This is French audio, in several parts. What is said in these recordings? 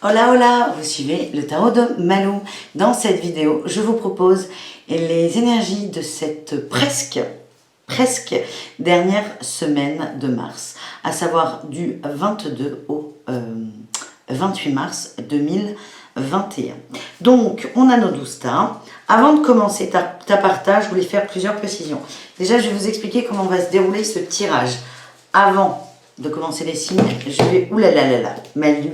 Hola hola, vous suivez le tarot de Malou. Dans cette vidéo, je vous propose les énergies de cette presque dernière semaine de mars, à savoir du 22 au 28 mars 2021. Donc, on a nos 12 tas. Avant de commencer ta partage, je voulais faire plusieurs précisions. Déjà, je vais vous expliquer comment va se dérouler ce tirage. Avant de commencer les signes, je vais... Oulalala, Malou.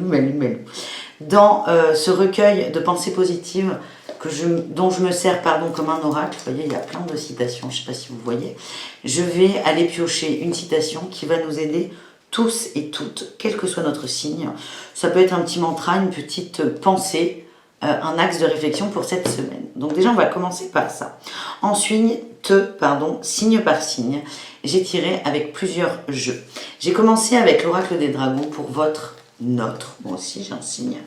Dans ce recueil de pensées positives dont je me sers comme un oracle, vous voyez, il y a plein de citations, je ne sais pas si vous voyez, je vais aller piocher une citation qui va nous aider tous et toutes, quel que soit notre signe. Ça peut être un petit mantra, une petite pensée, un axe de réflexion pour cette semaine. Donc déjà, on va commencer par ça. Ensuite, signe par signe, j'ai tiré avec plusieurs jeux. J'ai commencé avec l'oracle des dragons pour moi aussi j'ai un signe,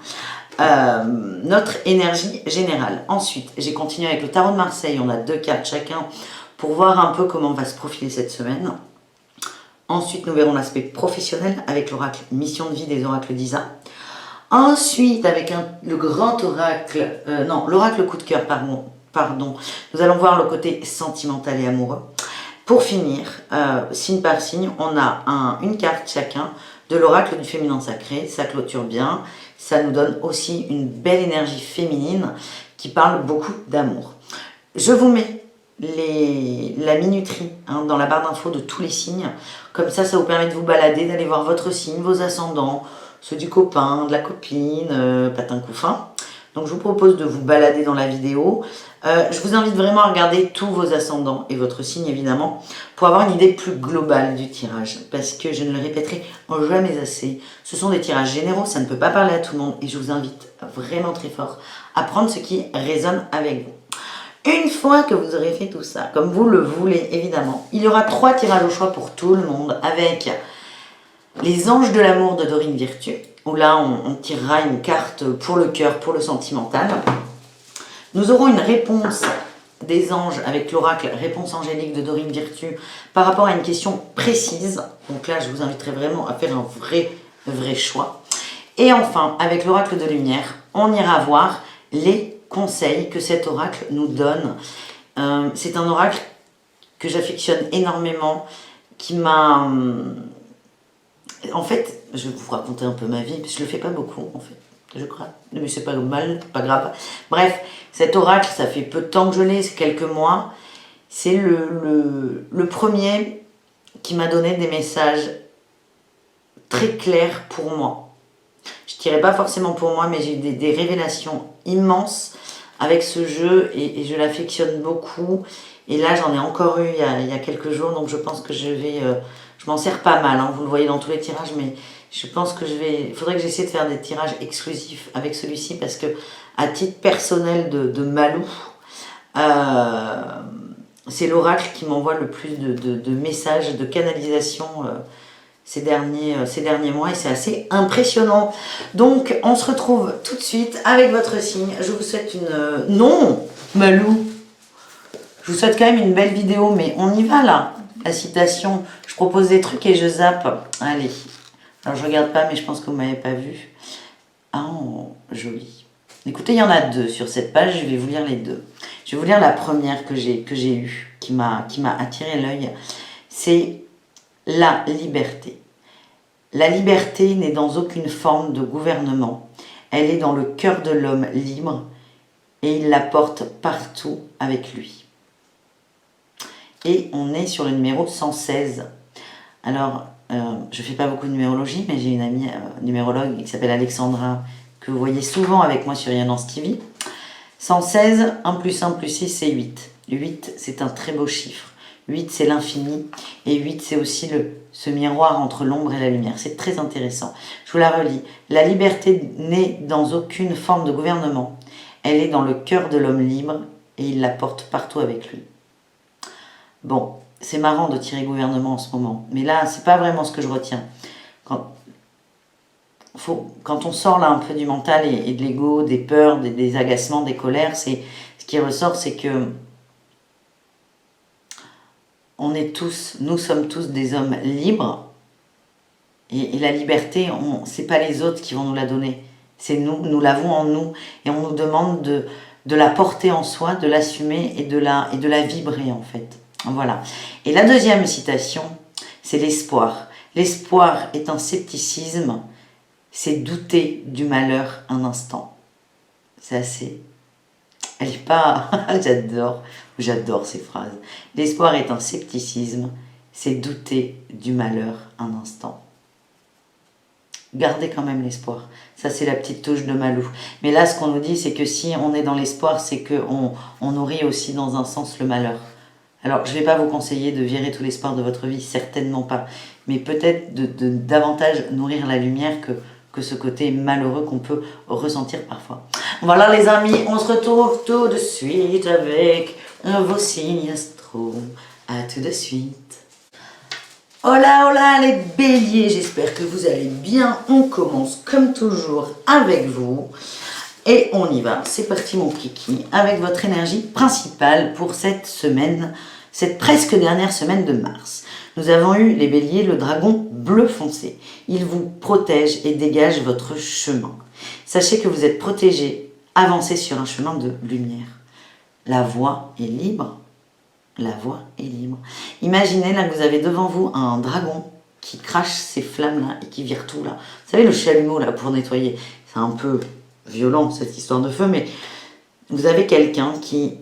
notre énergie générale. Ensuite, j'ai continué avec le tarot de Marseille, on a 2 cartes chacun pour voir un peu comment va se profiler cette semaine. Ensuite, nous verrons l'aspect professionnel avec l'oracle mission de vie des oracles d'Isa. Ensuite, avec le grand oracle, l'oracle coup de cœur, pardon, nous allons voir le côté sentimental et amoureux. Pour finir, signe par signe, on a une carte chacun de l'oracle du féminin sacré. Ça clôture bien, ça nous donne aussi une belle énergie féminine qui parle beaucoup d'amour. Je vous mets la minuterie dans la barre d'infos de tous les signes. Comme ça vous permet de vous balader, d'aller voir votre signe, vos ascendants, ceux du copain, de la copine, patin couffin. Donc je vous propose de vous balader dans la vidéo. Je vous invite vraiment à regarder tous vos ascendants et votre signe évidemment pour avoir une idée plus globale du tirage. Parce que je ne le répéterai jamais assez, ce sont des tirages généraux, ça ne peut pas parler à tout le monde et je vous invite vraiment très fort à prendre ce qui résonne avec vous. Une fois que vous aurez fait tout ça, comme vous le voulez évidemment, il y aura 3 tirages au choix pour tout le monde avec les anges de l'amour de Dorine Virtue, où là on tirera une carte pour le cœur, pour le sentimental. Nous aurons une réponse des anges avec l'oracle réponse angélique de Dorine Virtue par rapport à une question précise. Donc là, je vous inviterai vraiment à faire un vrai choix. Et enfin, avec l'oracle de lumière, on ira voir les conseils que cet oracle nous donne. C'est un oracle que j'affectionne énormément, qui m'a... En fait, je vais vous raconter un peu ma vie, parce que je le fais pas beaucoup, en fait, je crois. Mais c'est pas mal, pas grave. Bref, cet oracle, ça fait peu de temps que je l'ai, c'est quelques mois. C'est le premier qui m'a donné des messages très clairs pour moi. Je ne dirais pas forcément pour moi, mais j'ai eu des révélations immenses avec ce jeu et je l'affectionne beaucoup. Et là, j'en ai encore eu il y a quelques jours, donc je pense que je m'en sers pas mal, vous le voyez dans tous les tirages, mais je pense que il faudrait que j'essaie de faire des tirages exclusifs avec celui-ci, parce que à titre personnel de Malou, c'est l'oracle qui m'envoie le plus de messages, de canalisation ces derniers mois, et c'est assez impressionnant. Donc, on se retrouve tout de suite avec votre signe. Je vous souhaite Non, Malou, je vous souhaite quand même une belle vidéo, mais on y va là. La citation, je propose des trucs et je zappe. Allez, alors je regarde pas, mais je pense que vous m'avez pas vu. Ah, joli. Écoutez, il y en a 2 sur cette page, je vais vous lire les 2. Je vais vous lire la première que j'ai eue, qui m'a attiré l'œil. C'est la liberté. La liberté n'est dans aucune forme de gouvernement. Elle est dans le cœur de l'homme libre et il la porte partout avec lui. Et on est sur le numéro 116. Alors, je ne fais pas beaucoup de numérologie, mais j'ai une amie numérologue qui s'appelle Alexandra, que vous voyez souvent avec moi sur Yanance TV. 116, 1 plus 1 plus 6, c'est 8. 8, c'est un très beau chiffre. 8, c'est l'infini. Et 8, c'est aussi ce miroir entre l'ombre et la lumière. C'est très intéressant. Je vous la relis. La liberté n'est dans aucune forme de gouvernement. Elle est dans le cœur de l'homme libre et il la porte partout avec lui. Bon, c'est marrant de tirer gouvernement en ce moment. Mais là, c'est pas vraiment ce que je retiens. Quand on sort là un peu du mental et de l'ego, des peurs, des agacements, des colères, ce qui ressort, c'est que nous sommes tous des hommes libres. Et la liberté, c'est pas les autres qui vont nous la donner. C'est nous l'avons en nous et on nous demande de la porter en soi, de l'assumer et de la vibrer en fait. Voilà. Et la deuxième citation, c'est l'espoir. L'espoir est un scepticisme, c'est douter du malheur un instant. C'est assez... Elle n'est pas... J'adore ces phrases. L'espoir est un scepticisme, c'est douter du malheur un instant. Gardez quand même l'espoir. Ça, c'est la petite touche de Malou. Mais là, ce qu'on nous dit, c'est que si on est dans l'espoir, c'est qu'on nourrit aussi dans un sens le malheur. Alors, je ne vais pas vous conseiller de virer tout l'espoir de votre vie, certainement pas. Mais peut-être de davantage nourrir la lumière que ce côté malheureux qu'on peut ressentir parfois. Voilà les amis, on se retrouve tout de suite avec vos signes astro. À tout de suite. Hola, hola les béliers, j'espère que vous allez bien. On commence comme toujours avec vous. Et on y va, c'est parti mon kiki, avec votre énergie principale pour cette semaine, cette presque dernière semaine de mars. Nous avons eu les béliers, le dragon bleu foncé. Il vous protège et dégage votre chemin. Sachez que vous êtes protégé, avancez sur un chemin de lumière. La voie est libre. La voie est libre. Imaginez là que vous avez devant vous un dragon qui crache ses flammes là et qui vire tout là. Vous savez le chalumeau là pour nettoyer. C'est un peu violent cette histoire de feu, mais vous avez quelqu'un qui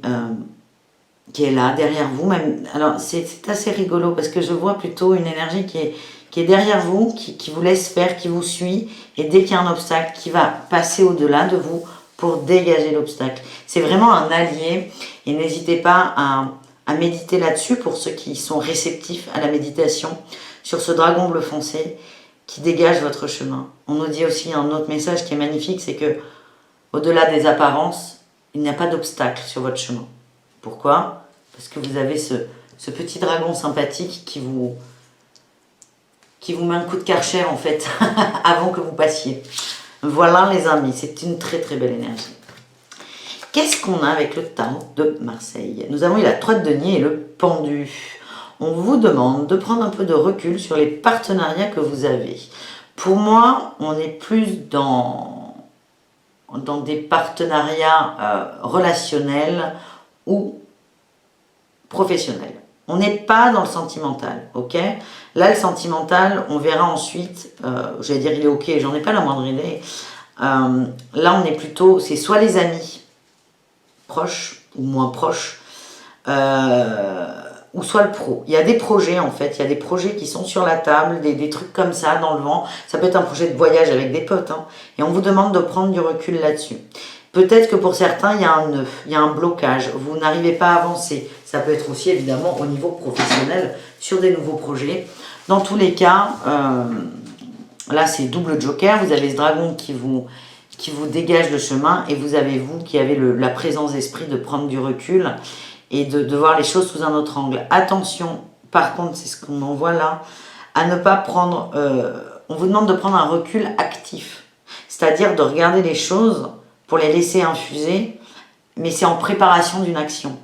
est là derrière vous. Même, alors c'est assez rigolo parce que je vois plutôt une énergie qui est derrière vous, qui vous laisse faire, qui vous suit, et dès qu'il y a un obstacle, qui va passer au-delà de vous pour dégager l'obstacle. C'est vraiment un allié et n'hésitez pas à méditer là-dessus pour ceux qui sont réceptifs à la méditation sur ce dragon bleu foncé qui dégage votre chemin. On nous dit aussi un autre message qui est magnifique, c'est que au-delà des apparences, il n'y a pas d'obstacle sur votre chemin. Pourquoi? Parce que vous avez ce petit dragon sympathique qui vous met un coup de karcher en fait avant que vous passiez. Voilà les amis, c'est une très très belle énergie. Qu'est-ce qu'on a avec le tarot de Marseille? Nous avons eu la 3 de denier et le pendu. On vous demande de prendre un peu de recul sur les partenariats que vous avez. Pour moi, on est plus dans des partenariats relationnels ou professionnels. On n'est pas dans le sentimental, ok? Là, le sentimental, on verra ensuite, j'allais dire il est ok, j'en ai pas la moindre idée. Là, on est plutôt, c'est soit les amis, proches ou moins proches, ou soit le pro. Il y a des projets en fait, il y a des projets qui sont sur la table, des trucs comme ça dans le vent. Ça peut être un projet de voyage avec des potes, hein, et on vous demande de prendre du recul là-dessus. Peut-être que pour certains, il y a un nœud, il y a un blocage, vous n'arrivez pas à avancer. Ça peut être aussi évidemment au niveau professionnel sur des nouveaux projets. Dans tous les cas, là c'est double joker, vous avez ce dragon qui vous dégage le chemin et vous avez vous qui avez la présence d'esprit de prendre du recul et de voir les choses sous un autre angle. Attention, par contre, c'est ce qu'on en voit là, à ne pas prendre... on vous demande de prendre un recul actif, c'est-à-dire de regarder les choses pour les laisser infuser, mais c'est en préparation d'une action.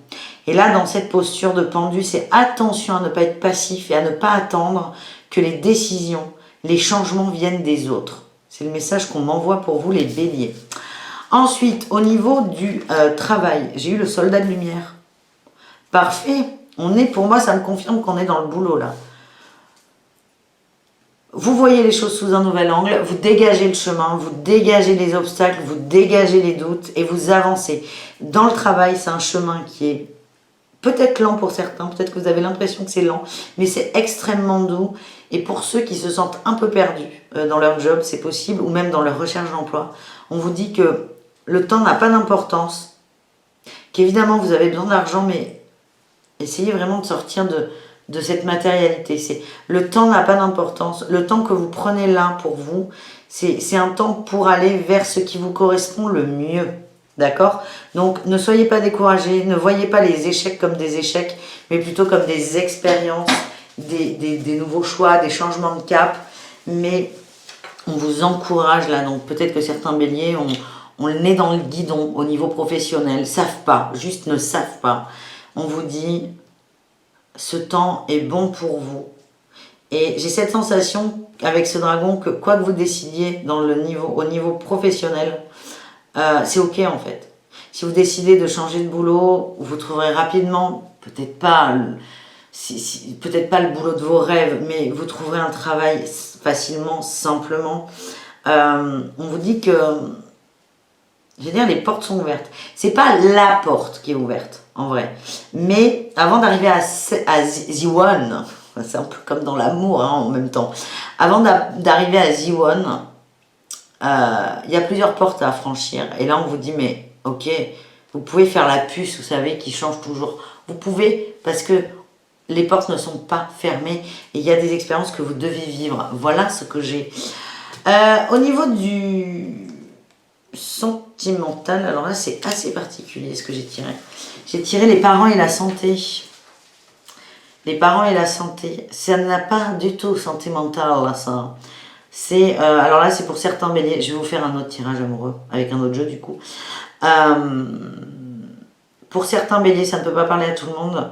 Et là, dans cette posture de pendu, c'est attention à ne pas être passif et à ne pas attendre que les décisions, les changements viennent des autres. C'est le message qu'on m'envoie pour vous, les béliers. Ensuite, au niveau du travail, j'ai eu le soldat de lumière. Parfait. Pour moi, ça me confirme qu'on est dans le boulot, là. Vous voyez les choses sous un nouvel angle, vous dégagez le chemin, vous dégagez les obstacles, vous dégagez les doutes et vous avancez. Dans le travail, c'est un chemin qui est peut-être lent pour certains, peut-être que vous avez l'impression que c'est lent, mais c'est extrêmement doux. Et pour ceux qui se sentent un peu perdus dans leur job, c'est possible, ou même dans leur recherche d'emploi, on vous dit que le temps n'a pas d'importance, qu'évidemment vous avez besoin d'argent, mais essayez vraiment de sortir de cette matérialité. Le temps n'a pas d'importance, le temps que vous prenez là pour vous, c'est un temps pour aller vers ce qui vous correspond le mieux. D'accord? Donc, ne soyez pas découragés, ne voyez pas les échecs comme des échecs, mais plutôt comme des expériences, des nouveaux choix, des changements de cap. Mais on vous encourage là, donc peut-être que certains béliers ont le nez dans le guidon au niveau professionnel, savent pas, juste ne savent pas. On vous dit, ce temps est bon pour vous. Et j'ai cette sensation avec ce dragon que quoi que vous décidiez au niveau professionnel, c'est ok en fait. Si vous décidez de changer de boulot, vous trouverez rapidement, peut-être pas le boulot de vos rêves, mais vous trouverez un travail facilement, simplement. On vous dit que, je veux dire, les portes sont ouvertes. C'est pas la porte qui est ouverte, en vrai. Mais avant d'arriver à The One, c'est un peu comme dans l'amour hein, en même temps. Avant d'arriver à The One, il y a plusieurs portes à franchir. Et là, on vous dit, mais ok, vous pouvez faire la puce, vous savez, qui change toujours. Vous pouvez, parce que les portes ne sont pas fermées et il y a des expériences que vous devez vivre. Voilà ce que j'ai. Au niveau du sentimental, alors là, c'est assez particulier ce que j'ai tiré. J'ai tiré les parents et la santé. Les parents et la santé. Ça n'a pas du tout sentimental, là, ça. Alors là, c'est pour certains béliers. Je vais vous faire un autre tirage amoureux, avec un autre jeu, du coup. Pour certains béliers, ça ne peut pas parler à tout le monde.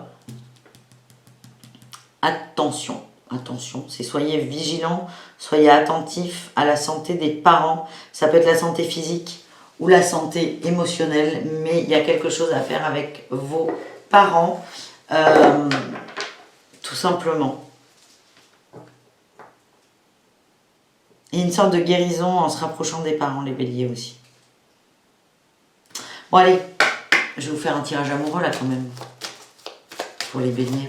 Attention, attention, c'est soyez vigilants, soyez attentifs à la santé des parents. Ça peut être la santé physique ou la santé émotionnelle, mais il y a quelque chose à faire avec vos parents, tout simplement. Et une sorte de guérison en se rapprochant des parents, les béliers aussi. Bon allez, je vais vous faire un tirage amoureux là quand même, pour les béliers.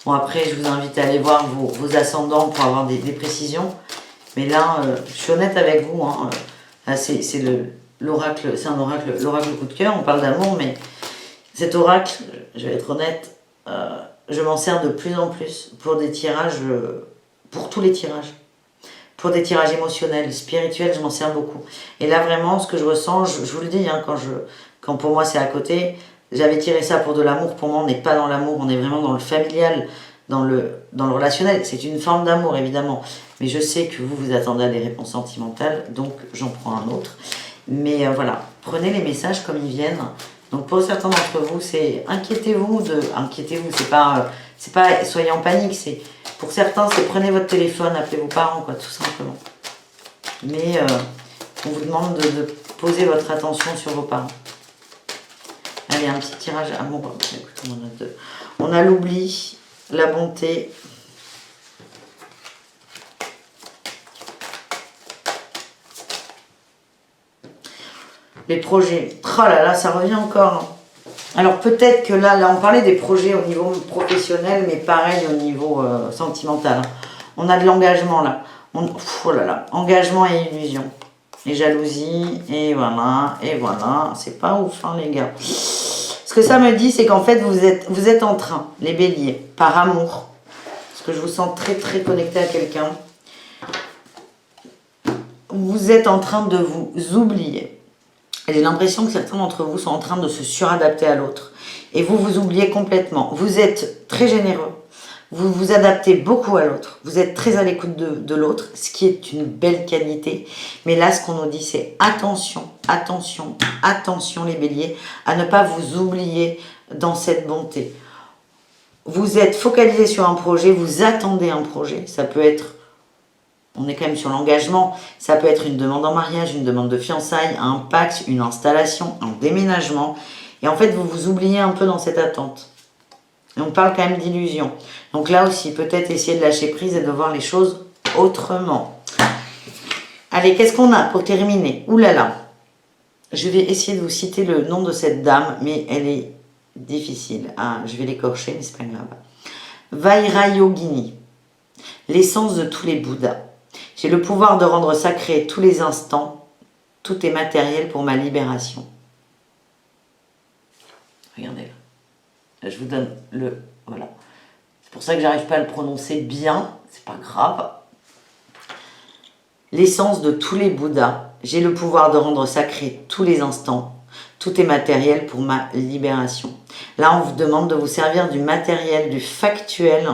Bon après, je vous invite à aller voir vos ascendants pour avoir des précisions. Mais là, je suis honnête avec vous. Hein, là, c'est l'oracle, c'est un oracle, l'oracle coup de cœur. On parle d'amour, mais cet oracle, je vais être honnête, je m'en sers de plus en plus pour des tirages, pour tous les tirages. Pour des tirages émotionnels, spirituels, je m'en sers beaucoup. Et là, vraiment, ce que je ressens, je vous le dis, hein, quand pour moi c'est à côté, j'avais tiré ça pour de l'amour. Pour moi, on n'est pas dans l'amour, on est vraiment dans le familial, dans le relationnel. C'est une forme d'amour, évidemment. Mais je sais que vous attendez à des réponses sentimentales, donc j'en prends un autre. Mais voilà, prenez les messages comme ils viennent. Donc pour certains d'entre vous, c'est inquiétez-vous, c'est pas soyez en panique, c'est pour certains, c'est prenez votre téléphone, appelez vos parents, quoi, tout simplement. Mais on vous demande de poser votre attention sur vos parents. Allez, un petit tirage amoureux. Écoute, on en a deux. On a l'oubli, la bonté. Les projets. Oh là là, ça revient encore. Alors peut-être que là, on parlait des projets au niveau professionnel, mais pareil au niveau sentimental. On a de l'engagement là. Oh là là, engagement et illusion. Et jalousie, et voilà, c'est pas ouf hein, les gars. Ce que ça me dit, c'est qu'en fait, vous êtes en train, les béliers, par amour, parce que je vous sens très très connecté à quelqu'un, vous êtes en train de vous oublier. J'ai l'impression que certains d'entre vous sont en train de se suradapter à l'autre. Et vous vous oubliez complètement. Vous êtes très généreux. Vous vous adaptez beaucoup à l'autre. Vous êtes très à l'écoute de l'autre, ce qui est une belle qualité. Mais là, ce qu'on nous dit, c'est attention, attention, attention les béliers, à ne pas vous oublier dans cette bonté. Vous êtes focalisé sur un projet, vous attendez un projet. Ça peut être, on est quand même sur l'engagement, ça peut être une demande en mariage, une demande de fiançailles, un pacte, une installation, un déménagement. Et en fait, vous vous oubliez un peu dans cette attente. Et on parle quand même d'illusion. Donc là aussi, peut-être essayer de lâcher prise et de voir les choses autrement. Allez, qu'est-ce qu'on a pour terminer? Ouh là là. Je vais essayer de vous citer le nom de cette dame, mais elle est difficile. Ah, je vais l'écorcher, mais c'est pas grave. Vairayogini, l'essence de tous les Bouddhas. J'ai le pouvoir de rendre sacré tous les instants. Tout est matériel pour ma libération. Regardez là. Je vous donne le... Voilà. C'est pour ça que j'arrive pas à le prononcer bien. C'est pas grave. L'essence de tous les Bouddhas. J'ai le pouvoir de rendre sacré tous les instants. Tout est matériel pour ma libération. Là, on vous demande de vous servir du matériel, du factuel.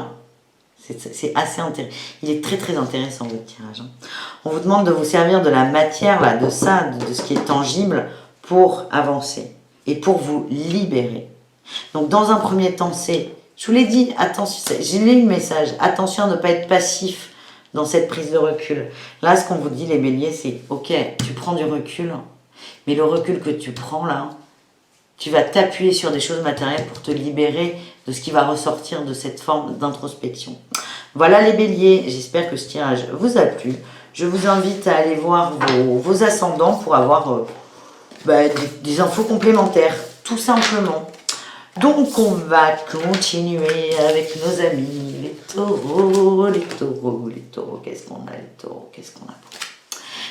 C'est assez intéressant. Il est très très intéressant votre tirage. Hein. On vous demande de vous servir de la matière, là, de ça, de ce qui est tangible pour avancer et pour vous libérer. Donc dans un premier temps, c'est, je vous l'ai dit, attention, j'ai lu le message, attention à ne pas être passif dans cette prise de recul. Là, ce qu'on vous dit, les béliers, c'est ok, tu prends du recul, mais le recul que tu prends là, tu vas t'appuyer sur des choses matérielles pour te libérer de ce qui va ressortir de cette forme d'introspection. Voilà les béliers, j'espère que ce tirage vous a plu. Je vous invite à aller voir vos ascendants pour avoir des infos complémentaires, tout simplement. Donc on va continuer avec nos amis, les taureaux, les taureaux, les taureaux. Qu'est-ce qu'on a, les taureaux? Qu'est-ce qu'on a?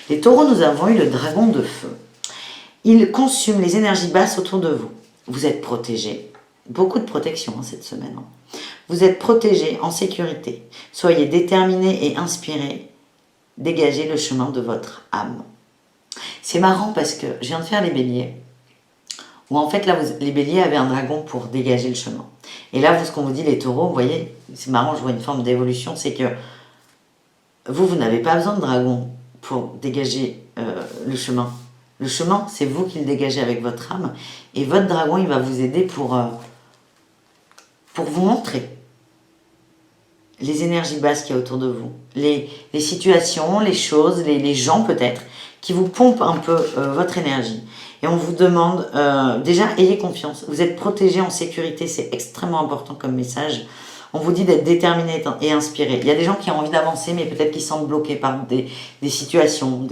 Les taureaux, nous avons eu le dragon de feu. Il consume les énergies basses autour de vous. Vous êtes protégés. Beaucoup de protection cette semaine. Vous êtes protégés, en sécurité. Soyez déterminés et inspirés. Dégagez le chemin de votre âme. C'est marrant parce que je viens de faire les béliers. Où en fait, là, les béliers avaient un dragon pour dégager le chemin. Et là, ce qu'on vous dit, les taureaux, vous voyez, c'est marrant, je vois une forme d'évolution, c'est que vous n'avez pas besoin de dragon pour dégager le chemin. Le chemin, c'est vous qui le dégagez avec votre âme. Et votre dragon, il va vous aider pour vous montrer les énergies basses qu'il y a autour de vous. Les situations, les choses, les gens peut-être, qui vous pompent un peu votre énergie. Et on vous demande, déjà, ayez confiance. Vous êtes protégés en sécurité, c'est extrêmement important comme message. On vous dit d'être déterminé et inspiré. Il y a des gens qui ont envie d'avancer, mais peut-être qu'ils se sentent bloqués par des situations,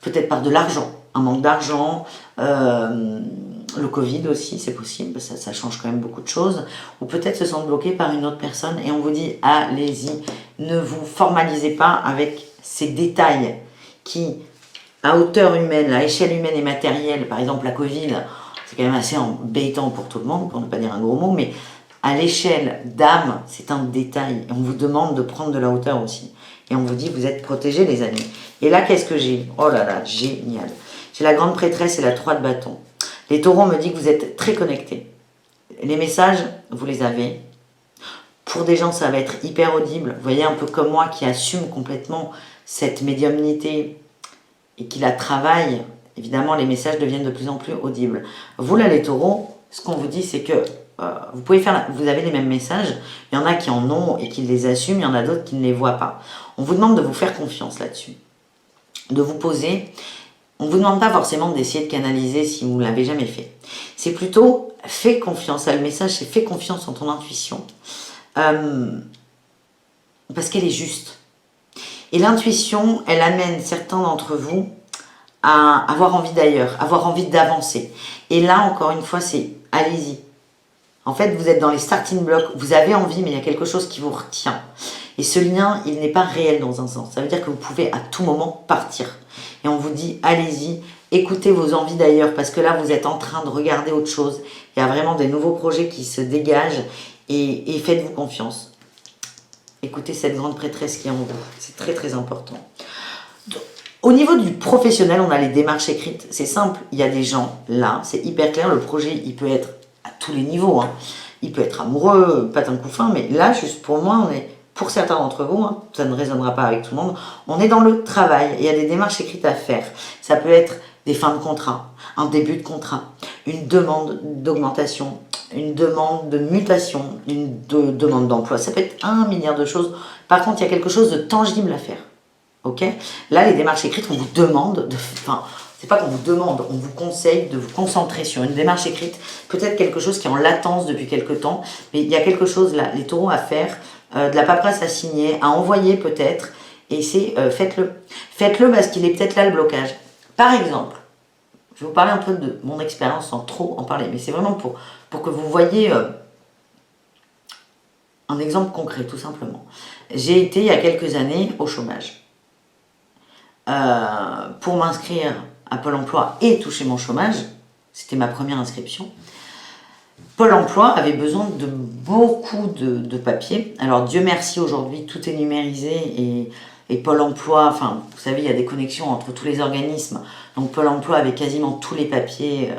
peut-être par de l'argent, un manque d'argent, le Covid aussi, c'est possible, ça change quand même beaucoup de choses. Ou peut-être se sentent bloqués par une autre personne. Et on vous dit, allez-y, ne vous formalisez pas avec ces détails qui... à hauteur humaine, à échelle humaine et matérielle, par exemple la Covid, c'est quand même assez embêtant pour tout le monde, pour ne pas dire un gros mot, mais à l'échelle d'âme, c'est un détail. Et on vous demande de prendre de la hauteur aussi. Et on vous dit, vous êtes protégés les amis. Et là, qu'est-ce que j'ai? Oh là là, génial. J'ai la grande prêtresse et la 3 de bâton. Les taureaux me disent que vous êtes très connectés. Les messages, vous les avez. Pour des gens, ça va être hyper audible. Vous voyez, un peu comme moi qui assume complètement cette médiumnité et qui la travaille, évidemment, les messages deviennent de plus en plus audibles. Vous, là, les taureaux, ce qu'on vous dit, c'est que vous avez les mêmes messages. Il y en a qui en ont et qui les assument, il y en a d'autres qui ne les voient pas. On vous demande de vous faire confiance là-dessus, de vous poser. On ne vous demande pas forcément d'essayer de canaliser si vous ne l'avez jamais fait. C'est plutôt, fais confiance. Le message, c'est fais confiance en ton intuition. Parce qu'elle est juste. Et l'intuition, elle amène certains d'entre vous à avoir envie d'ailleurs, avoir envie d'avancer. Et là, encore une fois, c'est allez-y. En fait, vous êtes dans les starting blocks, vous avez envie, mais il y a quelque chose qui vous retient. Et ce lien, il n'est pas réel dans un sens. Ça veut dire que vous pouvez à tout moment partir. Et on vous dit, allez-y, écoutez vos envies d'ailleurs, parce que là, vous êtes en train de regarder autre chose. Il y a vraiment des nouveaux projets qui se dégagent et faites-vous confiance. Écoutez cette grande prêtresse qui est en vous. C'est très, très important. Au niveau du professionnel, on a les démarches écrites. C'est simple, il y a des gens là, c'est hyper clair. Le projet, il peut être à tous les niveaux. Il peut être amoureux, pas d'un coup fin, mais là, juste pour moi, on est, pour certains d'entre vous, ça ne résonnera pas avec tout le monde, on est dans le travail. Il y a des démarches écrites à faire. Ça peut être des fins de contrat, un début de contrat, une demande d'augmentation, une demande de mutation, une demande d'emploi. Ça peut être 1 milliard de choses. Par contre, il y a quelque chose de tangible à faire. Ok? Là, les démarches écrites, on vous demande, c'est pas qu'on vous demande, on vous conseille de vous concentrer sur une démarche écrite, peut-être quelque chose qui est en latence depuis quelque temps, mais il y a quelque chose là, les taureaux à faire, de la paperasse à signer, à envoyer peut-être, et c'est faites-le. Faites-le parce qu'il est peut-être là le blocage. Par exemple, je vais vous parler un peu de mon expérience sans trop en parler, mais c'est vraiment pour que vous voyez un exemple concret, tout simplement. J'ai été il y a quelques années au chômage. Pour m'inscrire à Pôle emploi et toucher mon chômage, c'était ma première inscription, Pôle emploi avait besoin de beaucoup de papiers. Alors Dieu merci, aujourd'hui tout est numérisé et Pôle emploi, enfin vous savez, il y a des connexions entre tous les organismes, donc Pôle emploi avait quasiment tous les papiers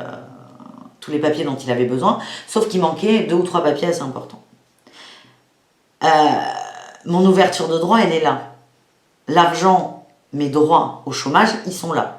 dont il avait besoin, sauf qu'il manquait 2 ou 3 papiers assez importants. Mon ouverture de droit, elle est là. L'argent, mes droits au chômage, ils sont là.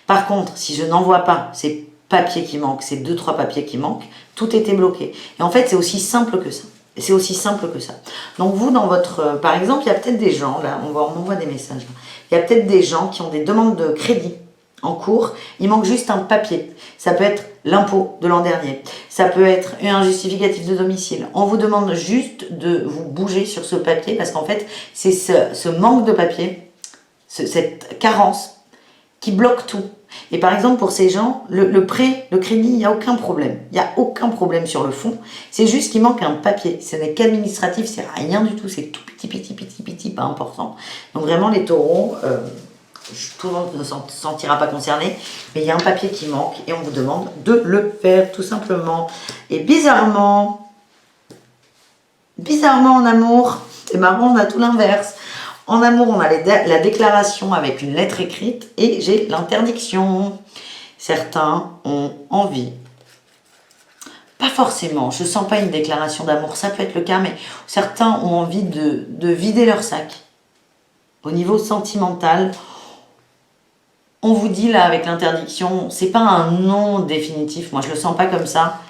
Par contre, si je n'envoie pas ces papiers qui manquent, ces 2-3 papiers qui manquent, tout était bloqué. Et en fait, c'est aussi simple que ça. C'est aussi simple que ça. Donc vous, dans votre... par exemple, il y a peut-être des gens, là, on m'envoie des messages, là. Il y a peut-être des gens qui ont des demandes de crédit en cours, il manque juste un papier. Ça peut être l'impôt de l'an dernier, ça peut être un justificatif de domicile. On vous demande juste de vous bouger sur ce papier parce qu'en fait, c'est ce manque de papier, cette carence qui bloque tout. Et par exemple, pour ces gens, le prêt, le crédit, il n'y a aucun problème. Il n'y a aucun problème sur le fond. C'est juste qu'il manque un papier. Ce n'est qu'administratif, c'est rien du tout. C'est tout petit, pas important. Donc vraiment, les taureaux, tout le monde ne se sentira pas concerné. Mais il y a un papier qui manque et on vous demande de le faire, tout simplement. Et bizarrement en amour, c'est marrant, on a tout l'inverse. En amour, on a la déclaration avec une lettre écrite et j'ai l'interdiction. Certains ont envie. Pas forcément, je ne sens pas une déclaration d'amour, ça peut être le cas, mais certains ont envie de vider leur sac. Au niveau sentimental, on vous dit là avec l'interdiction, c'est pas un non définitif, moi je le sens pas comme ça.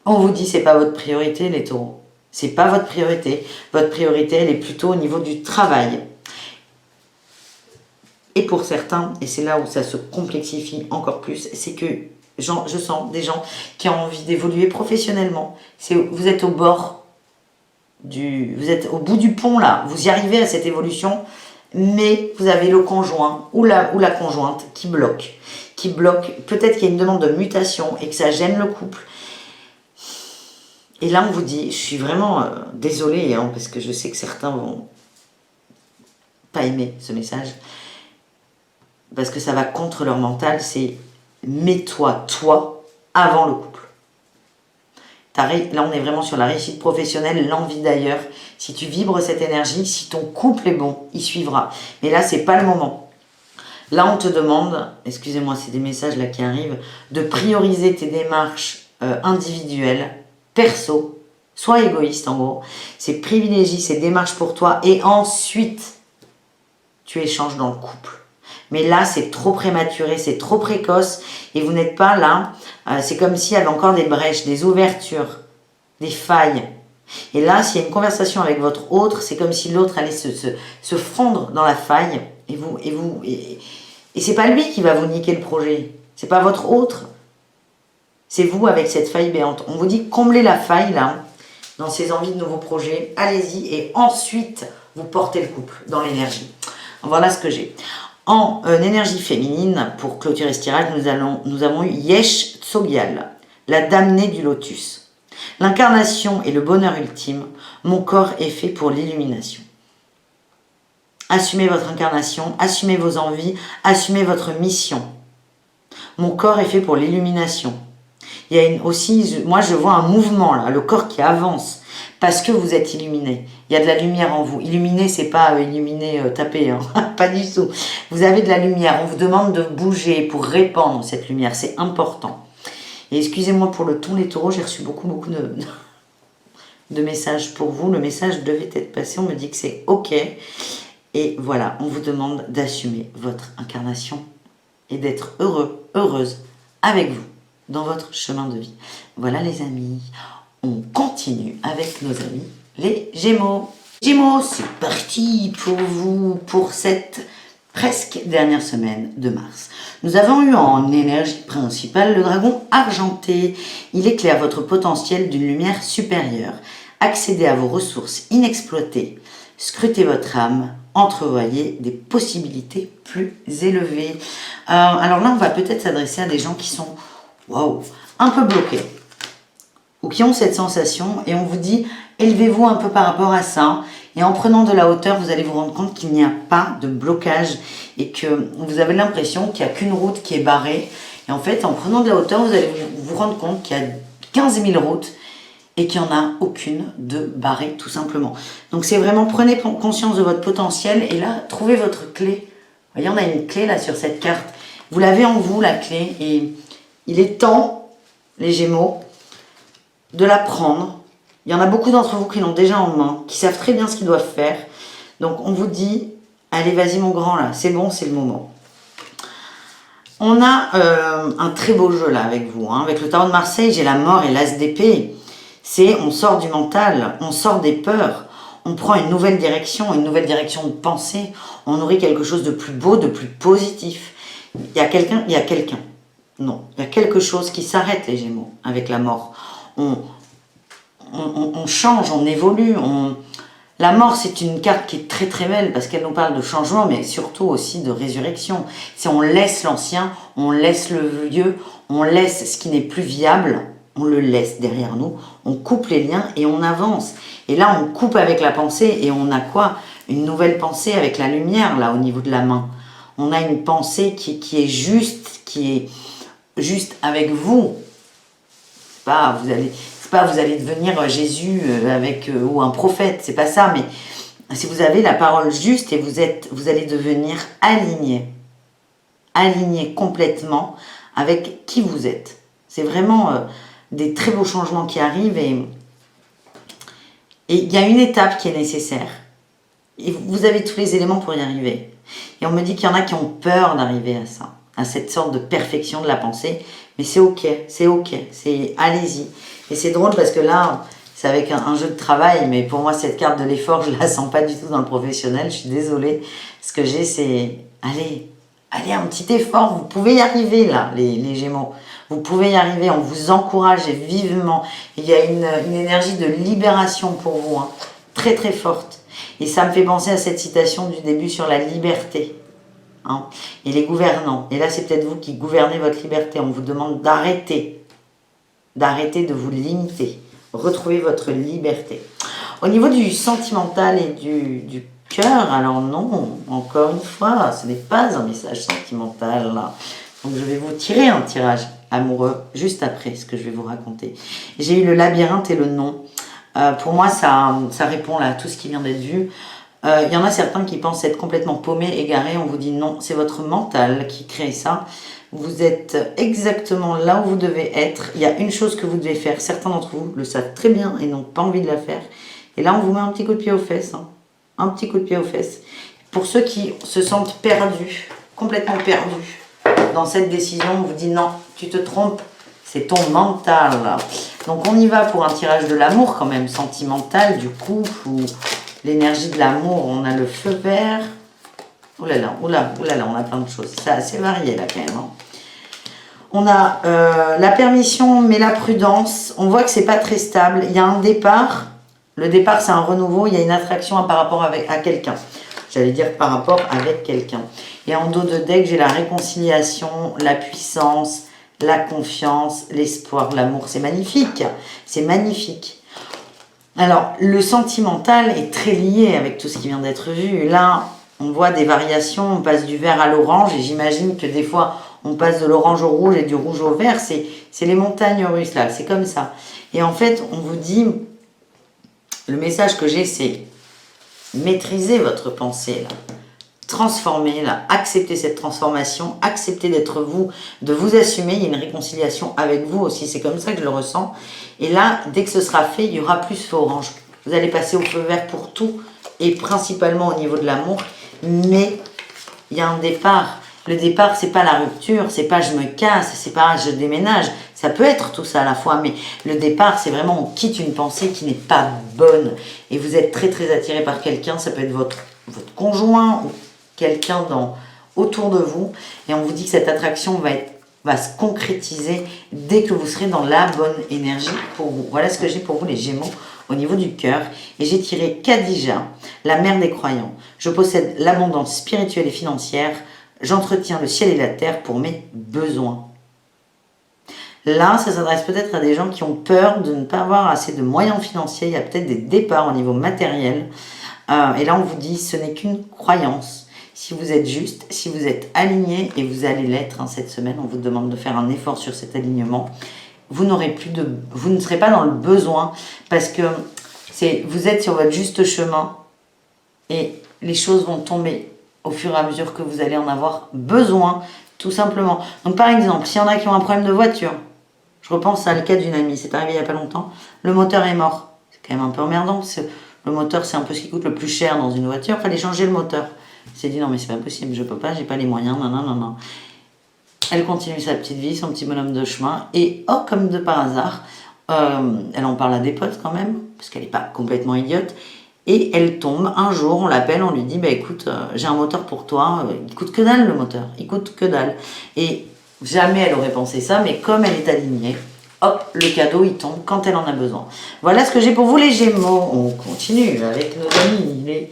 On vous dit c'est pas votre priorité les taureaux. C'est pas votre priorité. Votre priorité, elle est plutôt au niveau du travail. Et pour certains, et c'est là où ça se complexifie encore plus, c'est que je sens des gens qui ont envie d'évoluer professionnellement. Vous êtes au bord vous êtes au bout du pont là, vous y arrivez à cette évolution, mais vous avez le conjoint ou la conjointe qui bloque. Peut-être qu'il y a une demande de mutation et que ça gêne le couple. Et là, on vous dit, je suis vraiment désolée, hein, parce que je sais que certains vont pas aimer ce message, parce que ça va contre leur mental, c'est mets-toi, toi, avant le couple. Là, on est vraiment sur la réussite professionnelle, l'envie d'ailleurs. Si tu vibres cette énergie, si ton couple est bon, il suivra. Mais là, c'est pas le moment. Là, on te demande, excusez-moi, c'est des messages là qui arrivent, de prioriser tes démarches individuelles, perso, sois égoïste en gros, c'est privilégie ces démarches pour toi et ensuite tu échanges dans le couple. Mais là c'est trop prématuré, c'est trop précoce et vous n'êtes pas là, c'est comme s'il y avait encore des brèches, des ouvertures, des failles. Et là s'il y a une conversation avec votre autre, c'est comme si l'autre allait se fondre dans la faille et c'est pas lui qui va vous niquer le projet, c'est pas votre autre. C'est vous avec cette faille béante. On vous dit comblez la faille là, dans ces envies de nouveaux projets. Allez-y et ensuite vous portez le couple dans l'énergie. Voilà ce que j'ai. En énergie féminine, pour clôturer ce tirage, nous avons eu Yesh Tsogyal, la damnée du lotus. L'incarnation est le bonheur ultime. Mon corps est fait pour l'illumination. Assumez votre incarnation, assumez vos envies, assumez votre mission. Mon corps est fait pour l'illumination. Il y a aussi, moi je vois un mouvement là, le corps qui avance, parce que vous êtes illuminé. Il y a de la lumière en vous. Illuminer, c'est pas illuminer, taper, hein. Pas du tout. Vous avez de la lumière, on vous demande de bouger pour répandre cette lumière, c'est important. Et excusez-moi pour le ton, les taureaux, j'ai reçu beaucoup de messages pour vous. Le message devait être passé, on me dit que c'est ok. Et voilà, on vous demande d'assumer votre incarnation et d'être heureux, heureuse avec vous dans votre chemin de vie. Voilà les amis, on continue avec nos amis les Gémeaux. Gémeaux, c'est parti pour vous pour cette presque dernière semaine de mars. Nous avons eu en énergie principale le dragon argenté. Il éclaire votre potentiel d'une lumière supérieure. Accédez à vos ressources inexploitées. Scrutez votre âme. Entrevoyez des possibilités plus élevées. Alors là, on va peut-être s'adresser à des gens qui sont un peu bloqués ou qui ont cette sensation et on vous dit élevez-vous un peu par rapport à ça et en prenant de la hauteur, vous allez vous rendre compte qu'il n'y a pas de blocage et que vous avez l'impression qu'il n'y a qu'une route qui est barrée et en fait, en prenant de la hauteur, vous allez vous rendre compte qu'il y a 15 000 routes et qu'il n'y en a aucune de barrée tout simplement. Donc c'est vraiment, prenez conscience de votre potentiel et là, trouvez votre clé. Vous voyez, on a une clé là sur cette carte. Vous l'avez en vous, la clé, et il est temps, les Gémeaux, de la prendre. Il y en a beaucoup d'entre vous qui l'ont déjà en main, qui savent très bien ce qu'ils doivent faire. Donc on vous dit, allez vas-y mon grand là, c'est bon, c'est le moment. On a un très beau jeu là avec vous. Hein. Avec le tarot de Marseille, j'ai la mort et l'as d'épée. C'est on sort du mental, on sort des peurs, on prend une nouvelle direction de pensée, on nourrit quelque chose de plus beau, de plus positif. Il y a quelqu'un, non, il y a quelque chose qui s'arrête, les Gémeaux, avec la mort. On change, on évolue. La mort, c'est une carte qui est très très belle parce qu'elle nous parle de changement, mais surtout aussi de résurrection. C'est on laisse l'ancien, on laisse le vieux, on laisse ce qui n'est plus viable, on le laisse derrière nous, on coupe les liens et on avance. Et là, on coupe avec la pensée et on a quoi? Une nouvelle pensée avec la lumière, là, au niveau de la main. On a une pensée qui est juste avec vous. C'est pas vous allez devenir Jésus ou un prophète, c'est pas ça, mais si vous avez la parole juste et vous allez devenir aligné complètement avec qui vous êtes. C'est vraiment des très beaux changements qui arrivent et il y a une étape qui est nécessaire. Et vous avez tous les éléments pour y arriver. Et on me dit qu'il y en a qui ont peur d'arriver à ça, à cette sorte de perfection de la pensée, mais c'est ok, c'est allez-y. Et c'est drôle parce que là, c'est avec un jeu de travail, mais pour moi, cette carte de l'effort, je la sens pas du tout dans le professionnel, je suis désolée. Ce que j'ai, c'est, allez, un petit effort, vous pouvez y arriver là, les Gémeaux. Vous pouvez y arriver, on vous encourage vivement. Il y a une énergie de libération pour vous, hein, très très forte. Et ça me fait penser à cette citation du début sur la liberté. Hein, et les gouvernants. Et là, c'est peut-être vous qui gouvernez votre liberté. On vous demande d'arrêter de vous limiter. Retrouvez votre liberté. Au niveau du sentimental et du cœur, alors non, encore une fois, ce n'est pas un message sentimental. Là. Donc je vais vous tirer un tirage amoureux juste après ce que je vais vous raconter. J'ai eu le labyrinthe et le non. Pour moi, ça répond là, à tout ce qui vient d'être vu. Il y en a certains qui pensent être complètement paumés, égarés. On vous dit non, c'est votre mental qui crée ça. Vous êtes exactement là où vous devez être. Il y a une chose que vous devez faire. Certains d'entre vous le savent très bien et n'ont pas envie de la faire. Et là, on vous met un petit coup de pied aux fesses. Hein. Un petit coup de pied aux fesses. Pour ceux qui se sentent perdus, complètement perdus dans cette décision, on vous dit non, tu te trompes. C'est ton mental. Donc on y va pour un tirage de l'amour quand même, sentimental, du couple ou l'énergie de l'amour. On a le feu vert. Oh là là, on a plein de choses. C'est assez varié là quand même. Hein. On a la permission, mais la prudence. On voit que c'est pas très stable. Il y a un départ. Le départ, c'est un renouveau. Il y a une attraction par rapport à quelqu'un. J'allais dire par rapport avec quelqu'un. Et en dos de deck, j'ai la réconciliation, la puissance, la confiance, l'espoir, l'amour. C'est magnifique. C'est magnifique. Alors, le sentimental est très lié avec tout ce qui vient d'être vu. Là, on voit des variations. On passe du vert à l'orange. Et j'imagine que des fois, on passe de l'orange au rouge et du rouge au vert. C'est les montagnes russes, là. C'est comme ça. Et en fait, on vous dit... Le message que j'ai, c'est maîtriser votre pensée, là. Transformer, là. Accepter cette transformation. Accepter d'être vous, de vous assumer. Il y a une réconciliation avec vous aussi. C'est comme ça que je le ressens. Et là, dès que ce sera fait, il y aura plus feu orange. Vous allez passer au feu vert pour tout. Et principalement au niveau de l'amour. Mais il y a un départ. Le départ, c'est pas la rupture, c'est pas je me casse, c'est pas je déménage. Ça peut être tout ça à la fois, mais le départ, c'est vraiment on quitte une pensée qui n'est pas bonne. Et vous êtes très très attiré par quelqu'un, ça peut être votre conjoint ou quelqu'un autour de vous. Et on vous dit que cette attraction va se concrétiser dès que vous serez dans la bonne énergie pour vous. Voilà ce que j'ai pour vous les Gémeaux au niveau du cœur. Et j'ai tiré Khadija, la mère des croyants. Je possède l'abondance spirituelle et financière. J'entretiens le ciel et la terre pour mes besoins. Là, ça s'adresse peut-être à des gens qui ont peur de ne pas avoir assez de moyens financiers. Il y a peut-être des départs au niveau matériel. Et là, on vous dit, ce n'est qu'une croyance. Si vous êtes juste, si vous êtes aligné, et vous allez l'être cette semaine, on vous demande de faire un effort sur cet alignement. Vous ne serez pas dans le besoin parce que vous êtes sur votre juste chemin et les choses vont tomber au fur et à mesure que vous allez en avoir besoin, tout simplement. Donc par exemple, s'il y en a qui ont un problème de voiture, je repense à le cas d'une amie, c'est arrivé il n'y a pas longtemps, le moteur est mort. C'est quand même un peu emmerdant, parce que le moteur c'est un peu ce qui coûte le plus cher dans une voiture, il fallait changer le moteur. Elle s'est dit non mais c'est pas possible, je peux pas, j'ai pas les moyens, non. Elle continue sa petite vie, son petit bonhomme de chemin, et oh comme de par hasard, elle en parle à des potes quand même, parce qu'elle n'est pas complètement idiote. Et elle tombe, un jour, on l'appelle, on lui dit, bah écoute, j'ai un moteur pour toi, il coûte que dalle le moteur, il coûte que dalle. Et jamais elle aurait pensé ça, mais comme elle est alignée, hop, le cadeau il tombe quand elle en a besoin. Voilà ce que j'ai pour vous les Gémeaux. On continue avec nos amis,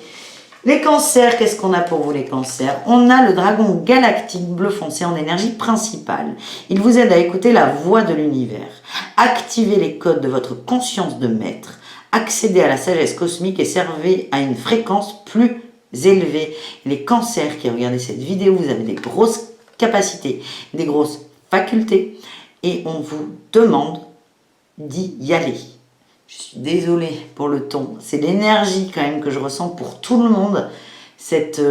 les cancers. Qu'est-ce qu'on a pour vous les cancers? On a le dragon galactique bleu foncé en énergie principale. Il vous aide à écouter la voix de l'univers, activer les codes de votre conscience de maître, accéder à la sagesse cosmique et servez à une fréquence plus élevée. Les cancers qui regardez cette vidéo, vous avez des grosses capacités, des grosses facultés et on vous demande d'y aller. Je suis désolée pour le ton, c'est l'énergie quand même que je ressens pour tout le monde, cette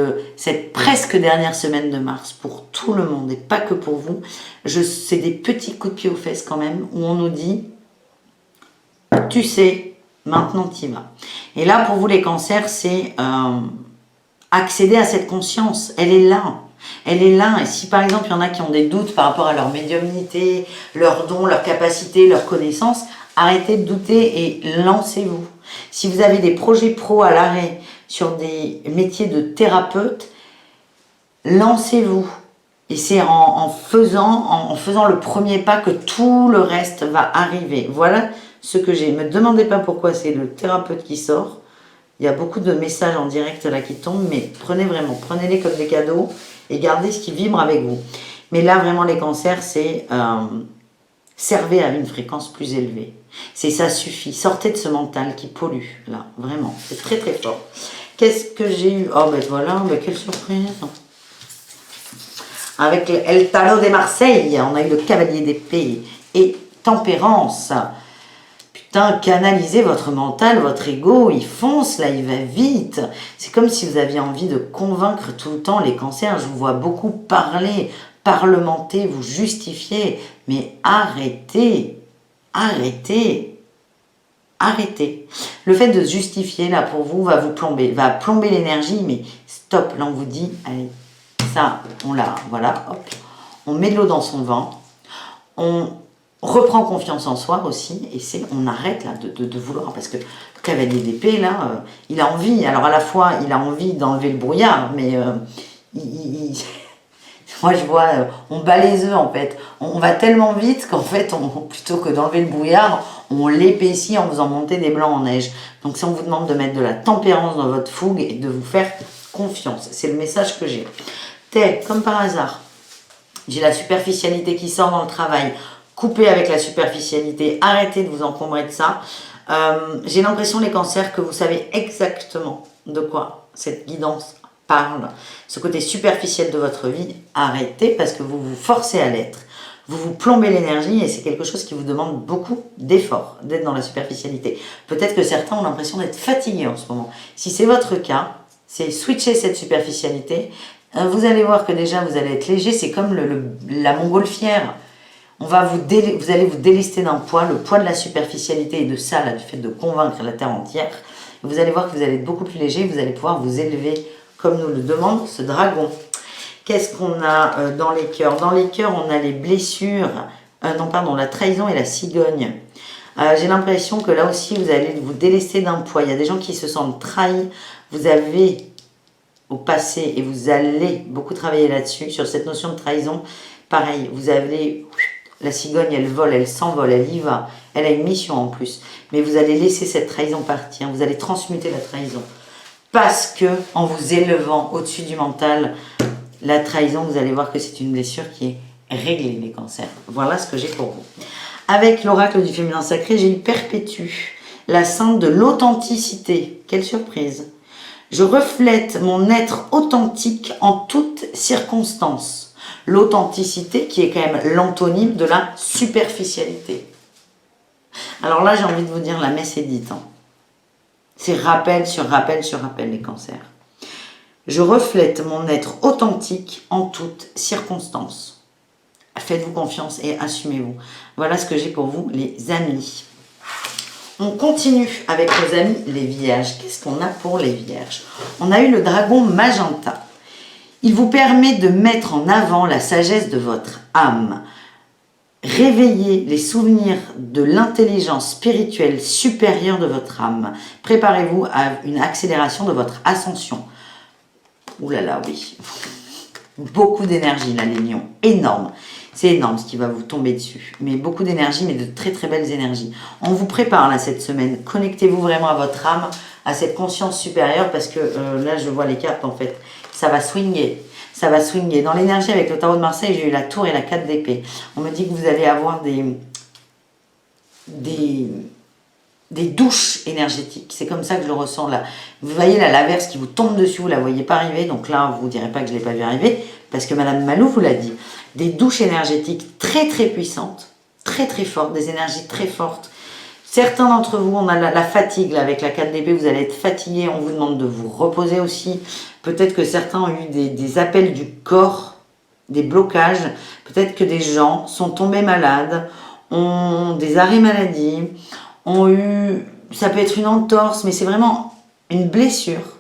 presque dernière semaine de mars, pour tout le monde et pas que pour vous. C'est des petits coups de pied aux fesses quand même, où on nous dit, tu sais, maintenant tu y vas. Et là pour vous les cancers, c'est accéder à cette conscience, elle est là. Elle est là, et si par exemple il y en a qui ont des doutes par rapport à leur médiumnité, leurs dons, leurs capacités, leurs connaissances, arrêtez de douter et lancez-vous. Si vous avez des projets pro à l'arrêt sur des métiers de thérapeute, lancez-vous. Et c'est en faisant le premier pas que tout le reste va arriver. Voilà ce que j'ai. Ne me demandez pas pourquoi c'est le thérapeute qui sort. Il y a beaucoup de messages en direct là qui tombent, mais prenez-les comme des cadeaux et gardez ce qui vibre avec vous. Mais là, vraiment, les cancers, c'est servez à une fréquence plus élevée. C'est ça suffit. Sortez de ce mental qui pollue, là, vraiment. C'est très, très fort. Qu'est-ce que j'ai eu? Oh, ben voilà, ben quelle surprise. Avec El Tarot de Marseille, on a eu le cavalier d'épée et tempérance. Putain, canalisez votre mental, votre ego, il fonce là, il va vite. C'est comme si vous aviez envie de convaincre tout le temps les cancers. Je vous vois beaucoup parler, parlementer, vous justifier. Mais arrêtez, arrêtez, arrêtez. Le fait de justifier là pour vous va vous plomber, va plomber l'énergie, mais stop, là on vous dit, allez, ça, on l'a, voilà, hop. On met de l'eau dans son vin, on reprend confiance en soi aussi, et on arrête là de vouloir, parce que le cavalier d'épée là, il a envie, alors à la fois il a envie d'enlever le brouillard, mais moi je vois, on bat les œufs en fait, on va tellement vite qu'en fait, plutôt que d'enlever le brouillard, on l'épaissit en faisant monter des blancs en neige. Donc si on vous demande de mettre de la tempérance dans votre fougue et de vous faire confiance, c'est le message que j'ai. Comme par hasard, j'ai la superficialité qui sort dans le travail. Coupez avec la superficialité, arrêtez de vous encombrer de ça. J'ai l'impression, les cancers, que vous savez exactement de quoi cette guidance parle. Ce côté superficiel de votre vie, arrêtez parce que vous vous forcez à l'être. Vous vous plombez l'énergie et c'est quelque chose qui vous demande beaucoup d'efforts, d'être dans la superficialité. Peut-être que certains ont l'impression d'être fatigués en ce moment. Si c'est votre cas, c'est switcher cette superficialité. Vous allez voir que déjà vous allez être léger, c'est comme la montgolfière. Vous allez vous délester d'un poids, le poids de la superficialité et de ça, là, du fait de convaincre la terre entière. Vous allez voir que vous allez être beaucoup plus léger, vous allez pouvoir vous élever comme nous le demande ce dragon. Qu'est-ce qu'on a dans les cœurs? Dans les cœurs, on a les blessures, la trahison et la cigogne. J'ai l'impression que là aussi, vous allez vous délester d'un poids. Il y a des gens qui se sentent trahis. Vous avez au passé, et vous allez beaucoup travailler là-dessus, sur cette notion de trahison. Pareil, vous avez la cigogne, elle vole, elle s'envole, elle y va. Elle a une mission en plus. Mais vous allez laisser cette trahison partir. Vous allez transmuter la trahison. Parce que, en vous élevant au-dessus du mental, la trahison, vous allez voir que c'est une blessure qui est réglée, les cancers. Voilà ce que j'ai pour vous. Avec l'oracle du féminin sacré, j'ai eu Perpétue, la sainte de l'authenticité. Quelle surprise! Je reflète mon être authentique en toutes circonstances. L'authenticité qui est quand même l'antonyme de la superficialité. Alors là, j'ai envie de vous dire, la messe est dite. C'est rappel sur rappel sur rappel, les cancers. Je reflète mon être authentique en toutes circonstances. Faites-vous confiance et assumez-vous. Voilà ce que j'ai pour vous, les amis. On continue avec nos amis les vierges. Qu'est-ce qu'on a pour les vierges? On a eu le dragon magenta. Il vous permet de mettre en avant la sagesse de votre âme. réveiller les souvenirs de l'intelligence spirituelle supérieure de votre âme. Préparez-vous à une accélération de votre ascension. Ouh là là, oui. Beaucoup d'énergie là, les lions. Énorme. C'est énorme ce qui va vous tomber dessus. Mais beaucoup d'énergie, mais de très très belles énergies. On vous prépare là cette semaine. Connectez-vous vraiment à votre âme, à cette conscience supérieure, parce que là je vois les cartes en fait. Ça va swinguer. Ça va swinguer. Dans l'énergie avec le tarot de Marseille, j'ai eu la tour et la 4 d'épée. On me dit que vous allez avoir des douches énergétiques. C'est comme ça que je le ressens là. Vous voyez là, l'averse qui vous tombe dessus, vous ne la voyez pas arriver. Donc là, vous ne direz pas que je ne l'ai pas vu arriver, parce que Madame Malou vous l'a dit. Des douches énergétiques très très puissantes, très très fortes, des énergies très fortes. Certains d'entre vous, on a la fatigue là, avec la 4 d'épée, vous allez être fatigué, on vous demande de vous reposer aussi. Peut-être que certains ont eu des appels du corps, des blocages. Peut-être que des gens sont tombés malades, ont des arrêts maladie, ont eu, ça peut être une entorse, mais c'est vraiment une blessure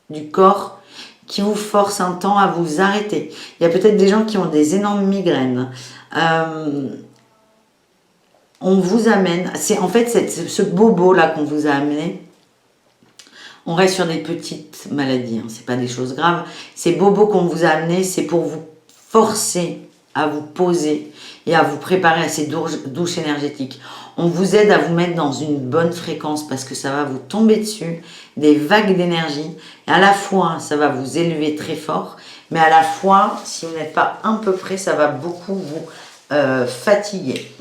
du corps qui vous force un temps à vous arrêter. Il y a peut-être des gens qui ont des énormes migraines. On vous amène, c'est en fait ce bobo là qu'on vous a amené. On reste sur des petites maladies, hein, c'est pas des choses graves. Ces bobos qu'on vous a amenés, c'est pour vous forcer à vous poser et à vous préparer à ces douches énergétiques. On vous aide à vous mettre dans une bonne fréquence parce que ça va vous tomber dessus, des vagues d'énergie. Et à la fois, ça va vous élever très fort, mais à la fois, si vous n'êtes pas un peu près, ça va beaucoup vous fatiguer.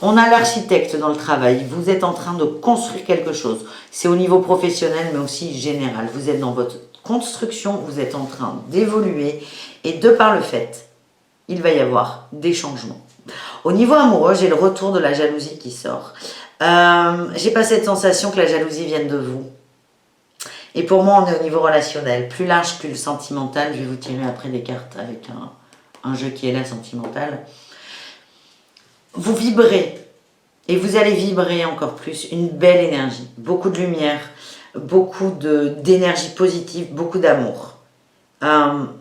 On a l'architecte dans le travail. Vous êtes en train de construire quelque chose. C'est au niveau professionnel, mais aussi général. Vous êtes dans votre construction, vous êtes en train d'évoluer. Et de par le fait, il va y avoir des changements. Au niveau amoureux, j'ai le retour de la jalousie qui sort. J'ai pas cette sensation que la jalousie vienne de vous. Et pour moi, on est au niveau relationnel. Plus large que le sentimental. Je vais vous tirer après des cartes avec un jeu qui est là, sentimental. Vous vibrez. Et vous allez vibrer encore plus. Une belle énergie. Beaucoup de lumière. Beaucoup d'énergie positive. Beaucoup d'amour.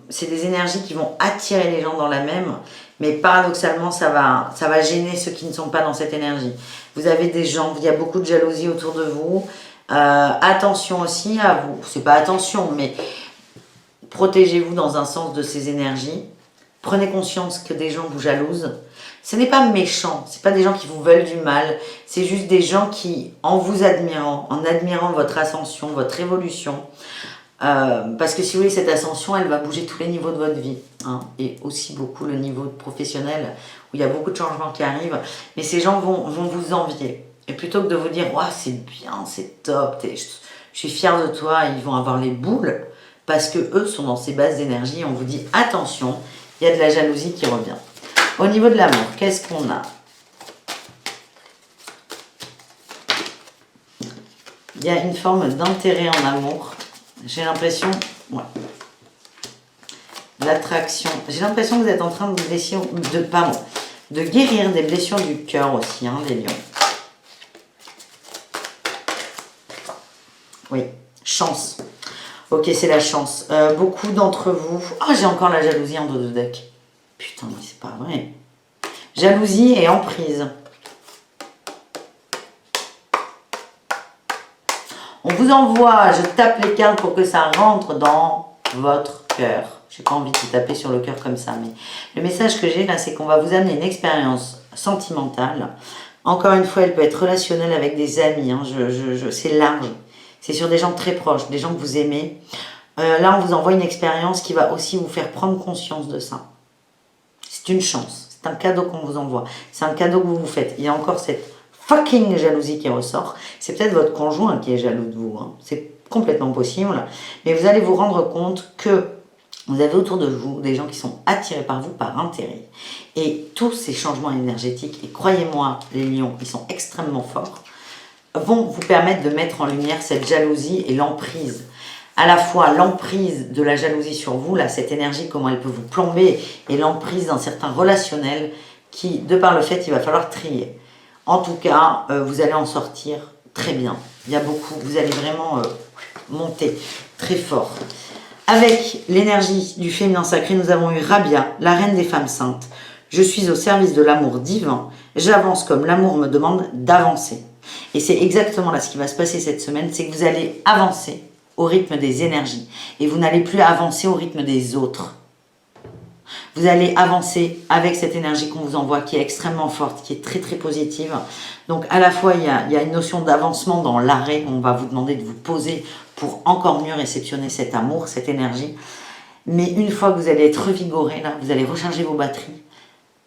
C'est des énergies qui vont attirer les gens dans la même, mais paradoxalement ça va gêner ceux qui ne sont pas dans cette énergie. Vous avez des gens, il y a beaucoup de jalousie autour de vous. Attention aussi à vous, c'est pas attention, mais protégez-vous dans un sens de ces énergies. Prenez conscience que des gens vous jalousent. Ce n'est pas méchant, ce n'est pas des gens qui vous veulent du mal, c'est juste des gens qui, en vous admirant, en admirant votre ascension, votre évolution, parce que si vous voulez, cette ascension, elle va bouger tous les niveaux de votre vie, hein, et aussi beaucoup le niveau professionnel, où il y a beaucoup de changements qui arrivent, mais ces gens vont vous envier. Et plutôt que de vous dire « Ouais, c'est bien, c'est top, je suis fière de toi », ils vont avoir les boules, parce que eux sont dans ces bases d'énergie, on vous dit « Attention, il y a de la jalousie qui revient ». Au niveau de l'amour, qu'est-ce qu'on a? Il y a une forme d'intérêt en amour. J'ai l'impression, ouais, l'attraction. J'ai l'impression que vous êtes en train de guérir des blessures du cœur aussi, hein, les lions. Oui, chance. Ok, c'est la chance. Beaucoup d'entre vous... Oh, j'ai encore la jalousie en dos de deck. Putain, mais c'est pas vrai. Jalousie et emprise. On vous envoie, je tape les cartes pour que ça rentre dans votre cœur. Je n'ai pas envie de taper sur le cœur comme ça, mais le message que j'ai là, c'est qu'on va vous amener une expérience sentimentale. Encore une fois, elle peut être relationnelle avec des amis, hein. C'est large. C'est sur des gens très proches, des gens que vous aimez. Là, on vous envoie une expérience qui va aussi vous faire prendre conscience de ça. C'est une chance, c'est un cadeau qu'on vous envoie. C'est un cadeau que vous vous faites. Il y a encore cette fucking jalousie qui ressort. C'est peut-être votre conjoint qui est jaloux de vous, hein. C'est complètement possible. Mais vous allez vous rendre compte que vous avez autour de vous des gens qui sont attirés par vous par intérêt. Et tous ces changements énergétiques, et croyez-moi, les lions, ils sont extrêmement forts, vont vous permettre de mettre en lumière cette jalousie et l'emprise. À la fois l'emprise de la jalousie sur vous, là, cette énergie, comment elle peut vous plomber, et l'emprise d'un certain relationnel qui, de par le fait, il va falloir trier. En tout cas, vous allez en sortir très bien. Il y a beaucoup, vous allez vraiment monter très fort. Avec l'énergie du féminin sacré, nous avons eu Rabia, la reine des femmes saintes, Je suis au service de l'amour divin. J'avance comme l'amour me demande d'avancer. Et c'est exactement là ce qui va se passer cette semaine, c'est que vous allez avancer au rythme des énergies. Et vous n'allez plus avancer au rythme des autres. Vous allez avancer avec cette énergie qu'on vous envoie, qui est extrêmement forte, qui est très très positive. Donc à la fois, il y a une notion d'avancement dans l'arrêt. On va vous demander de vous poser pour encore mieux réceptionner cet amour, cette énergie. Mais une fois que vous allez être revigoré, là, vous allez recharger vos batteries.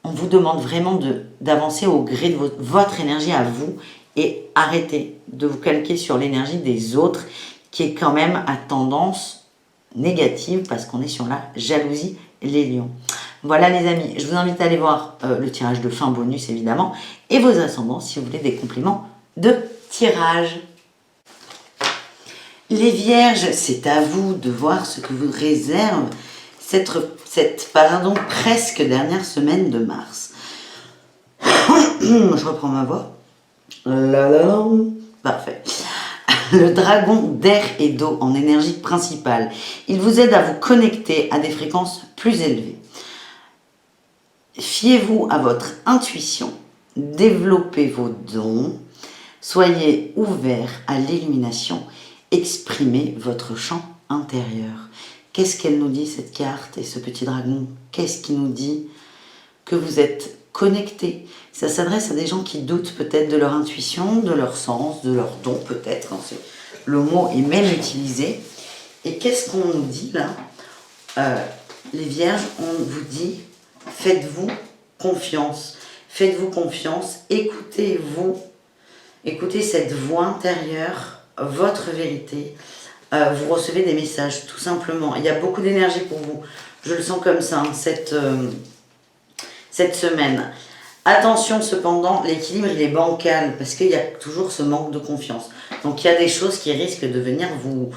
On vous demande vraiment d'avancer au gré de votre énergie à vous et arrêtez de vous calquer sur l'énergie des autres qui est quand même à tendance négative parce qu'on est sur la jalousie, les lions. Voilà les amis, je vous invite à aller voir le tirage de fin bonus évidemment et vos ascendants si vous voulez des compléments de tirage. Les vierges, c'est à vous de voir ce que vous réserve cette presque dernière semaine de mars. Je reprends ma voix. Parfait. Le dragon d'air et d'eau en énergie principale. Il vous aide à vous connecter à des fréquences plus élevées. Fiez-vous à votre intuition. Développez vos dons. Soyez ouvert à l'illumination. Exprimez votre champ intérieur. Qu'est-ce qu'elle nous dit cette carte et ce petit dragon? Qu'est-ce qui nous dit? Que vous êtes connectés. Ça s'adresse à des gens qui doutent peut-être de leur intuition, de leur sens, de leur don peut-être. Le mot est même utilisé. Et qu'est-ce qu'on nous dit là? Les vierges, on vous dit, faites-vous confiance. Faites-vous confiance, écoutez-vous. Écoutez cette voix intérieure, votre vérité. Vous recevez des messages, tout simplement. Il y a beaucoup d'énergie pour vous. Je le sens comme ça, hein, cette semaine. Attention cependant, l'équilibre il est bancal parce qu'il y a toujours ce manque de confiance. Donc il y a des choses qui risquent de venir vous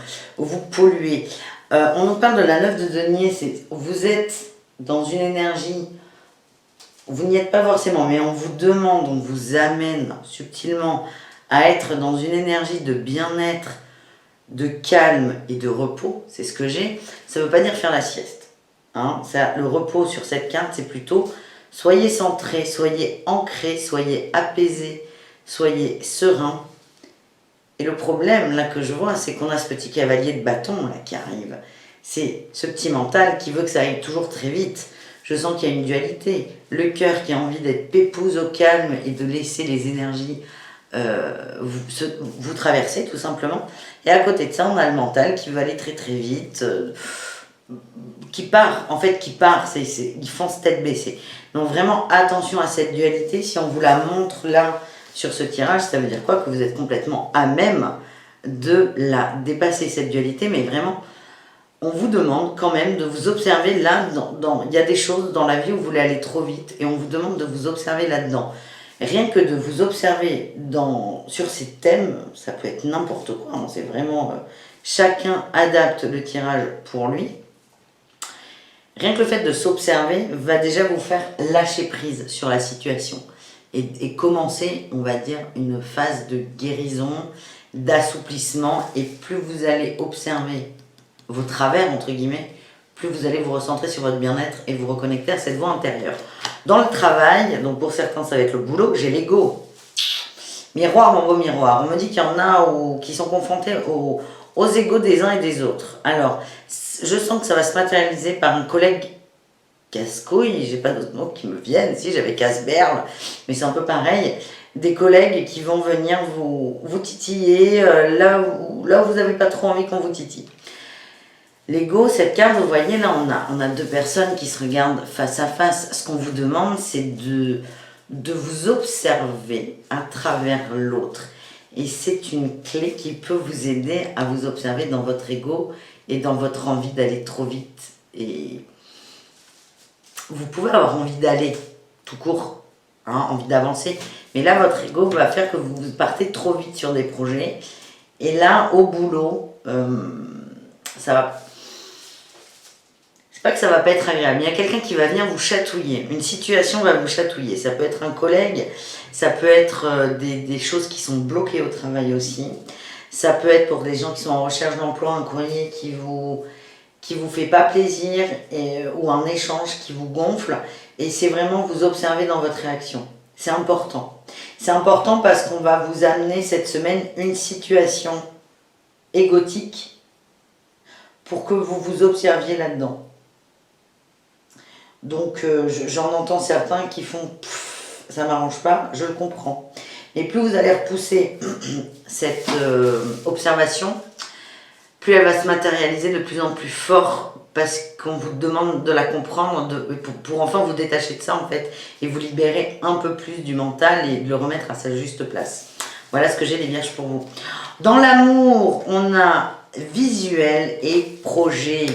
polluer. On nous parle de la 9 de denier, vous êtes dans une énergie, vous n'y êtes pas forcément, mais on vous demande, on vous amène subtilement à être dans une énergie de bien-être, de calme et de repos, c'est ce que j'ai. Ça ne veut pas dire faire la sieste. Hein. Le repos sur cette carte, c'est plutôt soyez centré, soyez ancré, soyez apaisé, soyez serein. Et le problème là que je vois, c'est qu'on a ce petit cavalier de bâton là qui arrive. C'est ce petit mental qui veut que ça aille toujours très vite. Je sens qu'il y a une dualité. Le cœur qui a envie d'être pépouze au calme et de laisser les énergies vous traverser tout simplement. Et à côté de ça, on a le mental qui veut aller très très vite, qui part, ils foncent tête baissée. Donc vraiment attention à cette dualité. Si on vous la montre là sur ce tirage, ça veut dire quoi? Que vous êtes complètement à même de la dépasser cette dualité, mais vraiment on vous demande quand même de vous observer là, il y a des choses dans la vie où vous voulez aller trop vite et on vous demande de vous observer là-dedans. Rien que de vous observer sur ces thèmes, ça peut être n'importe quoi, hein, c'est vraiment... chacun adapte le tirage pour lui. Rien que le fait de s'observer va déjà vous faire lâcher prise sur la situation et commencer, on va dire, une phase de guérison, d'assouplissement. Et plus vous allez observer vos travers, entre guillemets, plus vous allez vous recentrer sur votre bien-être et vous reconnecter à cette voix intérieure. Dans le travail, donc pour certains ça va être le boulot, j'ai l'ego. Miroir, mon beau miroir. On me dit qu'il y en a qui sont confrontés aux égos des uns et des autres. Alors, je sens que ça va se matérialiser par un collègue casse-couille, j'ai pas d'autres mots qui me viennent, si j'avais casse-berle, mais c'est un peu pareil. Des collègues qui vont venir vous titiller là où vous n'avez pas trop envie qu'on vous titille. L'ego, cette carte, vous voyez, là, on a deux personnes qui se regardent face à face. Ce qu'on vous demande, c'est de vous observer à travers l'autre. Et c'est une clé qui peut vous aider à vous observer dans votre ego et dans votre envie d'aller trop vite. Et vous pouvez avoir envie d'aller tout court, hein, envie d'avancer. Mais là, votre ego va faire que vous partez trop vite sur des projets. Et là, au boulot, ça va... C'est pas que ça va pas être agréable. Il y a quelqu'un qui va venir vous chatouiller. Une situation va vous chatouiller. Ça peut être un collègue, ça peut être des choses qui sont bloquées au travail aussi. Ça peut être pour des gens qui sont en recherche d'emploi, un courrier qui vous fait pas plaisir ou un échange qui vous gonfle. Et c'est vraiment vous observer dans votre réaction. C'est important. C'est important parce qu'on va vous amener cette semaine une situation égotique pour que vous vous observiez là-dedans. Donc j'en entends certains qui font « ça m'arrange pas », je le comprends. Et plus vous allez repousser cette observation, plus elle va se matérialiser de plus en plus fort parce qu'on vous demande de la comprendre pour enfin vous détacher de ça en fait et vous libérer un peu plus du mental et de le remettre à sa juste place. Voilà ce que j'ai les vierges pour vous. Dans l'amour, on a visuel et projet.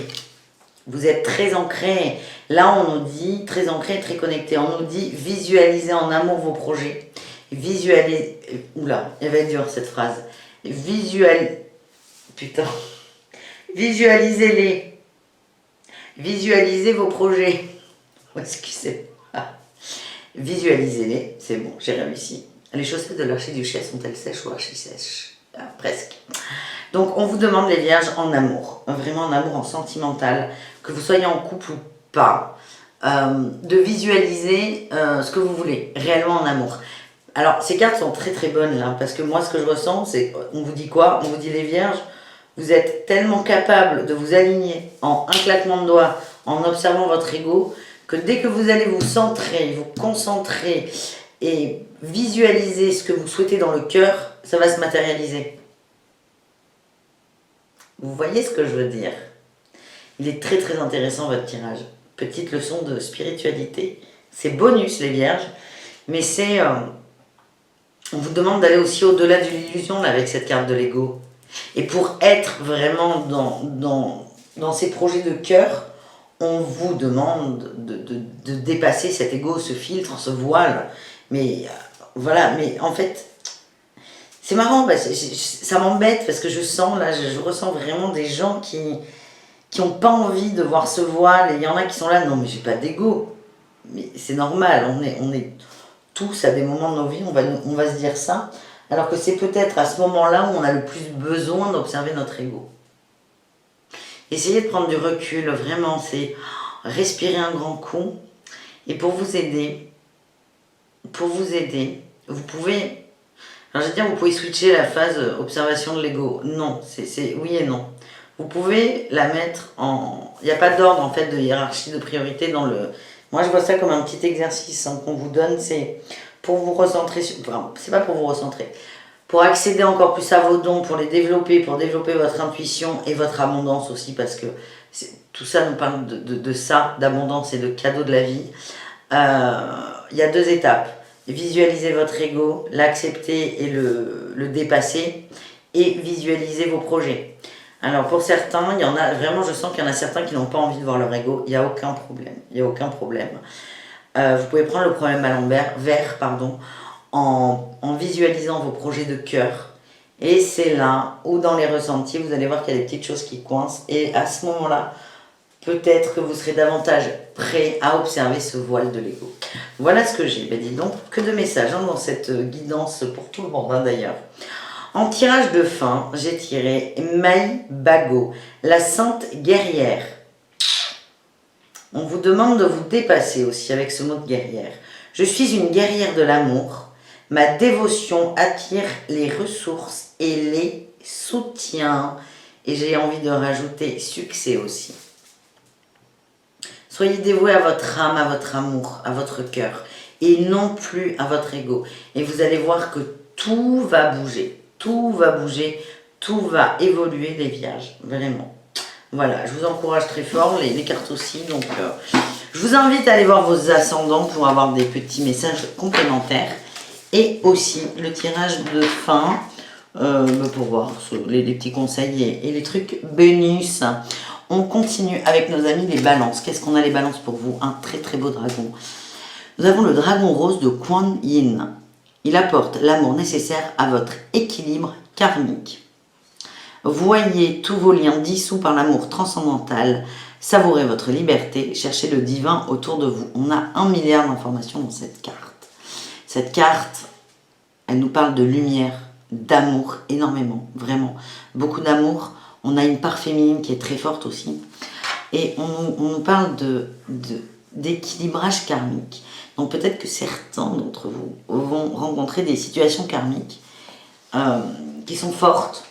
Vous êtes très ancré. Là, on nous dit, très ancré, très connecté. On nous dit visualisez en amour vos projets. Visualisez. Oula, elle va être dure cette phrase. Putain. Visualisez-les. Visualisez vos projets. Excusez-moi. Visualisez-les. C'est bon, j'ai réussi. Les chaussettes de l'archiduchesse sont-elles sèches ou archi-sèches? Presque. Donc, on vous demande les vierges en amour. Vraiment en amour, en sentimental. Que vous soyez en couple ou pas. De visualiser ce que vous voulez. Réellement en amour. Alors, ces cartes sont très très bonnes là. Parce que moi, ce que je ressens, c'est... On vous dit quoi? On vous dit les vierges. Vous êtes tellement capable de vous aligner en un claquement de doigts, en observant votre ego, que dès que vous allez vous centrer, vous concentrer et visualiser ce que vous souhaitez dans le cœur, ça va se matérialiser. Vous voyez ce que je veux dire? Il est très très intéressant votre tirage. Petite leçon de spiritualité. C'est bonus les vierges, mais c'est... on vous demande d'aller aussi au-delà de l'illusion avec cette carte de l'ego. Et pour être vraiment dans ces projets de cœur, on vous demande de dépasser cet ego, ce filtre, ce voile. Mais voilà, mais en fait, c'est marrant, ça m'embête parce que je sens, là, je ressens vraiment des gens qui n'ont pas envie de voir ce voile. Et il y en a qui sont là, non mais j'ai pas d'ego. Mais c'est normal, on est tous à des moments de nos vies, on va se dire ça. Alors que c'est peut-être à ce moment-là où on a le plus besoin d'observer notre ego. Essayez de prendre du recul, vraiment, c'est respirer un grand coup. Et pour vous aider, vous pouvez, alors je veux dire, vous pouvez switcher la phase observation de l'ego. Non, c'est oui et non. Vous pouvez la mettre en... Il n'y a pas d'ordre en fait de hiérarchie, de priorité dans le... Moi je vois ça comme un petit exercice qu'on vous donne, c'est... Pour vous recentrer, enfin, c'est pas pour vous recentrer, pour accéder encore plus à vos dons, pour les développer, pour développer votre intuition et votre abondance aussi, parce que tout ça nous parle de ça, d'abondance et de cadeaux de la vie. Il y a deux étapes. Visualiser votre ego, l'accepter et le dépasser, et visualiser vos projets. Alors pour certains, il y en a vraiment, je sens qu'il y en a certains qui n'ont pas envie de voir leur ego, il n'y a aucun problème, il n'y a aucun problème. Vous pouvez prendre le problème à l'envers, en visualisant vos projets de cœur. Et c'est là où dans les ressentis, vous allez voir qu'il y a des petites choses qui coincent. Et à ce moment-là, peut-être que vous serez davantage prêt à observer ce voile de l'ego. Voilà ce que j'ai. Ben dis donc, que de messages dans cette guidance pour tout le monde d'ailleurs. En tirage de fin, j'ai tiré Maï Bago, la sainte guerrière. On vous demande de vous dépasser aussi avec ce mot de guerrière. Je suis une guerrière de l'amour. Ma dévotion attire les ressources et les soutient. Et j'ai envie de rajouter succès aussi. Soyez dévoués à votre âme, à votre amour, à votre cœur. Et non plus à votre ego. Et vous allez voir que tout va bouger. Tout va bouger. Tout va évoluer les vierges. Vraiment. Voilà, je vous encourage très fort, les cartes aussi. Donc, je vous invite à aller voir vos ascendants pour avoir des petits messages complémentaires. Et aussi le tirage de fin pour voir les petits conseils et les trucs bonus. On continue avec nos amis les balances. Qu'est-ce qu'on a les balances pour vous? Un très très beau dragon. Nous avons le dragon rose de Kuan Yin. Il apporte l'amour nécessaire à votre équilibre karmique. Voyez tous vos liens dissous par l'amour transcendantal. Savourez votre liberté. Cherchez le divin autour de vous. On a 1 milliard d'informations dans cette carte. Cette carte, elle nous parle de lumière, d'amour, énormément, vraiment. Beaucoup d'amour. On a une part féminine qui est très forte aussi. Et on nous parle d'équilibrage karmique. Donc peut-être que certains d'entre vous vont rencontrer des situations karmiques qui sont fortes.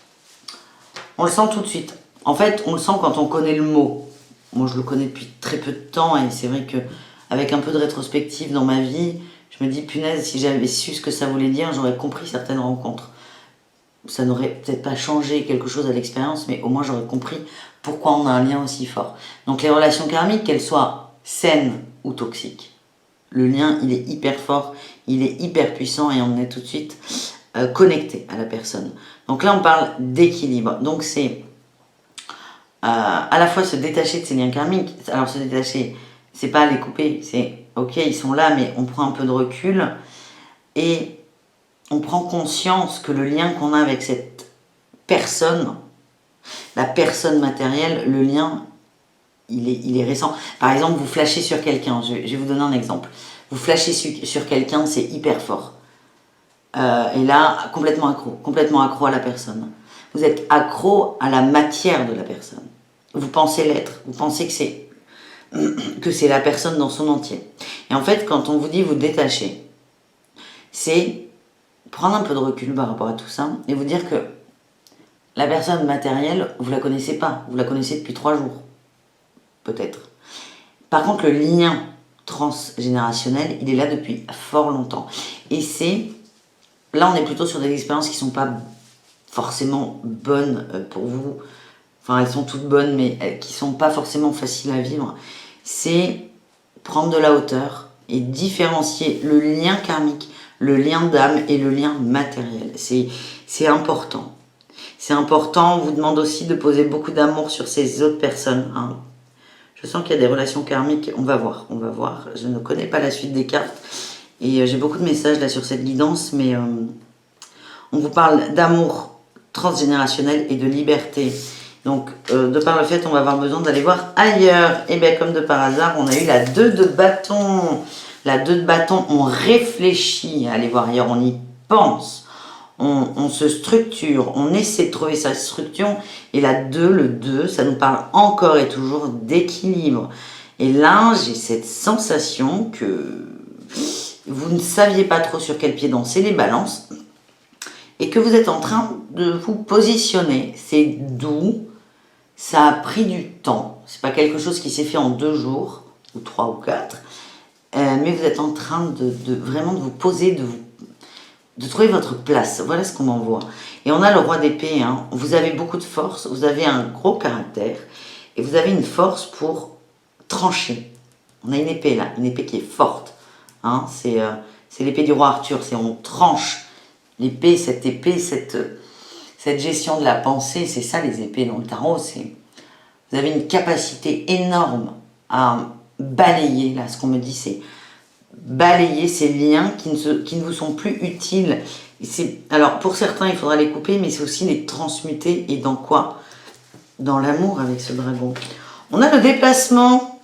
On le sent tout de suite. En fait, on le sent quand on connaît le mot. Moi, je le connais depuis très peu de temps et c'est vrai que avec un peu de rétrospective dans ma vie, je me dis, punaise, si j'avais su ce que ça voulait dire, j'aurais compris certaines rencontres. Ça n'aurait peut-être pas changé quelque chose à l'expérience, mais au moins j'aurais compris pourquoi on a un lien aussi fort. Donc les relations karmiques, qu'elles soient saines ou toxiques, le lien, il est hyper fort, il est hyper puissant et on est tout de suite connecté à la personne. Donc là, on parle d'équilibre. Donc c'est à la fois se détacher de ces liens karmiques. Alors se détacher, c'est pas les couper, c'est ok, ils sont là, mais on prend un peu de recul et on prend conscience que le lien qu'on a avec cette personne, la personne matérielle, le lien, il est récent. Par exemple, vous flashez sur quelqu'un, je vais vous donner un exemple. Vous flashez sur quelqu'un, c'est hyper fort. Et là, complètement accro à la personne. Vous êtes accro à la matière de la personne. Vous pensez l'être, vous pensez que c'est la personne dans son entier. Et en fait, quand on vous dit vous détacher, c'est prendre un peu de recul par rapport à tout ça et vous dire que la personne matérielle, vous la connaissez pas, vous la connaissez depuis 3 jours, peut-être. Par contre, le lien transgénérationnel, il est là depuis fort longtemps. Et là, on est plutôt sur des expériences qui sont pas forcément bonnes pour vous. Enfin, elles sont toutes bonnes, mais qui sont pas forcément faciles à vivre. C'est prendre de la hauteur et différencier le lien karmique, le lien d'âme et le lien matériel. C'est important. C'est important, on vous demande aussi de poser beaucoup d'amour sur ces autres personnes. Hein. Je sens qu'il y a des relations karmiques, on va voir. Je ne connais pas la suite des cartes. Et j'ai beaucoup de messages là sur cette guidance, mais on vous parle d'amour transgénérationnel et de liberté. Donc, de par le fait, on va avoir besoin d'aller voir ailleurs. Et bien, comme de par hasard, on a eu la 2 de bâton. La 2 de bâton, on réfléchit à aller voir ailleurs, on y pense. On se structure, on essaie de trouver sa structure. Et la 2, le 2, ça nous parle encore et toujours d'équilibre. Et là, j'ai cette sensation que vous ne saviez pas trop sur quel pied danser, les balances. Et que vous êtes en train de vous positionner. C'est doux, ça a pris du temps. C'est pas quelque chose qui s'est fait en 2 jours, ou 3 ou 4. Mais vous êtes en train de vraiment de vous poser, de trouver votre place. Voilà ce qu'on m'envoie. Et on a le roi d'épée. Hein. Vous avez beaucoup de force, vous avez un gros caractère, et vous avez une force pour trancher. On a une épée là, une épée qui est forte. Hein. C'est l'épée du roi Arthur, c'est on tranche. L'épée, cette gestion de la pensée, c'est ça les épées dans le tarot. Vous avez une capacité énorme à balayer, là ce qu'on me dit c'est balayer ces liens qui ne vous sont plus utiles. Alors pour certains il faudra les couper, mais c'est aussi les transmuter. Et dans quoi? Dans l'amour avec ce dragon. On a le déplacement.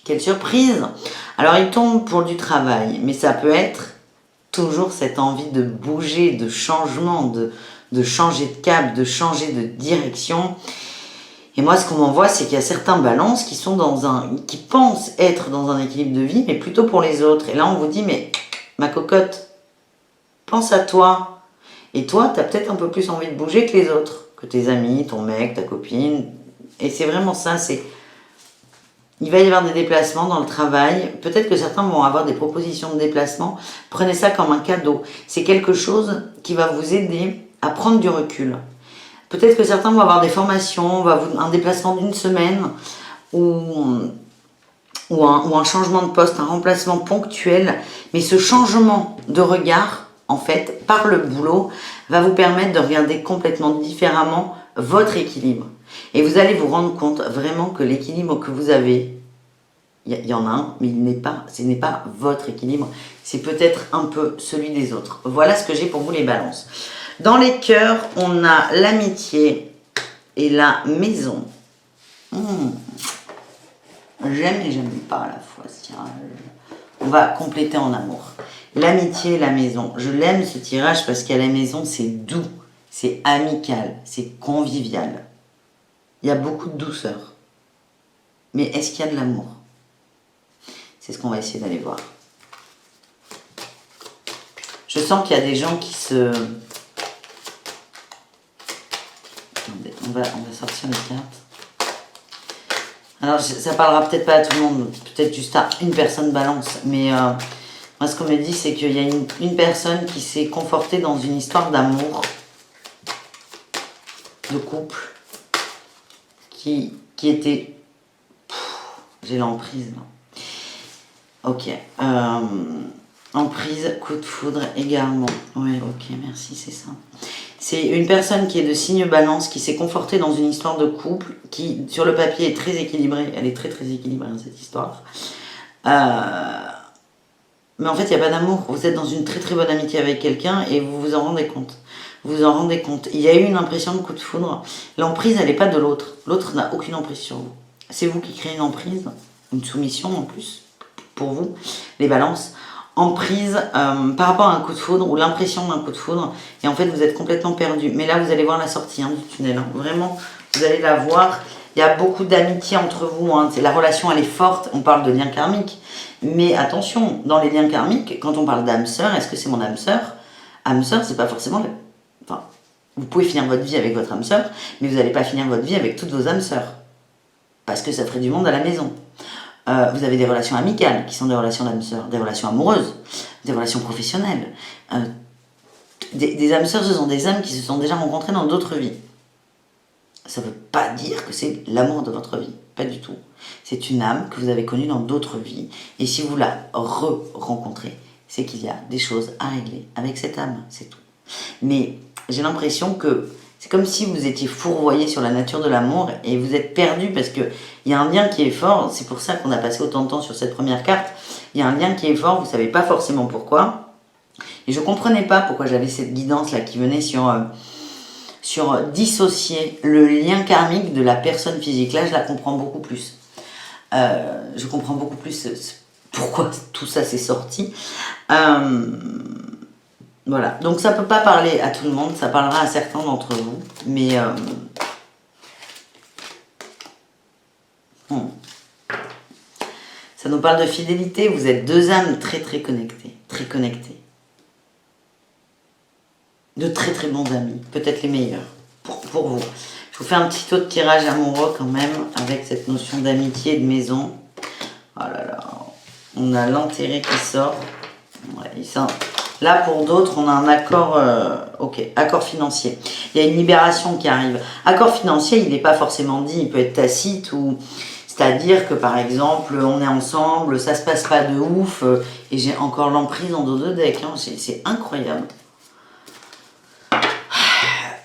Quelle surprise! Alors il tombe pour du travail, mais ça peut être toujours cette envie de bouger, de changement, de changer de cap, de changer de direction. Et moi, ce qu'on m'envoie, c'est qu'il y a certains balances qui pensent être dans un équilibre de vie, mais plutôt pour les autres. Et là, on vous dit, mais ma cocotte, pense à toi. Et toi, tu as peut-être un peu plus envie de bouger que les autres, que tes amis, ton mec, ta copine. Et c'est vraiment ça, il va y avoir des déplacements dans le travail. Peut-être que certains vont avoir des propositions de déplacement. Prenez ça comme un cadeau. C'est quelque chose qui va vous aider à prendre du recul. Peut-être que certains vont avoir des formations, un déplacement d'une semaine ou un changement de poste, un remplacement ponctuel. Mais ce changement de regard, en fait, par le boulot, va vous permettre de regarder complètement différemment votre équilibre. Et vous allez vous rendre compte vraiment que l'équilibre que vous avez, il y en a un, mais ce n'est pas votre équilibre, c'est peut-être un peu celui des autres. Voilà ce que j'ai pour vous les balances. Dans les cœurs, on a l'amitié et la maison. J'aime et j'aime pas à la fois ce tirage. On va compléter en amour. L'amitié et la maison. Je l'aime ce tirage parce qu'à la maison, c'est doux, c'est amical, c'est convivial. Il y a beaucoup de douceur. Mais est-ce qu'il y a de l'amour? C'est ce qu'on va essayer d'aller voir. Je sens qu'il y a des gens qui se... Attendez, on va sortir les cartes. Alors, ça parlera peut-être pas à tout le monde, peut-être juste à une personne balance. Mais moi, ce qu'on me dit, c'est qu'il y a une personne qui s'est confortée dans une histoire d'amour, de couple, qui était... J'ai l'emprise, là. Ok. Emprise, coup de foudre, égarement. Ouais, ok, merci, c'est ça. C'est une personne qui est de signe balance, qui s'est confortée dans une histoire de couple, qui, sur le papier, est très équilibrée. Elle est très, très équilibrée, dans cette histoire. Mais en fait, il n'y a pas d'amour. Vous êtes dans une très, très bonne amitié avec quelqu'un et vous vous en rendez compte. Vous vous en rendez compte. Il y a eu une impression de coup de foudre. L'emprise, elle n'est pas de l'autre. L'autre n'a aucune emprise sur vous. C'est vous qui créez une emprise, une soumission en plus, pour vous, les balances. Emprise par rapport à un coup de foudre ou l'impression d'un coup de foudre, et en fait vous êtes complètement perdu. Mais là vous allez voir la sortie du tunnel, hein. Vraiment vous allez la voir. Il y a beaucoup d'amitié entre vous, hein. La relation elle est forte, on parle de lien karmique, mais attention, dans les liens karmiques, quand on parle d'âme sœur, est-ce que c'est mon âme sœur? Âme sœur, c'est pas forcément enfin, vous pouvez finir votre vie avec votre âme sœur, mais vous n'allez pas finir votre vie avec toutes vos âmes sœurs, parce que ça ferait du monde à la maison. Vous avez des relations amicales qui sont des relations d'âmes sœurs, des relations amoureuses, des relations professionnelles. Des âmes sœurs, ce sont des âmes qui se sont déjà rencontrées dans d'autres vies. Ça ne veut pas dire que c'est l'amour de votre vie, pas du tout. C'est une âme que vous avez connue dans d'autres vies, et si vous la re-rencontrez, c'est qu'il y a des choses à régler avec cette âme, c'est tout. Mais j'ai l'impression que c'est comme si vous étiez fourvoyé sur la nature de l'amour et vous êtes perdu parce qu'il y a un lien qui est fort. C'est pour ça qu'on a passé autant de temps sur cette première carte. Il y a un lien qui est fort, vous ne savez pas forcément pourquoi. Et je ne comprenais pas pourquoi j'avais cette guidance-là qui venait sur dissocier le lien karmique de la personne physique. Là, je la comprends beaucoup plus. Je comprends beaucoup plus pourquoi tout ça s'est sorti. Voilà, donc ça ne peut pas parler à tout le monde, ça parlera à certains d'entre vous, mais ça nous parle de fidélité, vous êtes deux âmes très très connectées, de très très bons amis, peut-être les meilleurs pour vous. Je vous fais un petit taux de tirage amoureux quand même, avec cette notion d'amitié et de maison. Oh là là, on a l'enterré qui sort, ouais, là, pour d'autres, on a un accord, accord financier. Il y a une libération qui arrive. Accord financier, il n'est pas forcément dit, il peut être tacite, ou c'est-à-dire que, par exemple, on est ensemble, ça se passe pas de ouf, et j'ai encore l'emprise en dos de deck, hein, c'est incroyable.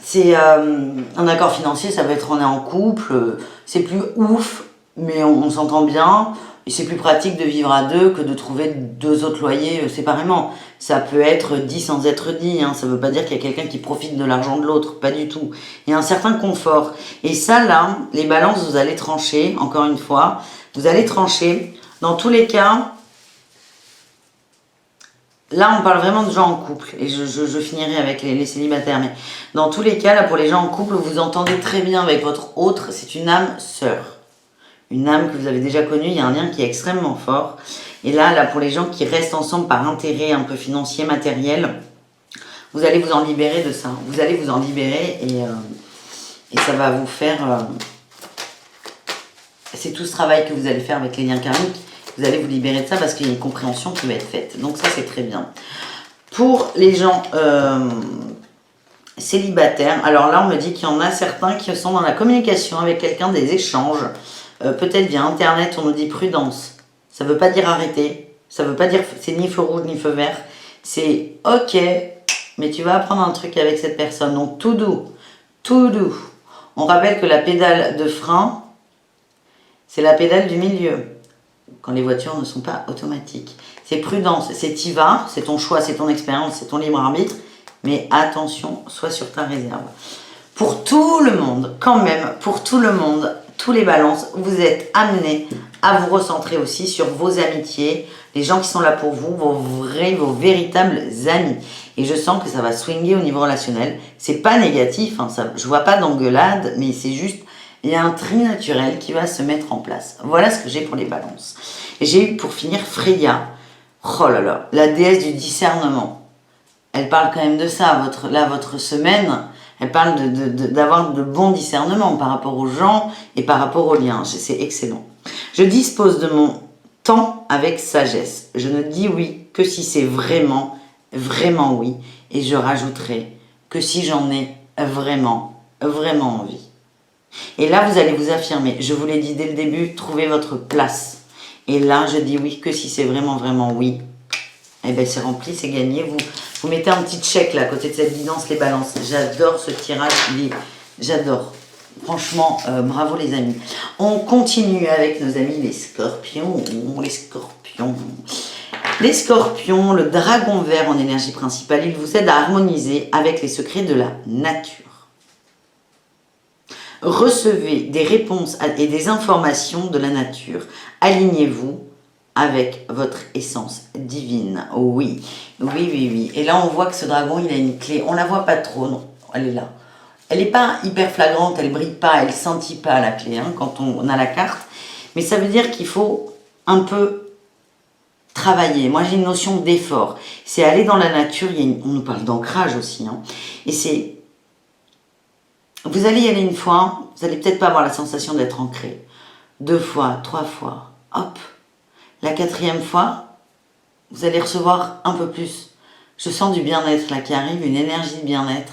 C'est un accord financier, ça peut être on est en couple, c'est plus ouf, mais on s'entend bien. Et c'est plus pratique de vivre à deux que de trouver deux autres loyers séparément. Ça peut être dit sans être dit, hein. Ça ne veut pas dire qu'il y a quelqu'un qui profite de l'argent de l'autre, pas du tout. Il y a un certain confort. Et ça, là, les balances, vous allez trancher, encore une fois. Vous allez trancher. Dans tous les cas, là, on parle vraiment de gens en couple. Et je finirai avec les célibataires. Mais dans tous les cas, là, pour les gens en couple, vous entendez très bien avec votre autre. C'est une âme sœur. Une âme que vous avez déjà connue, il y a un lien qui est extrêmement fort. Et là, pour les gens qui restent ensemble par intérêt un peu financier, matériel, vous allez vous en libérer de ça. Vous allez vous en libérer et ça va vous faire... c'est tout ce travail que vous allez faire avec les liens karmiques. Vous allez vous libérer de ça parce qu'il y a une compréhension qui va être faite. Donc ça, c'est très bien. Pour les gens célibataires, alors là, on me dit qu'il y en a certains qui sont dans la communication avec quelqu'un, des échanges. Peut-être via internet, on nous dit prudence. Ça ne veut pas dire arrêter. Ça ne veut pas dire c'est ni feu rouge ni feu vert. C'est ok, mais tu vas apprendre un truc avec cette personne. Donc tout doux, tout doux. On rappelle que la pédale de frein, c'est la pédale du milieu. Quand les voitures ne sont pas automatiques. C'est prudence, c'est t'y vas, c'est ton choix, c'est ton expérience, c'est ton libre arbitre. Mais attention, sois sur ta réserve. Pour tout le monde, quand même, pour tout le monde, tous les balances, vous êtes amenés à vous recentrer aussi sur vos amitiés, les gens qui sont là pour vous, vos véritables amis. Et je sens que ça va swinguer au niveau relationnel. C'est pas négatif, hein, ça, je vois pas d'engueulade, mais c'est juste Il y a un tri naturel qui va se mettre en place. Voilà ce que j'ai pour les balances. Et j'ai eu pour finir Freya. Oh là là, la déesse du discernement. Elle parle quand même de ça, votre semaine. Elle parle d'avoir de bons discernements par rapport aux gens et par rapport aux liens. C'est excellent. Je dispose de mon temps avec sagesse. Je ne dis oui que si c'est vraiment, vraiment oui. Et je rajouterai que si j'en ai vraiment, vraiment envie. Et là, vous allez vous affirmer. Je vous l'ai dit dès le début, trouvez votre place. Et là, je dis oui que si c'est vraiment, vraiment oui. Eh bien, c'est rempli, c'est gagné. Vous mettez un petit check là, à côté de cette guidance, les balances. J'adore ce tirage, j'adore. Franchement, bravo les amis. On continue avec nos amis les scorpions. Les scorpions. Les scorpions, le dragon vert en énergie principale, il vous aide à harmoniser avec les secrets de la nature. Recevez des réponses et des informations de la nature. Alignez-vous avec votre essence divine. Oui, oui, oui, oui. Et là, on voit que ce dragon, il a une clé. On la voit pas trop, non. Elle est là. Elle n'est pas hyper flagrante, elle brille pas, elle scintille pas la clé hein, quand on a la carte. Mais ça veut dire qu'il faut un peu travailler. Moi, j'ai une notion d'effort. C'est aller dans la nature. On nous parle d'ancrage aussi. Hein, et c'est... Vous allez y aller une fois, vous n'allez peut-être pas avoir la sensation d'être ancré. 2 fois, 3 fois, hop. La 4e fois, vous allez recevoir un peu plus. Je sens du bien-être là qui arrive, une énergie de bien-être.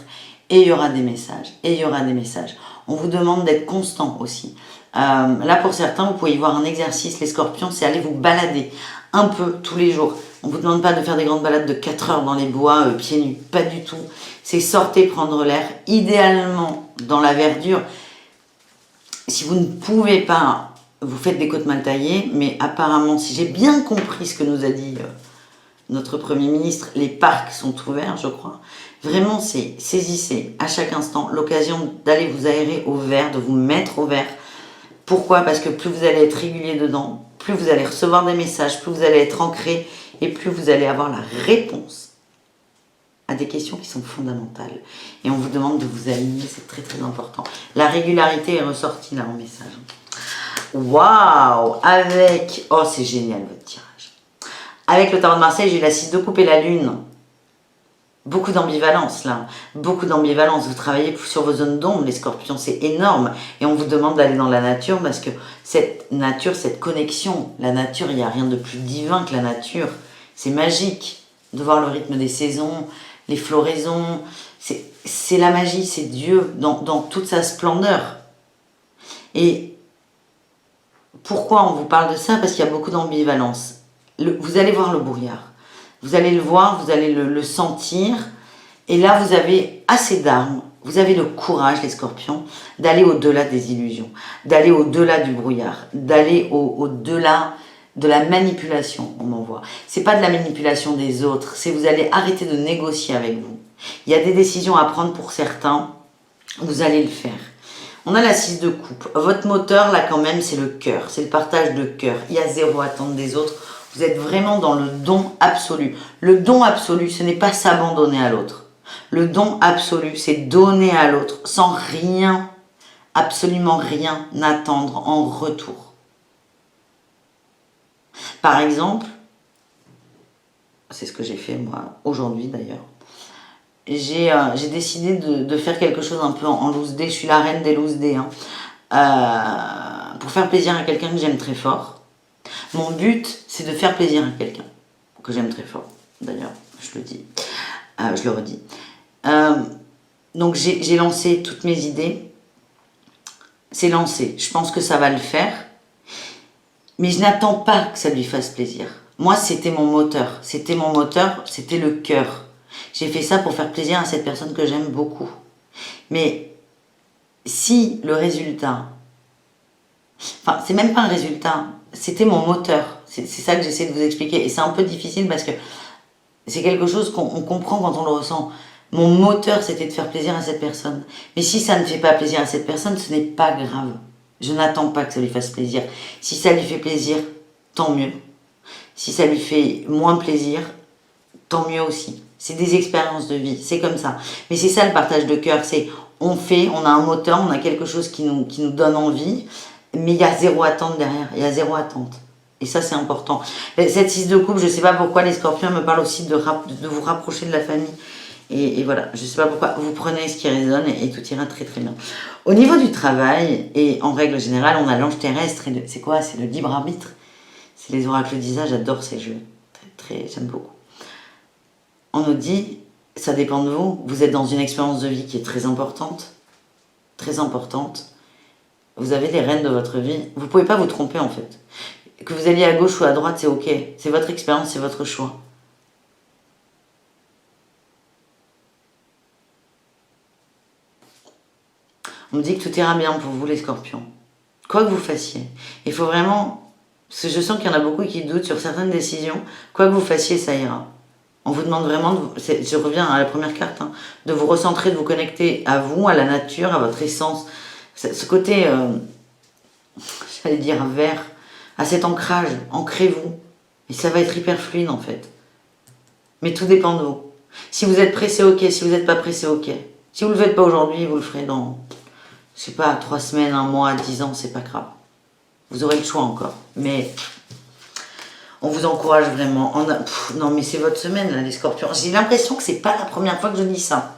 Et il y aura des messages. Et il y aura des messages. On vous demande d'être constant aussi. Là, pour certains, vous pouvez y voir un exercice, les scorpions, c'est aller vous balader un peu tous les jours. On ne vous demande pas de faire des grandes balades de 4 heures dans les bois, pieds nus. Pas du tout. C'est sortez prendre l'air. Idéalement, dans la verdure. Si vous ne pouvez pas... Vous faites des côtes mal taillées, mais apparemment, si j'ai bien compris ce que nous a dit notre Premier ministre, les parcs sont ouverts, je crois. Vraiment, saisissez à chaque instant l'occasion d'aller vous aérer au vert, de vous mettre au vert. Pourquoi? Parce que plus vous allez être régulier dedans, plus vous allez recevoir des messages, plus vous allez être ancré et plus vous allez avoir la réponse à des questions qui sont fondamentales. Et on vous demande de vous aligner, c'est très très important. La régularité est ressortie là en message. Waouh! Avec... Oh, c'est génial votre tirage. Avec le tarot de Marseille, j'ai eu la 6 de coupe et la lune. Beaucoup d'ambivalence là. Beaucoup d'ambivalence. Vous travaillez sur vos zones d'ombre, les scorpions, c'est énorme. Et on vous demande d'aller dans la nature parce que cette nature, cette connexion, la nature, il n'y a rien de plus divin que la nature. C'est magique de voir le rythme des saisons, les floraisons. C'est la magie, c'est Dieu dans toute sa splendeur. Et pourquoi on vous parle de ça? Parce qu'il y a beaucoup d'ambivalence. Vous allez voir le brouillard. Vous allez le voir, vous allez le sentir. Et là, vous avez assez d'armes. Vous avez le courage, les scorpions, d'aller au-delà des illusions. D'aller au-delà du brouillard. D'aller au-delà de la manipulation, on m'envoie. C'est pas de la manipulation des autres. C'est vous allez arrêter de négocier avec vous. Il y a des décisions à prendre pour certains. Vous allez le faire. On a la 6 de coupe. Votre moteur, là, quand même, c'est le cœur. C'est le partage de cœur. Il y a zéro attente des autres. Vous êtes vraiment dans le don absolu. Le don absolu, ce n'est pas s'abandonner à l'autre. Le don absolu, c'est donner à l'autre sans rien, absolument rien attendre en retour. Par exemple, c'est ce que j'ai fait moi, aujourd'hui d'ailleurs. J'ai décidé de faire quelque chose un peu en loose day. Je suis la reine des loose day. Hein. Pour faire plaisir à quelqu'un que j'aime très fort. Mon but, c'est de faire plaisir à quelqu'un que j'aime très fort. D'ailleurs, je le dis. Je le redis. Donc, j'ai lancé toutes mes idées. C'est lancé. Je pense que ça va le faire. Mais je n'attends pas que ça lui fasse plaisir. Moi, c'était mon moteur. C'était mon moteur, c'était le cœur. J'ai fait ça pour faire plaisir à cette personne que j'aime beaucoup. Mais si le résultat... Enfin, c'est même pas un résultat. C'était mon moteur. C'est ça que j'essaie de vous expliquer. Et c'est un peu difficile parce que c'est quelque chose qu'on comprend quand on le ressent. Mon moteur, c'était de faire plaisir à cette personne. Mais si ça ne fait pas plaisir à cette personne, ce n'est pas grave. Je n'attends pas que ça lui fasse plaisir. Si ça lui fait plaisir, tant mieux. Si ça lui fait moins plaisir, tant mieux aussi. C'est des expériences de vie, c'est comme ça. Mais c'est ça le partage de cœur, c'est on fait, on a un moteur, on a quelque chose qui nous donne envie, mais il y a zéro attente derrière, il y a zéro attente. Et ça, c'est important. Cette 6 de coupe, je ne sais pas pourquoi les scorpions me parlent aussi de vous rapprocher de la famille. Et voilà, je ne sais pas pourquoi, vous prenez ce qui résonne et tout ira très très bien. Au niveau du travail, et en règle générale, on a l'ange terrestre, et c'est quoi? C'est le libre arbitre. C'est les oracles d'Isa, j'adore ces jeux. J'aime beaucoup. On nous dit, ça dépend de vous, vous êtes dans une expérience de vie qui est très importante. Très importante. Vous avez les rênes de votre vie. Vous ne pouvez pas vous tromper en fait. Que vous alliez à gauche ou à droite, c'est ok. C'est votre expérience, c'est votre choix. On me dit que tout ira bien pour vous les scorpions. Quoi que vous fassiez. Il faut vraiment... Parce que je sens qu'il y en a beaucoup qui doutent sur certaines décisions. Quoi que vous fassiez, ça ira. On vous demande vraiment, je reviens à la première carte, hein, de vous recentrer, de vous connecter à vous, à la nature, à votre essence. Ce côté, j'allais dire vert, à cet ancrage, ancrez-vous. Et ça va être hyper fluide en fait. Mais tout dépend de vous. Si vous êtes prêt, c'est ok. Si vous n'êtes pas prêt, c'est ok. Si vous ne le faites pas aujourd'hui, vous le ferez dans, je sais pas, 3 semaines, 1 mois, 10 ans, c'est pas grave. Vous aurez le choix encore. Mais on vous encourage vraiment. Non mais c'est votre semaine là, les scorpions. J'ai l'impression que c'est pas la première fois que je dis ça.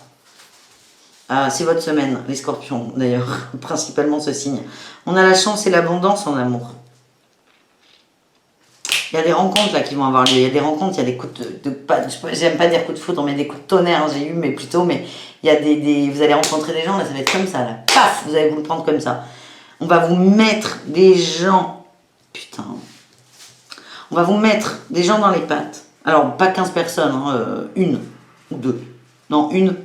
C'est votre semaine, les scorpions d'ailleurs, principalement ce signe. On a la chance et l'abondance en amour. Il y a des rencontres là qui vont avoir lieu. Il y a des rencontres, il y a des coups j'aime pas dire coups de foudre, mais des coups de tonnerre, j'ai eu, mais plutôt, mais il y a vous allez rencontrer des gens, là, ça va être comme ça, là. Paf, vous allez vous le prendre comme ça. On va vous mettre des gens, putain, on va vous mettre des gens dans les pattes. Alors, pas 15 personnes, hein, une ou deux. Non, une.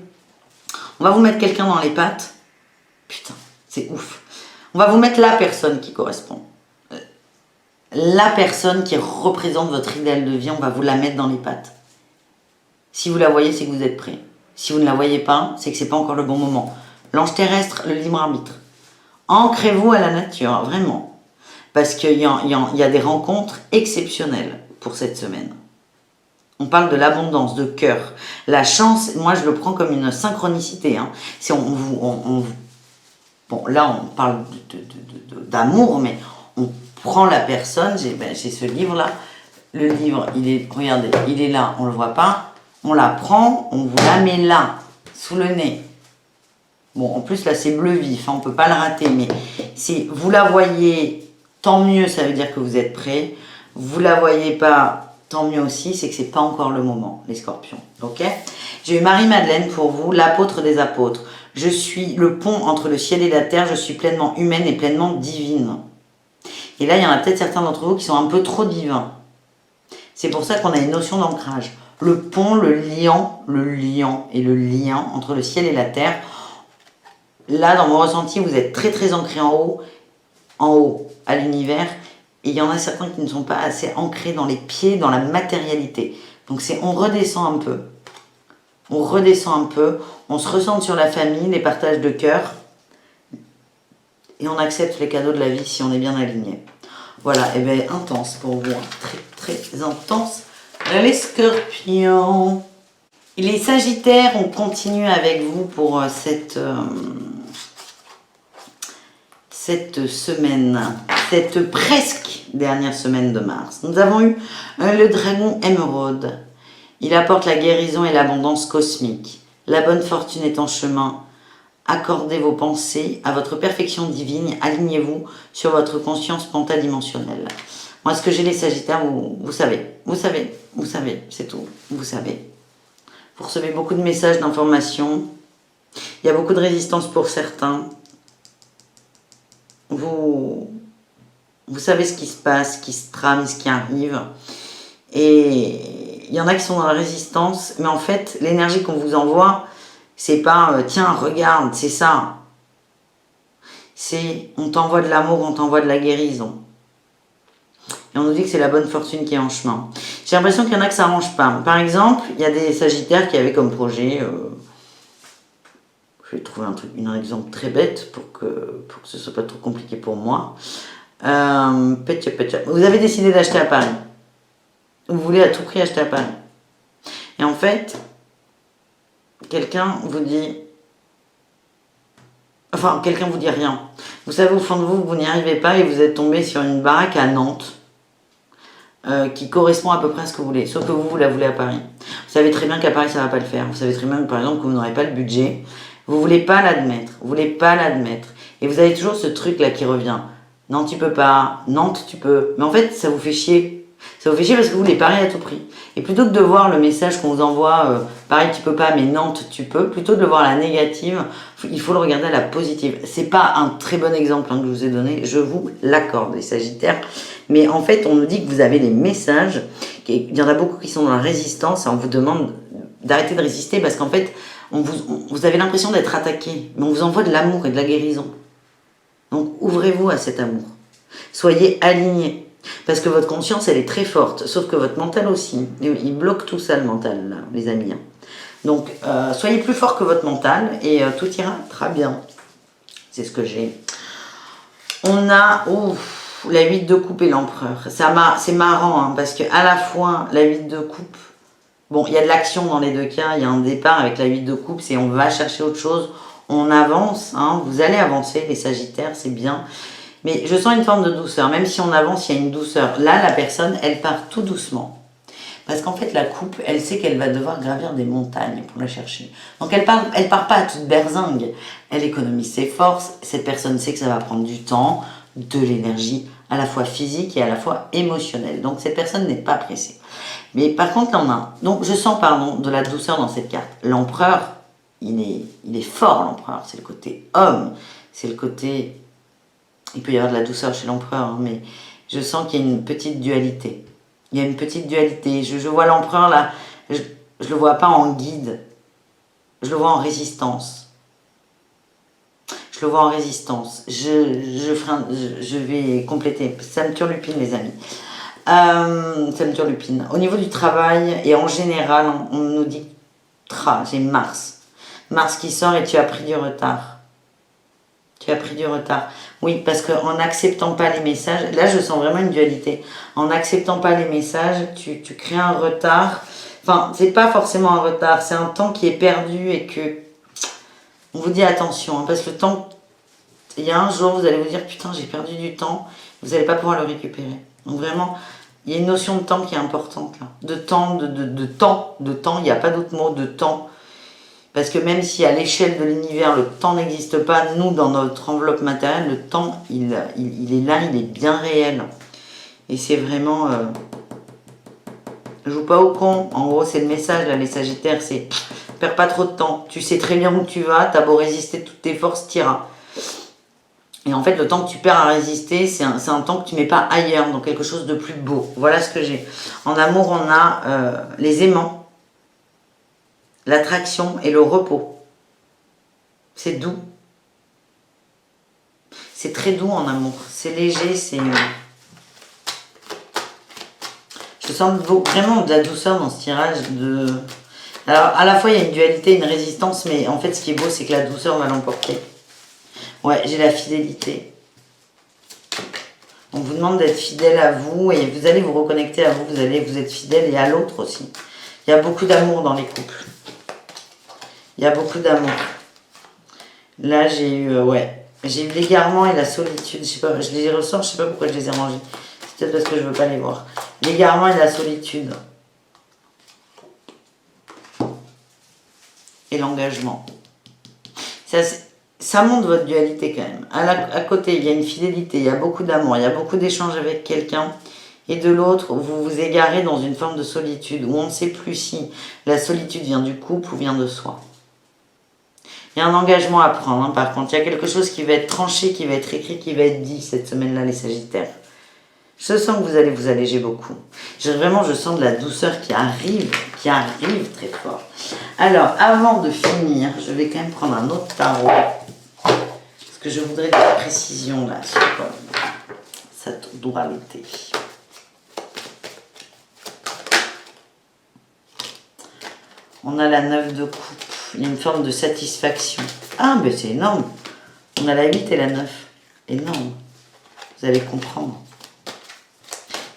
On va vous mettre quelqu'un dans les pattes. Putain, c'est ouf. On va vous mettre la personne qui correspond. La personne qui représente votre idéal de vie, on va vous la mettre dans les pattes. Si vous la voyez, c'est que vous êtes prêt. Si vous ne la voyez pas, c'est que c'est pas encore le bon moment. L'ange terrestre, le libre arbitre. Ancrez-vous à la nature, vraiment. Parce qu'il y a des rencontres exceptionnelles pour cette semaine. On parle de l'abondance, de cœur. La chance, moi je le prends comme une synchronicité. Hein. Si bon, là on parle d'amour, mais on prend la personne, j'ai ce livre-là. Le livre, regardez, il est là, on ne le voit pas. On la prend, on vous la met là, sous le nez. Bon, en plus là c'est bleu vif, hein, on ne peut pas le rater, mais si vous la voyez, tant mieux, ça veut dire que vous êtes prêts. Vous la voyez pas, tant mieux aussi, c'est que c'est pas encore le moment, les scorpions. Ok? J'ai eu Marie-Madeleine pour vous, l'apôtre des apôtres. Je suis le pont entre le ciel et la terre, je suis pleinement humaine et pleinement divine. Et là, il y en a peut-être certains d'entre vous qui sont un peu trop divins. C'est pour ça qu'on a une notion d'ancrage. Le pont, le lien et le lien entre le ciel et la terre. Là, dans mon ressenti, vous êtes très très ancré en haut, à l'univers. Et il y en a certains qui ne sont pas assez ancrés dans les pieds, dans la matérialité. Donc on redescend un peu. On redescend un peu. On se recentre sur la famille, les partages de cœur. Et on accepte les cadeaux de la vie si on est bien aligné. Voilà, et bien intense pour vous. Très très intense. Les scorpions. Et les sagittaires, on continue avec vous pour cette semaine, cette presque dernière semaine de mars. Nous avons eu le dragon émeraude. Il apporte la guérison et l'abondance cosmique. La bonne fortune est en chemin. Accordez vos pensées à votre perfection divine. Alignez-vous sur votre conscience pentadimensionnelle. Moi, ce que j'ai les sagittaires, vous savez, c'est tout. Vous savez. Vous recevez beaucoup de messages, d'informations. Il y a beaucoup de résistance pour certains. Vous savez ce qui se passe, ce qui se trame, ce qui arrive. Et il y en a qui sont dans la résistance. Mais en fait, l'énergie qu'on vous envoie, c'est pas tiens, regarde, c'est ça. C'est on t'envoie de l'amour, on t'envoie de la guérison. Et on nous dit que c'est la bonne fortune qui est en chemin. J'ai l'impression qu'il y en a que ça n'arrange pas. Par exemple, il y a des sagittaires qui avaient comme projet... je vais trouver un exemple très bête pour que ce ne soit pas trop compliqué pour moi. Vous avez décidé d'acheter à Paris. Vous voulez à tout prix acheter à Paris. Et en fait, quelqu'un vous dit Enfin, quelqu'un vous dit rien. Vous savez, au fond de vous, vous n'y arrivez pas et vous êtes tombé sur une baraque à Nantes qui correspond à peu près à ce que vous voulez. Sauf que vous la voulez à Paris. Vous savez très bien qu'à Paris, ça ne va pas le faire. Vous savez très bien, par exemple, que vous n'aurez pas le budget. Vous ne voulez pas l'admettre. Vous voulez pas l'admettre. Et vous avez toujours ce truc-là qui revient. Non, tu peux pas. Nantes, tu peux. Mais en fait, ça vous fait chier. Ça vous fait chier parce que vous voulez Paris à tout prix. Et plutôt que de voir le message qu'on vous envoie, Paris tu peux pas, mais Nantes tu peux, plutôt de le voir à la négative, il faut le regarder à la positive. C'est pas un très bon exemple que je vous ai donné, je vous l'accorde, les Sagittaires. Mais en fait, on nous dit que vous avez les messages, il y en a beaucoup qui sont dans la résistance, et on vous demande d'arrêter de résister parce qu'en fait, vous avez l'impression d'être attaqué, mais on vous envoie de l'amour et de la guérison. Donc ouvrez-vous à cet amour. Soyez alignés. Parce que votre conscience, elle est très forte. Sauf que votre mental aussi. Il bloque tout ça, le mental, là, les amis. Donc, soyez plus fort que votre mental et tout ira très bien. C'est ce que j'ai. On a la 8 de coupe et l'empereur. C'est marrant, hein, parce que à la fois, la 8 de coupe, bon, il y a de l'action dans les deux cas. Il y a un départ avec la 8 de coupe, c'est on va chercher autre chose. On avance, hein, vous allez avancer, les Sagittaires, c'est bien. Mais je sens une forme de douceur. Même si on avance, il y a une douceur. Là, la personne, elle part tout doucement. Parce qu'en fait, la coupe, elle sait qu'elle va devoir gravir des montagnes pour la chercher. Donc, elle part pas à toute berzingue. Elle économise ses forces. Cette personne sait que ça va prendre du temps, de l'énergie, à la fois physique et à la fois émotionnelle. Donc, cette personne n'est pas pressée. Mais par contre, là, on a... Donc, je sens, de la douceur dans cette carte. L'empereur, il est fort, l'empereur. C'est le côté homme. C'est le côté... Il peut y avoir de la douceur chez l'empereur, hein, mais je sens qu'il y a une petite dualité. Il y a une petite dualité. Je vois l'empereur là, je le vois pas en guide, je le vois en résistance. Je le vois en résistance. Je vais compléter. Ça me turlupine, les amis. Ça me turlupine. Au niveau du travail et en général, on nous dit j'ai Mars. Mars qui sort et tu as pris du retard. Tu as pris du retard. Oui, parce qu'en n'acceptant pas les messages, là je sens vraiment une dualité. En n'acceptant pas les messages, tu crées un retard. Enfin, c'est pas forcément un retard, c'est un temps qui est perdu et que... On vous dit attention, hein, parce que le temps... Il y a un jour, vous allez vous dire, putain, j'ai perdu du temps, vous n'allez pas pouvoir le récupérer. Donc vraiment, il y a une notion de temps qui est importante là. De temps, de temps, il n'y a pas d'autre mot, de temps. Parce que même si à l'échelle de l'univers, le temps n'existe pas, nous, dans notre enveloppe matérielle, le temps, il est là, il est bien réel. Et c'est vraiment... joue pas au con. En gros, c'est le message, là, les Sagittaires, c'est... Perds pas trop de temps. Tu sais très bien où tu vas, t'as beau résister toutes tes forces, t'iras. Et en fait, le temps que tu perds à résister, c'est un temps que tu mets pas ailleurs, dans quelque chose de plus beau. Voilà ce que j'ai. En amour, on a les aimants, l'attraction et le repos. C'est doux. C'est très doux en amour. C'est léger, c'est... Je sens vraiment de la douceur dans ce tirage. Alors, à la fois, il y a une dualité, une résistance, mais en fait, ce qui est beau, c'est que la douceur va l'emporter. Ouais, j'ai la fidélité. On vous demande d'être fidèle à vous et vous allez vous reconnecter à vous. Vous allez vous être fidèle et à l'autre aussi. Il y a beaucoup d'amour dans les couples. Il y a beaucoup d'amour. Là, j'ai eu, j'ai eu l'égarement et la solitude. Je sais pas, je les ressors, je sais pas pourquoi je les ai rangés. C'est peut-être parce que je veux pas les voir. L'égarement et la solitude. Et l'engagement. Ça montre votre dualité quand même. À côté, il y a une fidélité, il y a beaucoup d'amour, il y a beaucoup d'échanges avec quelqu'un. Et de l'autre, vous vous égarez dans une forme de solitude où on ne sait plus si la solitude vient du couple ou vient de soi. Il y a un engagement à prendre, hein, par contre. Il y a quelque chose qui va être tranché, qui va être écrit, qui va être dit cette semaine-là, les Sagittaires. Je sens que vous allez vous alléger beaucoup. Vraiment, je sens de la douceur qui arrive très fort. Alors, avant de finir, je vais quand même prendre un autre tarot. Parce que je voudrais des précisions là sur cette dualité. On a la 9 de coupe. Il y a une forme de satisfaction. Ah, mais c'est énorme. On a la 8 et la 9. Énorme. Vous allez comprendre.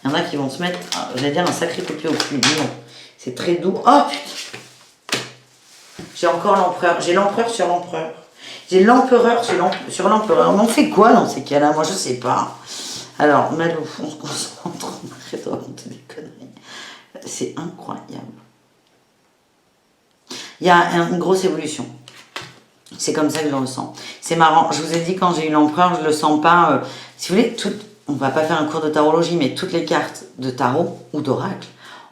Il y en a qui vont se mettre, j'allais dire, un sacré coup de pied au cul. Non, c'est très doux. Oh putain. J'ai encore l'empereur. J'ai l'empereur sur l'empereur. J'ai l'empereur sur l'empereur. Mais on fait quoi dans ces cas-là? Moi, je sais pas. Alors, Malou, on se concentre. Arrête de raconter des conneries. C'est incroyable. Il y a une grosse évolution. C'est comme ça que je le ressens. C'est marrant. Je vous ai dit, quand j'ai eu l'empereur, je le sens pas. Si vous voulez, on va pas faire un cours de tarologie, mais toutes les cartes de tarot ou d'oracle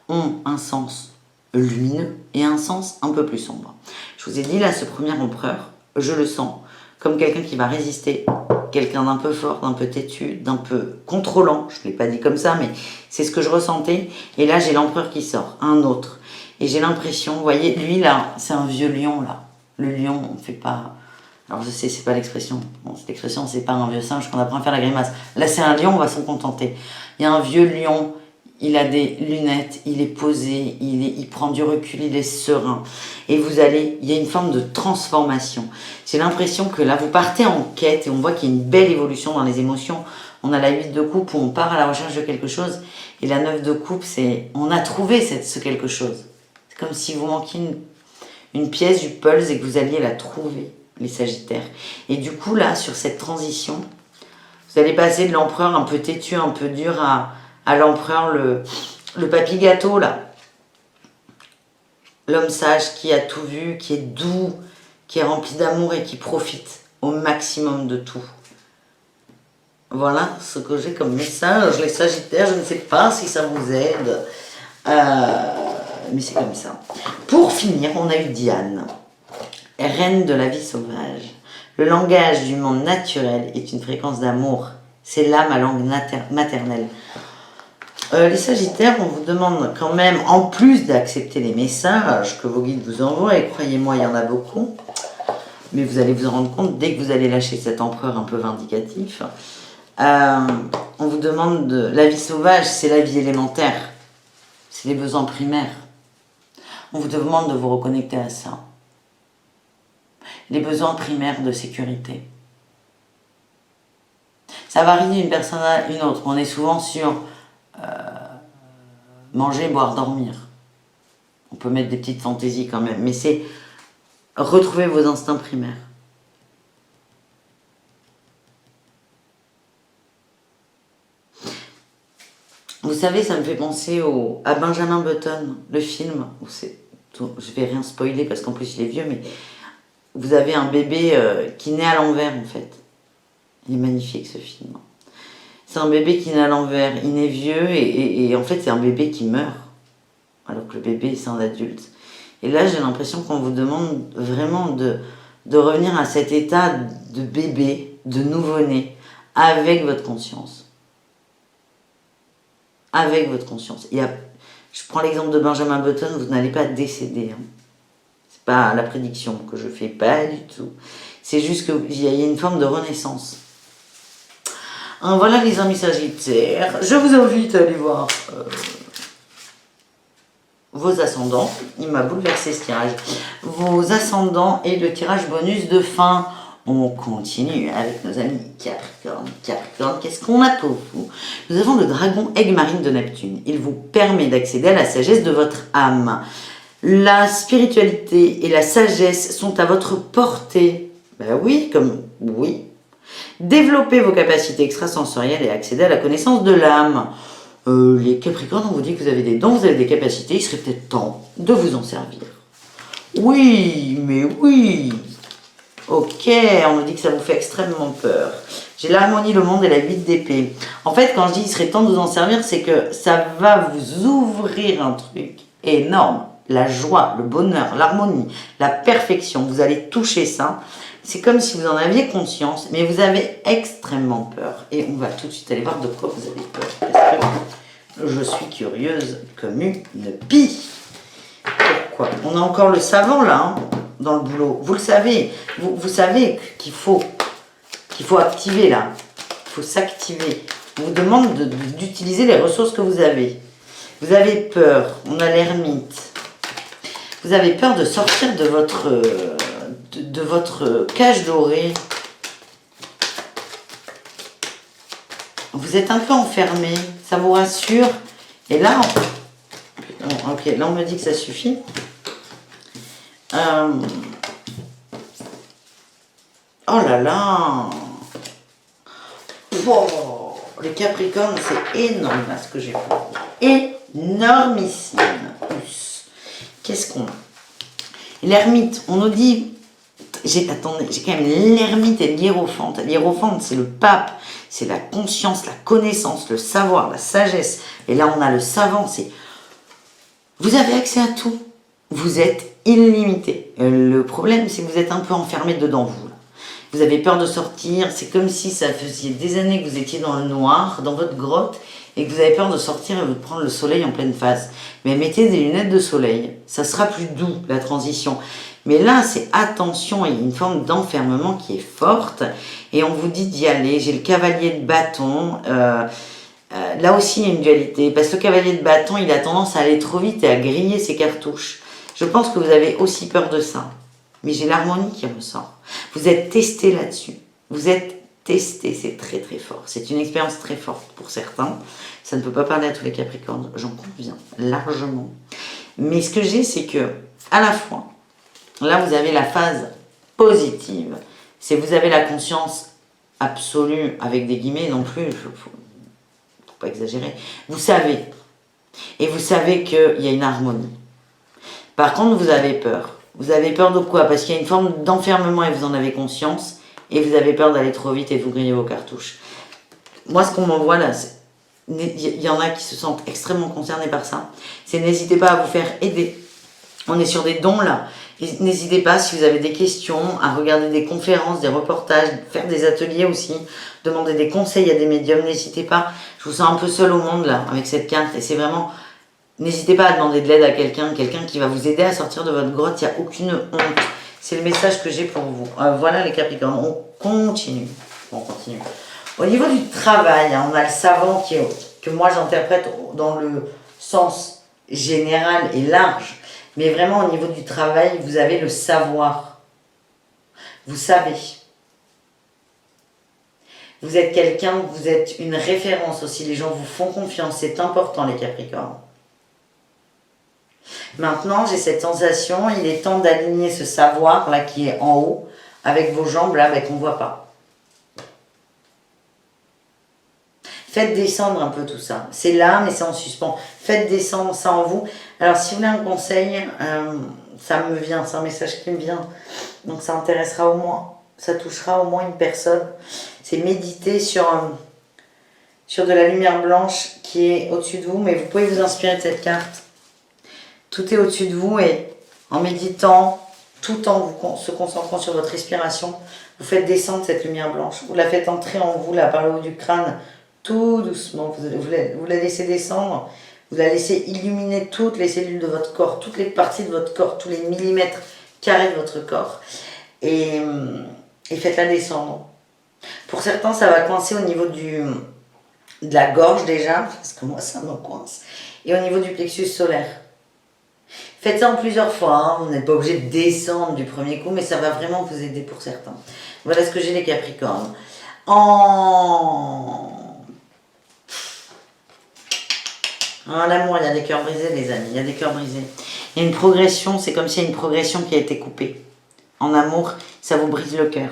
ont un sens lumineux et un sens un peu plus sombre. Je vous ai dit, là, ce premier empereur, je le sens comme quelqu'un qui va résister, quelqu'un d'un peu fort, d'un peu têtu, d'un peu contrôlant. Je ne l'ai pas dit comme ça, mais c'est ce que je ressentais. Et là, j'ai l'empereur qui sort, un autre. Et j'ai l'impression, vous voyez, lui, là, c'est un vieux lion, là. Le lion, on ne fait pas... Alors, je sais, c'est pas l'expression. Bon, cette expression, c'est pas un vieux singe qu'on apprend à faire la grimace. Là, c'est un lion, on va s'en contenter. Il y a un vieux lion, il a des lunettes, il est posé, il prend du recul, il est serein. Et vous allez, il y a une forme de transformation. J'ai l'impression que là, vous partez en quête et on voit qu'il y a une belle évolution dans les émotions. On a la 8 de coupe où on part à la recherche de quelque chose. Et la 9 de coupe, c'est on a trouvé ce quelque chose. C'est comme si vous manquiez une pièce du puzzle et que vous alliez la trouver, les Sagittaires. Et du coup, là, sur cette transition, vous allez passer de l'empereur un peu têtu, un peu dur à l'empereur, le papy gâteau, là. L'homme sage qui a tout vu, qui est doux, qui est rempli d'amour et qui profite au maximum de tout. Voilà ce que j'ai comme message, les Sagittaires. Je ne sais pas si ça vous aide, mais c'est comme ça. Pour finir, on a eu Diane, reine de la vie sauvage. Le langage du monde naturel est une fréquence d'amour. C'est là ma langue maternelle. Les Sagittaires, on vous demande quand même, en plus d'accepter les messages que vos guides vous envoient, et croyez-moi, il y en a beaucoup, mais vous allez vous en rendre compte dès que vous allez lâcher cet empereur un peu vindicatif. On vous demande la vie sauvage, c'est la vie élémentaire, c'est les besoins primaires. On vous demande de vous reconnecter à ça. Les besoins primaires de sécurité. Ça varie d'une personne à une autre. On est souvent sur manger, boire, dormir. On peut mettre des petites fantaisies quand même, mais c'est retrouver vos instincts primaires. Vous savez, ça me fait penser à Benjamin Button, le film. Je vais rien spoiler parce qu'en plus il est vieux, mais vous avez un bébé qui naît à l'envers en fait. Il est magnifique ce film. C'est un bébé qui naît à l'envers, il naît vieux et en fait c'est un bébé qui meurt. Alors que le bébé c'est un adulte. Et là j'ai l'impression qu'on vous demande vraiment de revenir à cet état de bébé, de nouveau-né, avec votre conscience. Avec votre conscience. Je prends l'exemple de Benjamin Button, vous n'allez pas décéder. Hein. C'est pas la prédiction que je fais, pas du tout. C'est juste qu'il y a une forme de renaissance. Voilà les amis Sagittaires. Je vous invite à aller voir vos ascendants. Il m'a bouleversé ce tirage. Vos ascendants et le tirage bonus de fin. On continue avec nos amis Capricorne. Capricorne, qu'est-ce qu'on a pour vous? Nous avons le dragon aigle marine de Neptune. Il vous permet d'accéder à la sagesse de votre âme. La spiritualité et la sagesse sont à votre portée. Ben oui, oui. Développez vos capacités extrasensorielles et accéder à la connaissance de l'âme. Les Capricornes, on vous dit que vous avez des dons, vous avez des capacités, il serait peut-être temps de vous en servir. Oui, mais oui. Ok, on nous dit que ça vous fait extrêmement peur. J'ai l'harmonie, le monde et la 8 d'épée. En fait, quand je dis il serait temps de vous en servir, c'est que ça va vous ouvrir un truc énorme. La joie, le bonheur, l'harmonie, la perfection, vous allez toucher ça. C'est comme si vous en aviez conscience, mais vous avez extrêmement peur. Et on va tout de suite aller voir de quoi vous avez peur. Parce que je suis curieuse comme une pie. Pourquoi? On a encore le savant là, hein, dans le boulot. Vous le savez. Vous savez qu'il faut activer là. Il faut s'activer. On vous demande d'utiliser les ressources que vous avez. Vous avez peur. On a l'ermite. Vous avez peur de sortir de votre cage dorée. Vous êtes un peu enfermé, ça vous rassure. Et là, ok, là on me dit que ça suffit. Oh là là. Oh, les Capricornes, c'est énorme là ce que j'ai fait. Énormissime. Qu'est-ce qu'on a? L'ermite, on nous dit... Attendez, j'ai quand même l'ermite et l'hiérophante. L'hiérophante, c'est le pape, c'est la conscience, la connaissance, le savoir, la sagesse. Et là, on a le savant, c'est... Vous avez accès à tout. Vous êtes illimité. Le problème, c'est que vous êtes un peu enfermé dedans, vous. Vous avez peur de sortir. C'est comme si ça faisait des années que vous étiez dans le noir, dans votre grotte, et que vous avez peur de sortir et de prendre le soleil en pleine face. Mais mettez des lunettes de soleil. Ça sera plus doux, la transition. Mais là, c'est attention, il y a une forme d'enfermement qui est forte. Et on vous dit d'y aller. J'ai le cavalier de bâton. Là aussi, il y a une dualité. Parce que le cavalier de bâton, il a tendance à aller trop vite et à griller ses cartouches. Je pense que vous avez aussi peur de ça. Mais j'ai l'harmonie qui ressort. Vous êtes testé là-dessus. Vous êtes testé. C'est très très fort. C'est une expérience très forte pour certains. Ça ne peut pas parler à tous les Capricornes. J'en conviens largement. Mais ce que j'ai, c'est que, à la fois, là, vous avez la phase positive. C'est vous avez la conscience absolue, avec des guillemets non plus, faut pas exagérer. Vous savez. Et vous savez qu'il y a une harmonie. Par contre, vous avez peur. Vous avez peur de quoi? Parce qu'il y a une forme d'enfermement et vous en avez conscience. Et vous avez peur d'aller trop vite et de vous griller vos cartouches. Moi, ce qu'on m'envoie là, il y en a qui se sentent extrêmement concernés par ça. C'est n'hésitez pas à vous faire aider. On est sur des dons là. N'hésitez pas, si vous avez des questions, à regarder des conférences, des reportages, faire des ateliers aussi, demander des conseils à des médiums, n'hésitez pas. Je vous sens un peu seul au monde là, avec cette carte, et c'est vraiment... N'hésitez pas à demander de l'aide à quelqu'un qui va vous aider à sortir de votre grotte, il n'y a aucune honte. C'est le message que j'ai pour vous. Voilà les Capricornes, on continue. On continue. Au niveau du travail, on a le savant que moi j'interprète dans le sens général et large. Mais vraiment, au niveau du travail, vous avez le savoir. Vous savez. Vous êtes quelqu'un, vous êtes une référence aussi. Les gens vous font confiance. C'est important, les Capricornes. Maintenant, j'ai cette sensation, il est temps d'aligner ce savoir, là, qui est en haut, avec vos jambes, là, qu'on ne voit pas. Faites descendre un peu tout ça. C'est là, mais c'est en suspens. Faites descendre ça en vous. Alors, si vous voulez un conseil, ça me vient, c'est un message qui me vient. Donc, ça intéressera au moins, ça touchera au moins une personne. C'est méditer sur de la lumière blanche qui est au-dessus de vous. Mais vous pouvez vous inspirer de cette carte. Tout est au-dessus de vous et en méditant, tout en se concentrant sur votre respiration, vous faites descendre cette lumière blanche. Vous la faites entrer en vous, là, par le haut du crâne, tout doucement. Vous la laissez descendre, vous la laissez illuminer toutes les cellules de votre corps, toutes les parties de votre corps, tous les millimètres carrés de votre corps. Et faites-la descendre. Pour certains, ça va coincer au niveau de la gorge déjà, parce que moi, ça me coince, et au niveau du plexus solaire. Faites ça en plusieurs fois, hein. Vous n'êtes pas obligé de descendre du premier coup, mais ça va vraiment vous aider pour certains. Voilà ce que j'ai les Capricornes. En amour, il y a des cœurs brisés, les amis, il y a des cœurs brisés. Il y a une progression, c'est comme s'il y a une progression qui a été coupée. En amour, ça vous brise le cœur.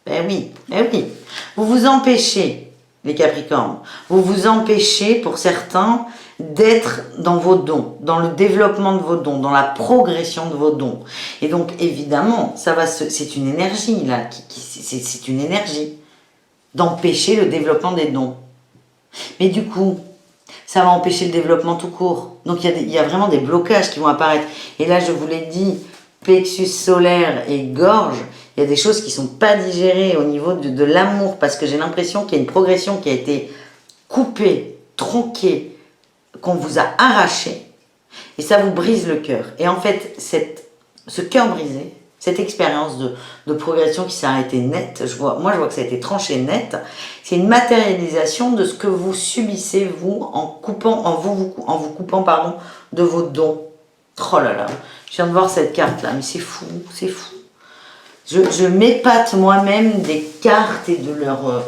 Ben oui, ben oui. Vous vous empêchez, les Capricornes, vous vous empêchez, pour certains, d'être dans vos dons, dans le développement de vos dons, dans la progression de vos dons. Et donc, évidemment, c'est une énergie, là, c'est une énergie d'empêcher le développement des dons. Mais du coup, ça va empêcher le développement tout court. Donc, il y a vraiment des blocages qui vont apparaître. Et là, je vous l'ai dit, plexus solaire et gorge, il y a des choses qui ne sont pas digérées au niveau de l'amour, parce que j'ai l'impression qu'il y a une progression qui a été coupée, tronquée, qu'on vous a arraché, et ça vous brise le cœur. Et en fait, ce cœur brisé, cette expérience de progression qui s'est arrêtée net, moi je vois que ça a été tranché net, c'est une matérialisation de ce que vous subissez, vous, en vous coupant pardon, de vos dons. Oh là là, je viens de voir cette carte là, mais c'est fou, c'est fou. Je m'épate moi-même des cartes et de leur...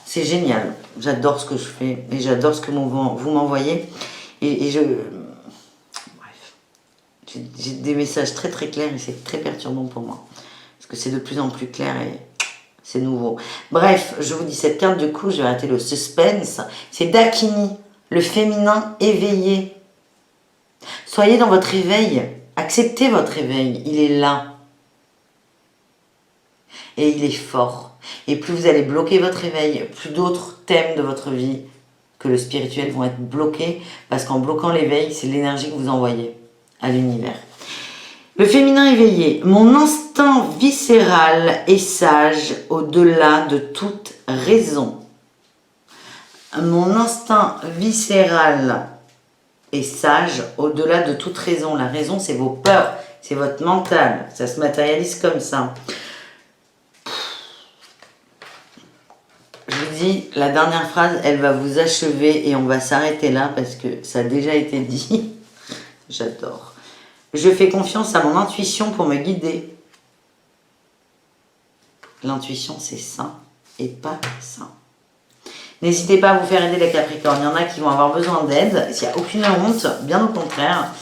c'est génial, j'adore ce que je fais et j'adore ce que vous m'envoyez. Et bref, j'ai des messages très très clairs et c'est très perturbant pour moi. Parce que c'est de plus en plus clair et C'est nouveau. Bref, je vous dis, cette carte du coup, je vais arrêter le suspense. C'est Dakini, le féminin éveillé. Soyez dans votre éveil. Acceptez votre réveil. Il est là. Et il est fort. Et plus vous allez bloquer votre réveil, plus d'autres thèmes de votre vie que le spirituel vont être bloqués. Parce qu'en bloquant l'éveil, c'est l'énergie que vous envoyez à l'univers. Le féminin éveillé. Mon instinct viscéral est sage au-delà de toute raison. Mon instinct viscéral est sage au-delà de toute raison. La raison, c'est vos peurs, c'est votre mental. Ça se matérialise comme ça. Je vous dis, la dernière phrase, elle va vous achever et on va s'arrêter là parce que ça a déjà été dit. J'adore. Je fais confiance à mon intuition pour me guider. L'intuition, c'est ça et pas ça. N'hésitez pas à vous faire aider les Capricornes. Il y en a qui vont avoir besoin d'aide. Il n'y a aucune honte, bien au contraire.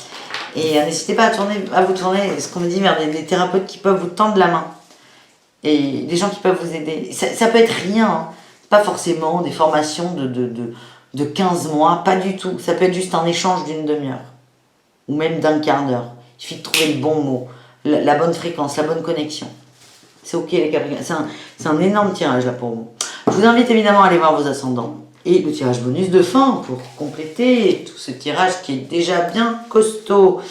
Et n'hésitez pas à vous tourner, ce qu'on me dit, vers des thérapeutes qui peuvent vous tendre la main. Et des gens qui peuvent vous aider. Ça peut être rien, hein. Pas forcément des formations de 15 mois, pas du tout. Ça peut être juste un échange d'une demi-heure. Ou même d'un quart d'heure. Il suffit de trouver le bon mot, la bonne fréquence, la bonne connexion. C'est ok les Capricornes. C'est un énorme tirage là pour vous. Je vous invite évidemment à aller voir vos ascendants. Et le tirage bonus de fin pour compléter tout ce tirage qui est déjà bien costaud.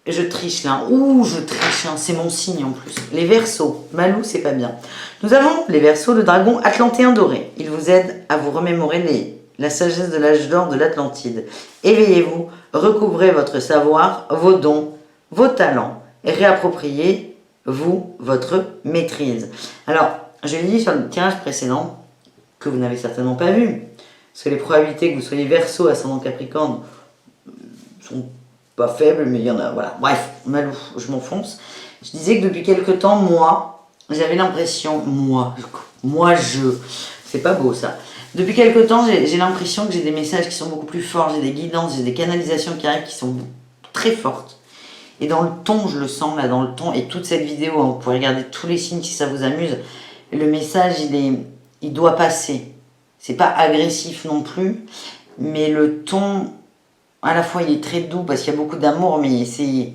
Je triche là. Ouh, je triche, hein. C'est mon signe en plus. Les Verseaux. Malou, c'est pas bien. Nous avons les Verseaux, le dragon atlantéen doré. Il vous aide à vous remémorer la sagesse de l'âge d'or de l'Atlantide. Éveillez-vous, recouvrez votre savoir, vos dons, vos talents et réappropriez-vous votre maîtrise. Alors, je l'ai dit sur le tirage précédent, que vous n'avez certainement pas vu, parce que les probabilités que vous soyez Verseau, ascendant Capricorne, sont pas faibles, mais il y en a, voilà. Bref, Malou, je m'enfonce. Je disais que depuis quelque temps, moi, j'avais l'impression, c'est pas beau ça. Depuis quelque temps, j'ai l'impression que j'ai des messages qui sont beaucoup plus forts, j'ai des guidances, j'ai des canalisations qui arrivent qui sont très fortes. Et dans le ton, je le sens là, dans le ton, et toute cette vidéo, hein, vous pouvez regarder tous les signes si ça vous amuse. Le message, il doit passer. C'est pas agressif non plus, mais le ton, à la fois, il est très doux parce qu'il y a beaucoup d'amour, mais c'est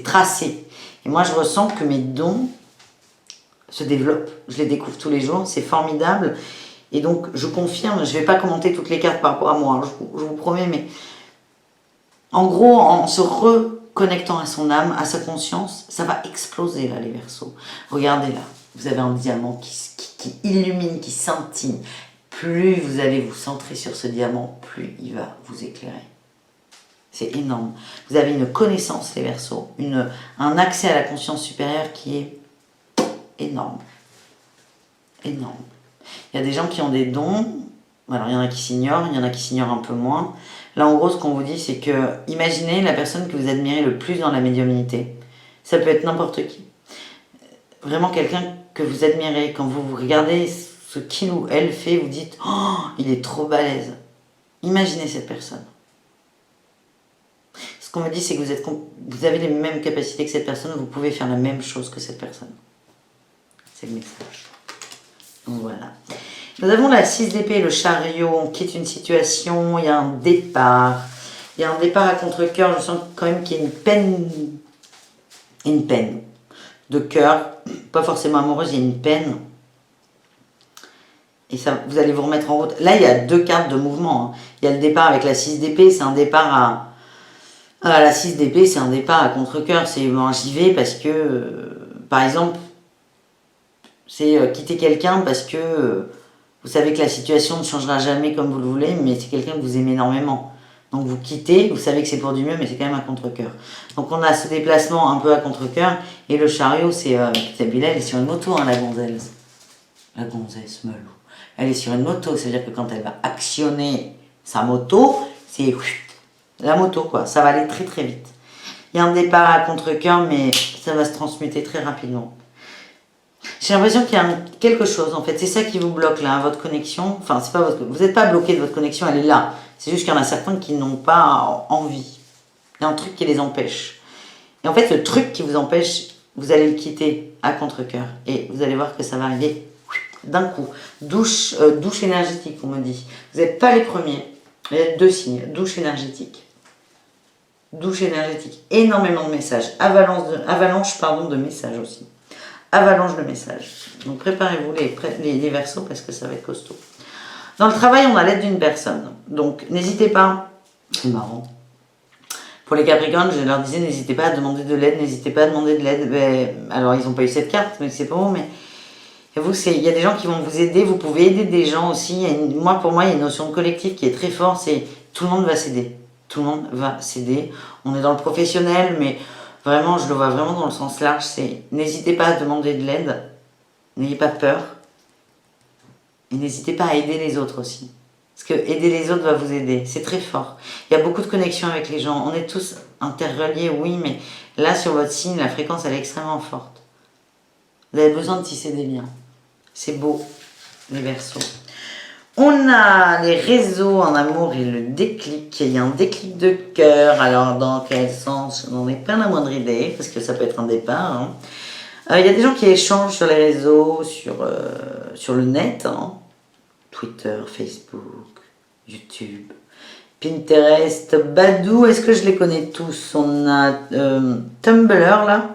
tracé. Et moi, je ressens que mes dons se développent. Je les découvre tous les jours, c'est formidable. Et donc, je confirme, je ne vais pas commenter toutes les cartes par rapport à moi, hein, je vous promets, mais en gros, en se reconnectant à son âme, à sa conscience, ça va exploser là, les Verseaux. Regardez là, vous avez un diamant qui illumine, qui scintille. Plus vous allez vous centrer sur ce diamant, plus il va vous éclairer. C'est énorme. Vous avez une connaissance, les Verseaux, un accès à la conscience supérieure qui est énorme. Énorme. Il y a des gens qui ont des dons. Alors, il y en a qui s'ignorent, il y en a qui s'ignorent un peu moins. Là, en gros, ce qu'on vous dit, c'est que imaginez la personne que vous admirez le plus dans la médiumnité. Ça peut être n'importe qui. Vraiment quelqu'un que vous admirez. Quand vous regardez ce qu'il ou elle fait, vous dites « Oh, il est trop balèze ». Imaginez cette personne. Ce qu'on me dit, c'est que vous avez les mêmes capacités que cette personne, vous pouvez faire la même chose que cette personne. C'est le message. Donc voilà. Nous avons la 6 d'épée, le chariot, qui est une situation, il y a un départ. Il y a un départ à contre-cœur, je sens quand même qu'il y a une peine de cœur, pas forcément amoureuse, il y a une peine. Et ça, vous allez vous remettre en route. Là, il y a deux cartes de mouvement, hein. Il y a le départ avec la 6 d'épée, c'est un départ à la 6 d'épée, c'est un départ à contre-cœur. C'est bon, j'y vais parce que, par exemple, c'est quitter quelqu'un parce que vous savez que la situation ne changera jamais comme vous le voulez, mais c'est quelqu'un que vous aimez énormément. Donc vous quittez, vous savez que c'est pour du mieux, mais c'est quand même à contre-cœur. Donc on a ce déplacement un peu à contre-cœur, et le chariot, c'est... Sabila, elle est sur une moto, hein, la gonzesse. La gonzesse, Malou. Elle est sur une moto, c'est-à-dire que quand elle va actionner sa moto, c'est la moto, quoi. Ça va aller très très vite. Il y a un départ à contre-cœur, mais ça va se transmuter très rapidement. J'ai l'impression qu'il y a quelque chose, en fait. C'est ça qui vous bloque, là, votre connexion. Enfin, c'est pas vous n'êtes pas bloqué de votre connexion, elle est là. C'est juste qu'il y en a certains qui n'ont pas envie. Il y a un truc qui les empêche. Et en fait, le truc qui vous empêche, vous allez le quitter à contre-cœur. Et vous allez voir que ça va arriver d'un coup. Douche énergétique, on me dit. Vous n'êtes pas les premiers. Il y a 2 signes. Douche énergétique. Douche énergétique. Énormément de messages. Avalanche de messages aussi. Avalanche de messages. Donc préparez-vous les Verseaux parce que ça va être costaud. Dans le travail, on a l'aide d'une personne. Donc n'hésitez pas. C'est marrant. Pour les Capricornes, je leur disais, n'hésitez pas à demander de l'aide, n'hésitez pas à demander de l'aide. Alors, ils n'ont pas eu cette carte, mais c'est pas bon, mais vous, il y a des gens qui vont vous aider, vous pouvez aider des gens aussi. Pour moi, il y a une notion de collectif qui est très forte, c'est tout le monde va s'aider. Tout le monde va s'aider. On est dans le professionnel, mais vraiment, je le vois vraiment dans le sens large, c'est n'hésitez pas à demander de l'aide, n'ayez pas peur, et n'hésitez pas à aider les autres aussi. Parce que aider les autres va vous aider, c'est très fort. Il y a beaucoup de connexions avec les gens, on est tous interreliés, oui, mais là, sur votre signe, la fréquence, elle est extrêmement forte. Vous avez besoin de tisser des liens. C'est beau, les Verseaux. On a les réseaux en amour et le déclic. Il y a un déclic de cœur. Alors, dans quel sens? Je n'en ai pas la moindre idée, parce que ça peut être un départ. Hein. Il y a des gens qui échangent sur les réseaux, sur le net. Hein. Twitter, Facebook, YouTube, Pinterest, Badoo. Est-ce que je les connais tous? On a Tumblr, là.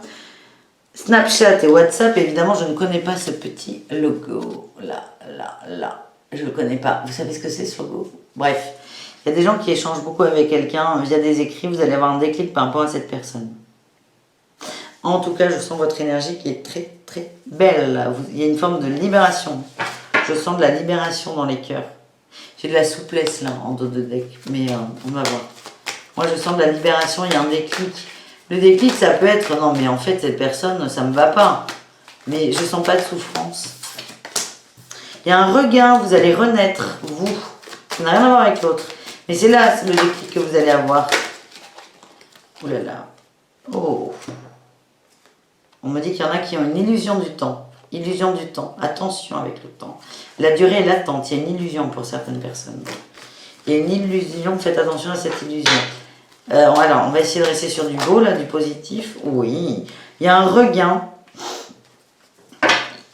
Snapchat et WhatsApp, évidemment, je ne connais pas ce petit logo. Là. Je ne le connais pas. Vous savez ce que c'est ce logo? Bref, il y a des gens qui échangent beaucoup avec quelqu'un via des écrits. Vous allez avoir un déclic par rapport à cette personne. En tout cas, je sens votre énergie qui est très, très belle. Il y a une forme de libération. Je sens de la libération dans les cœurs. J'ai de la souplesse, là, en dos de deck. Mais on va voir. Moi, je sens de la libération. Il y a un déclic. Le déclic, ça peut être, non mais en fait cette personne, ça me va pas. Mais je sens pas de souffrance. Il y a un regain, vous allez renaître, vous. Ça n'a rien à voir avec l'autre. Mais c'est là le déclic que vous allez avoir. Ouh là là. Oh. On me dit qu'il y en a qui ont une illusion du temps. Illusion du temps. Attention avec le temps. La durée est latente. Il y a une illusion pour certaines personnes. Il y a une illusion, faites attention à cette illusion. Alors, on va essayer de rester sur du beau, là, du positif. Oui, il y a un regain.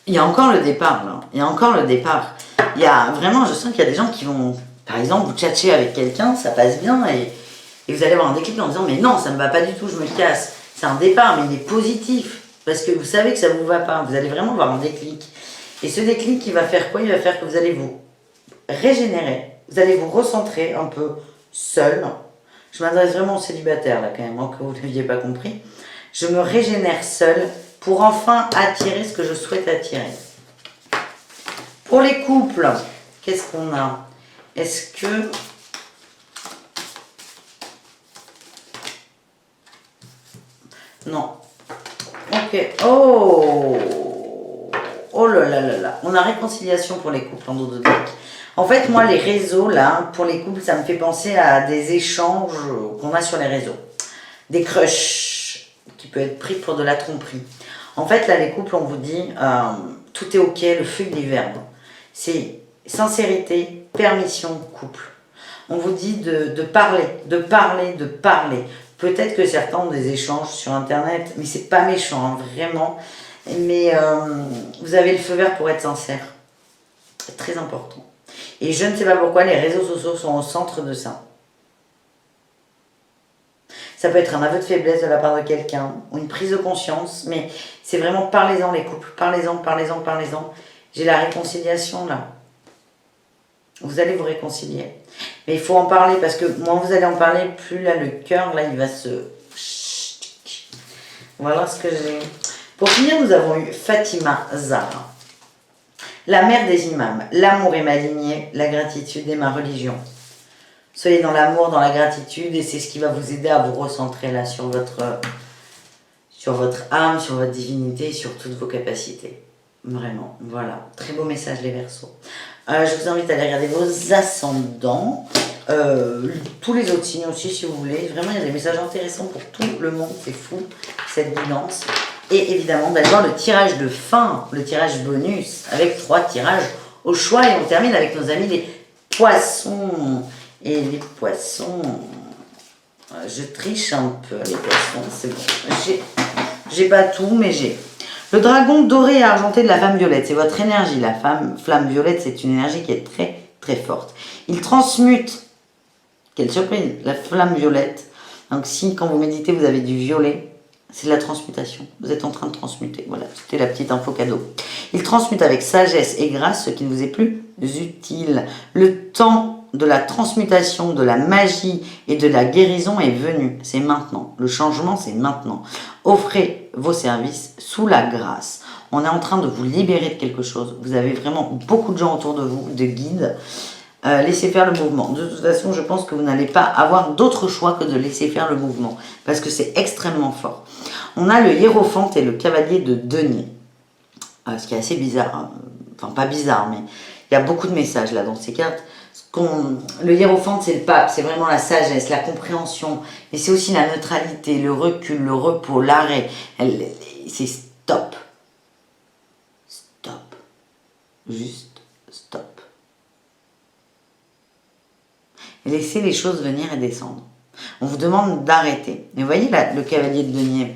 Il y a encore le départ, là. Il y a encore le départ. Il y a vraiment, je sens qu'il y a des gens qui vont, par exemple, vous tchatcher avec quelqu'un, ça passe bien, et vous allez avoir un déclic en disant, mais non, ça ne me va pas du tout, je me casse. C'est un départ, mais il est positif. Parce que vous savez que ça ne vous va pas. Vous allez vraiment avoir un déclic. Et ce déclic, il va faire quoi? Il va faire que vous allez vous régénérer. Vous allez vous recentrer un peu seul. Je m'adresse vraiment aux célibataires, là, quand même, que vous n'aviez pas compris. Je me régénère seule pour enfin attirer ce que je souhaite attirer. Pour les couples, qu'est-ce qu'on a? Est-ce que... Non. Ok. Oh! Oh là là là là. On a réconciliation pour les couples en dos de deck. En fait, moi, les réseaux, là, pour les couples, ça me fait penser à des échanges qu'on a sur les réseaux. Des crushs qui peuvent être pris pour de la tromperie. En fait, là, les couples, on vous dit, tout est ok, le feu des verbes. C'est sincérité, permission, couple. On vous dit de parler. Peut-être que certains ont des échanges sur Internet, mais c'est pas méchant, hein, vraiment. Mais vous avez le feu vert pour être sincère. C'est très important. Et je ne sais pas pourquoi les réseaux sociaux sont au centre de ça. Ça peut être un aveu de faiblesse de la part de quelqu'un, ou une prise de conscience, mais c'est vraiment parlez-en les couples, parlez-en. J'ai la réconciliation là. Vous allez vous réconcilier. Mais il faut en parler parce que moins vous allez en parler, plus là le cœur, là il va se... Voilà ce que j'ai. Pour finir, nous avons eu Fatima Zahra. La mère des imams, l'amour est ma lignée, la gratitude est ma religion. Soyez dans l'amour, dans la gratitude, et c'est ce qui va vous aider à vous recentrer là sur votre âme, sur votre divinité, sur toutes vos capacités. Vraiment, voilà. Très beau message les Verseaux. Je vous invite à aller regarder vos ascendants, tous les autres signes aussi si vous voulez. Vraiment, il y a des messages intéressants pour tout le monde, c'est fou cette guidance. Et évidemment, d'aller voir le tirage de fin, le tirage bonus, avec 3 tirages au choix. Et on termine avec nos amis les poissons. Et les poissons, Je triche un peu les poissons, c'est bon. J'ai pas tout, mais j'ai. Le dragon doré et argenté de la flamme violette, c'est votre énergie. La flamme violette, c'est une énergie qui est très très forte. Il transmute, quelle surprise, la flamme violette. Donc si quand vous méditez, vous avez du violet, c'est de la transmutation. Vous êtes en train de transmuter. Voilà, c'était la petite info cadeau. Il transmute avec sagesse et grâce ce qui ne vous est plus utile. Le temps de la transmutation, de la magie et de la guérison est venu. C'est maintenant. Le changement, c'est maintenant. Offrez vos services sous la grâce. On est en train de vous libérer de quelque chose. Vous avez vraiment beaucoup de gens autour de vous, de guides. Laissez faire le mouvement. De toute façon, je pense que vous n'allez pas avoir d'autre choix que de laisser faire le mouvement. Parce que c'est extrêmement fort. On a le hiérophante et le cavalier de denier. Ce qui est assez bizarre. Hein. Enfin, pas bizarre, mais il y a beaucoup de messages là dans ces cartes. Le hiérophante, c'est le pape, c'est vraiment la sagesse, la compréhension, mais c'est aussi la neutralité, le recul, le repos, l'arrêt. C'est stop. Stop. Juste stop. Et laissez les choses venir et descendre. On vous demande d'arrêter. Et vous voyez là, le cavalier de denier,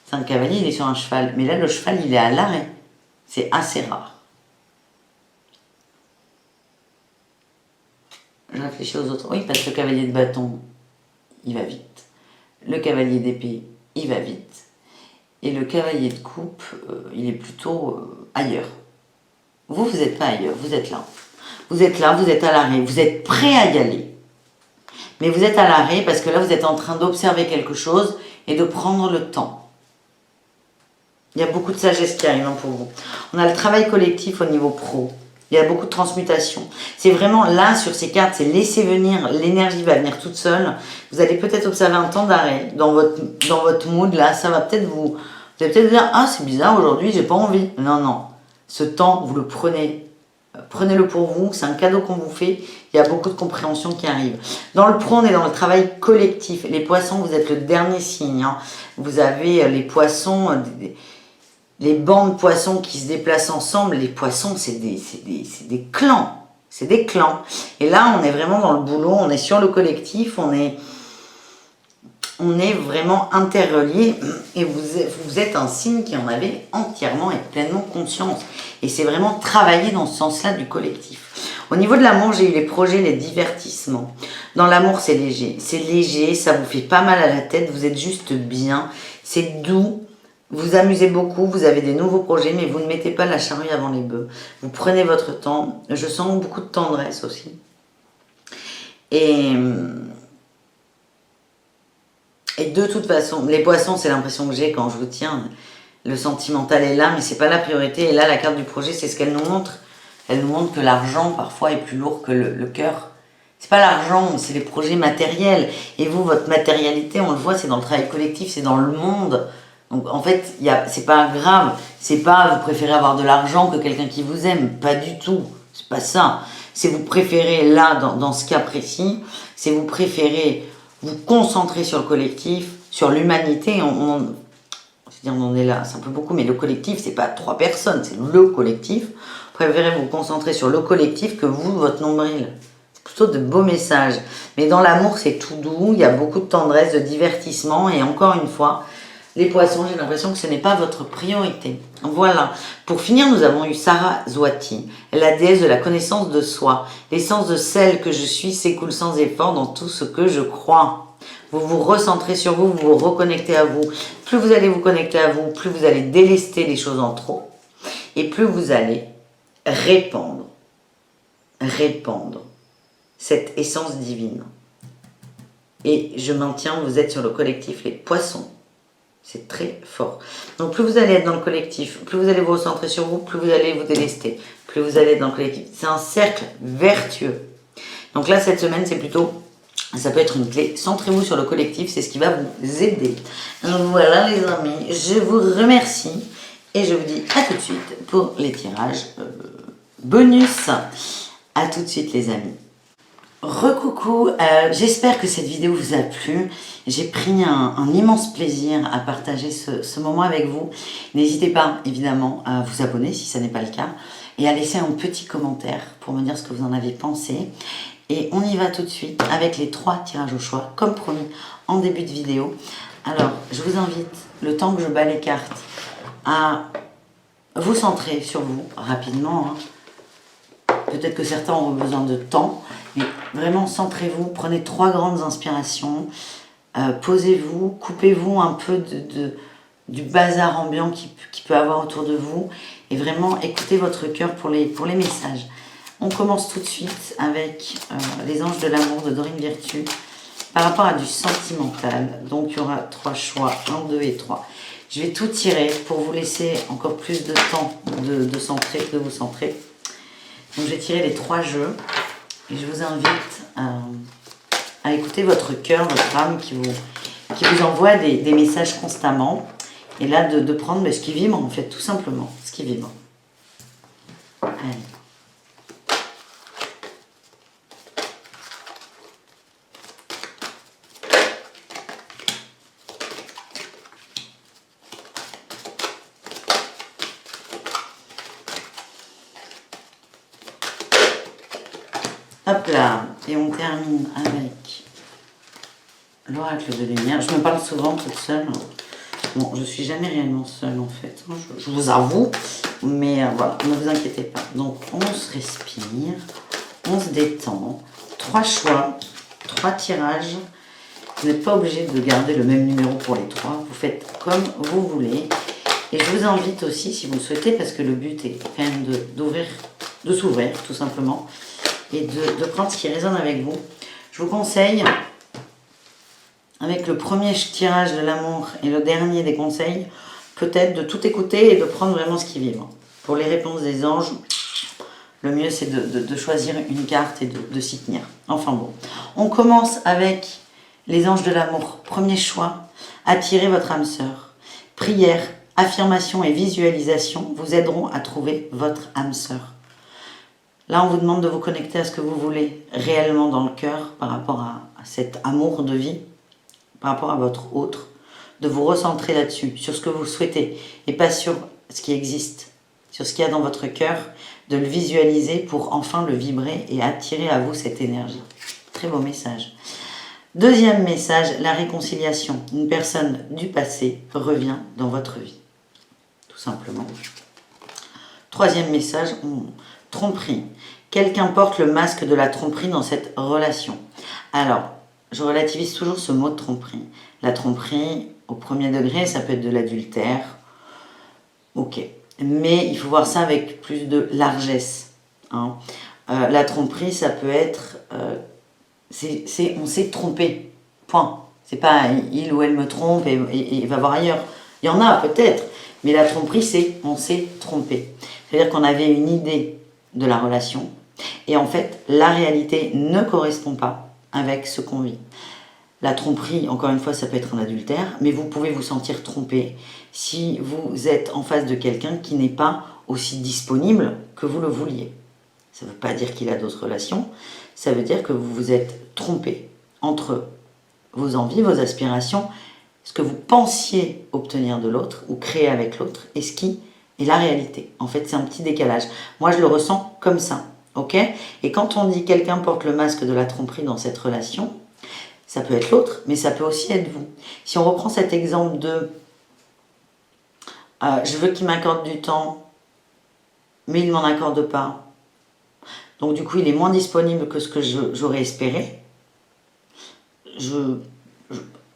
c'est un cavalier, il est sur un cheval. Mais là, le cheval, il est à l'arrêt. C'est assez rare. Je réfléchis aux autres. Oui, parce que le cavalier de bâton, il va vite. Le cavalier d'épée, il va vite. Et le cavalier de coupe, il est plutôt ailleurs. Vous n'êtes pas ailleurs, vous êtes là. Vous êtes là, vous êtes à l'arrêt, vous êtes prêt à y aller. Mais vous êtes à l'arrêt parce que là, vous êtes en train d'observer quelque chose et de prendre le temps. Il y a beaucoup de sagesse qui arrive pour vous. On a le travail collectif au niveau pro. Il y a beaucoup de transmutation. C'est vraiment là, sur ces cartes, c'est laisser venir, l'énergie va venir toute seule. Vous allez peut-être observer un temps d'arrêt dans votre mood, là, ça va peut-être vous allez peut-être dire, ah, c'est bizarre, aujourd'hui, j'ai pas envie. Non, non. Ce temps, vous le prenez. Prenez-le pour vous, c'est un cadeau qu'on vous fait. Il y a beaucoup de compréhension qui arrive. Dans le pro, on est dans le travail collectif. Les poissons, vous êtes le dernier signe. Hein. Vous avez les poissons... Les bancs de poissons qui se déplacent ensemble, les poissons, c'est des clans. C'est des clans. Et là, on est vraiment dans le boulot, on est sur le collectif, on est vraiment interreliés. Et vous êtes un signe qui en avait entièrement et pleinement conscience. Et c'est vraiment travailler dans ce sens-là du collectif. Au niveau de l'amour, j'ai eu les projets, les divertissements. Dans l'amour, c'est léger. C'est léger, ça vous fait pas mal à la tête, vous êtes juste bien. C'est doux. Vous amusez beaucoup, vous avez des nouveaux projets, mais vous ne mettez pas la charrue avant les bœufs. Vous prenez votre temps. Je sens beaucoup de tendresse aussi. Et de toute façon, les poissons, c'est l'impression que j'ai quand je vous tiens. Le sentimental est là, mais c'est pas la priorité. Et là, la carte du projet, c'est ce qu'elle nous montre. Elle nous montre que l'argent, parfois, est plus lourd que le cœur. C'est pas l'argent, c'est les projets matériels. Et vous, votre matérialité, on le voit, c'est dans le travail collectif, c'est dans le monde. Donc en fait, c'est pas grave, c'est pas vous préférez avoir de l'argent que quelqu'un qui vous aime, pas du tout, c'est pas ça. C'est vous préférez là, dans ce cas précis, c'est vous préférez vous concentrer sur le collectif, sur l'humanité. C'est-à-dire on est là, c'est un peu beaucoup, mais le collectif, c'est pas 3 personnes, c'est le collectif. Vous préférez vous concentrer sur le collectif que vous, votre nombril. C'est plutôt de beaux messages. Mais dans l'amour, c'est tout doux, il y a beaucoup de tendresse, de divertissement, et encore une fois, les poissons, j'ai l'impression que ce n'est pas votre priorité. Voilà. Pour finir, nous avons eu Saraswati, la déesse de la connaissance de soi. L'essence de celle que je suis s'écoule sans effort dans tout ce que je crois. Vous vous recentrez sur vous, vous vous reconnectez à vous. Plus vous allez vous connecter à vous, plus vous allez délester les choses en trop. Et plus vous allez répandre cette essence divine. Et je maintiens, vous êtes sur le collectif, les poissons. C'est très fort. Donc plus vous allez être dans le collectif, plus vous allez vous recentrer sur vous, plus vous allez vous délester, plus vous allez être dans le collectif. C'est un cercle vertueux. Donc là, cette semaine, c'est plutôt, ça peut être une clé. Centrez-vous sur le collectif, c'est ce qui va vous aider. Donc voilà les amis, je vous remercie et je vous dis à tout de suite pour les tirages bonus. À tout de suite les amis. Recoucou, j'espère que cette vidéo vous a plu. J'ai pris un immense plaisir à partager ce moment avec vous. N'hésitez pas évidemment à vous abonner si ce n'est pas le cas et à laisser un petit commentaire pour me dire ce que vous en avez pensé. Et on y va tout de suite avec les 3 tirages au choix, comme promis en début de vidéo. Alors, je vous invite, le temps que je bats les cartes, à vous centrer sur vous rapidement. Peut-être que certains auront besoin de temps, mais vraiment centrez-vous, prenez 3 grandes inspirations, posez-vous, coupez-vous un peu du bazar ambiant qui peut avoir autour de vous et vraiment écoutez votre cœur pour les messages. On commence tout de suite avec les anges de l'amour de Dorine Virtue par rapport à du sentimental. Donc il y aura 3 choix, 1, 2 et 3. Je vais tout tirer pour vous laisser encore plus de temps de vous centrer. Donc je vais tirer les 3 jeux et je vous invite à écouter votre cœur, votre âme qui vous envoie des messages constamment. Et là de prendre ce qui vibre en fait, tout simplement, ce qui vibre. Allez. Hop là, et on termine avec l'oracle de lumière. Je me parle souvent toute seule. Bon, je suis jamais réellement seule en fait, je vous avoue, mais voilà, ne vous inquiétez pas. Donc on se respire, on se détend, 3 choix, 3 tirages. Vous n'êtes pas obligé de garder le même numéro pour les 3, vous faites comme vous voulez. Et je vous invite aussi, si vous le souhaitez, parce que le but est quand même de s'ouvrir tout simplement, et de prendre ce qui résonne avec vous. Je vous conseille, avec le premier tirage de l'amour et le dernier des conseils, peut-être de tout écouter et de prendre vraiment ce qui vibre. Pour les réponses des anges, le mieux c'est de choisir une carte et de s'y tenir. Enfin bon, on commence avec les anges de l'amour. Premier choix, attirez votre âme sœur. Prière, affirmation et visualisation vous aideront à trouver votre âme sœur. Là, on vous demande de vous connecter à ce que vous voulez réellement dans le cœur par rapport à cet amour de vie, par rapport à votre autre, de vous recentrer là-dessus, sur ce que vous souhaitez et pas sur ce qui existe, sur ce qu'il y a dans votre cœur, de le visualiser pour enfin le vibrer et attirer à vous cette énergie. Très beau message. Deuxième message, la réconciliation. Une personne du passé revient dans votre vie, tout simplement. Troisième message, tromperie. Quelqu'un porte le masque de la tromperie dans cette relation. Alors, je relativise toujours ce mot de tromperie. La tromperie, au premier degré, ça peut être de l'adultère. Ok. Mais il faut voir ça avec plus de largesse. Hein. La tromperie, ça peut être... on s'est trompé. Point. C'est pas il ou elle me trompe et va voir ailleurs. Il y en a peut-être. Mais la tromperie, c'est on s'est trompé. C'est-à-dire qu'on avait une idée de la relation. Et en fait, la réalité ne correspond pas avec ce qu'on vit. La tromperie, encore une fois, ça peut être un adultère, mais vous pouvez vous sentir trompé si vous êtes en face de quelqu'un qui n'est pas aussi disponible que vous le vouliez. Ça ne veut pas dire qu'il a d'autres relations, ça veut dire que vous vous êtes trompé entre vos envies, vos aspirations, ce que vous pensiez obtenir de l'autre ou créer avec l'autre et ce qui est la réalité. En fait, c'est un petit décalage. Moi, je le ressens comme ça. Ok ? Et quand on dit quelqu'un porte le masque de la tromperie dans cette relation, ça peut être l'autre, mais ça peut aussi être vous. Si on reprend cet exemple de je veux qu'il m'accorde du temps, mais il ne m'en accorde pas. Donc du coup, il est moins disponible que ce que j'aurais espéré.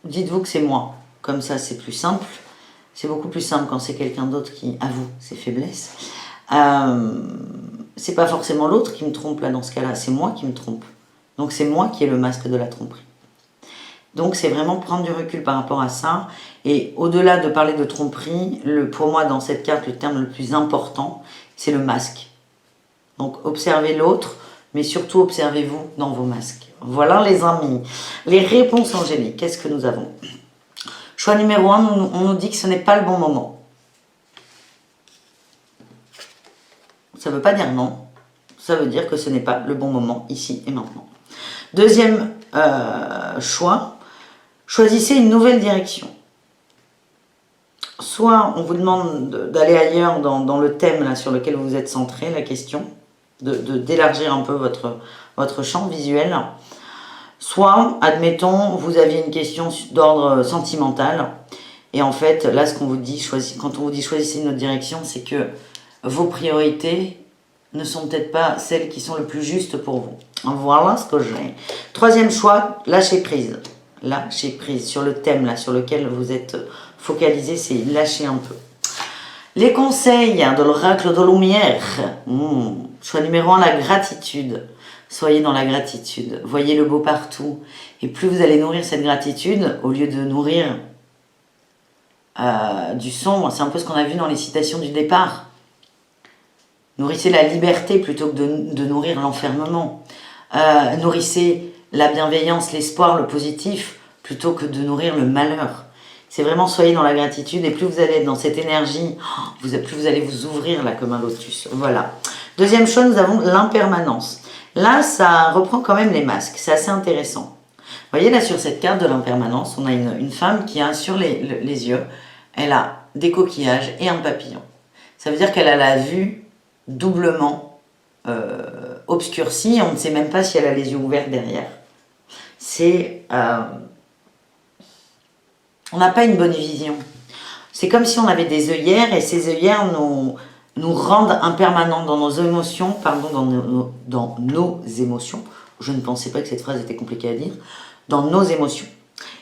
Dites-vous que c'est moi. Comme ça, c'est plus simple. C'est beaucoup plus simple quand c'est quelqu'un d'autre qui avoue ses faiblesses. C'est pas forcément l'autre qui me trompe là dans ce cas-là, c'est moi qui me trompe. Donc c'est moi qui ai le masque de la tromperie. Donc c'est vraiment prendre du recul par rapport à ça. Et au-delà de parler de tromperie, pour moi dans cette carte, le terme le plus important, c'est le masque. Donc observez l'autre, mais surtout observez-vous dans vos masques. Voilà les amis. Les réponses angéliques, qu'est-ce que nous avons ? Choix numéro 1, on nous dit que ce n'est pas le bon moment. Ça ne veut pas dire non, ça veut dire que ce n'est pas le bon moment ici et maintenant. Deuxième choix, choisissez une nouvelle direction. Soit on vous demande d'aller ailleurs dans le thème là, sur lequel vous êtes centré, la question, d'élargir un peu votre champ visuel. Soit, admettons, vous aviez une question d'ordre sentimental. Et en fait, là, ce qu'on vous dit, quand on vous dit choisissez une autre direction, c'est que vos priorités ne sont peut-être pas celles qui sont le plus justes pour vous. Voilà ce que j'ai. Troisième choix, lâcher prise. Lâcher prise sur le thème là, sur lequel vous êtes focalisé, c'est lâcher un peu. Les conseils de l'oracle de lumière. Choix numéro 1, la gratitude. Soyez dans la gratitude. Voyez le beau partout. Et plus vous allez nourrir cette gratitude, au lieu de nourrir du sombre, c'est un peu ce qu'on a vu dans les citations du départ. Nourrissez la liberté plutôt que de nourrir l'enfermement. Nourrissez la bienveillance, l'espoir, le positif, plutôt que de nourrir le malheur. C'est vraiment soyez dans la gratitude et plus vous allez être dans cette énergie, plus vous allez vous ouvrir là comme un lotus. Voilà. Deuxième chose, nous avons l'impermanence. Là, ça reprend quand même les masques. C'est assez intéressant. Vous voyez là sur cette carte de l'impermanence, on a une femme qui a sur les yeux, elle a des coquillages et un papillon. Ça veut dire qu'elle a la vue doublement obscurcie. On ne sait même pas si elle a les yeux ouverts derrière. On n'a pas une bonne vision. C'est comme si on avait des œillères et ces œillères nous rendent impermanents dans nos émotions, dans nos émotions. Je ne pensais pas que cette phrase était compliquée à dire. Dans nos émotions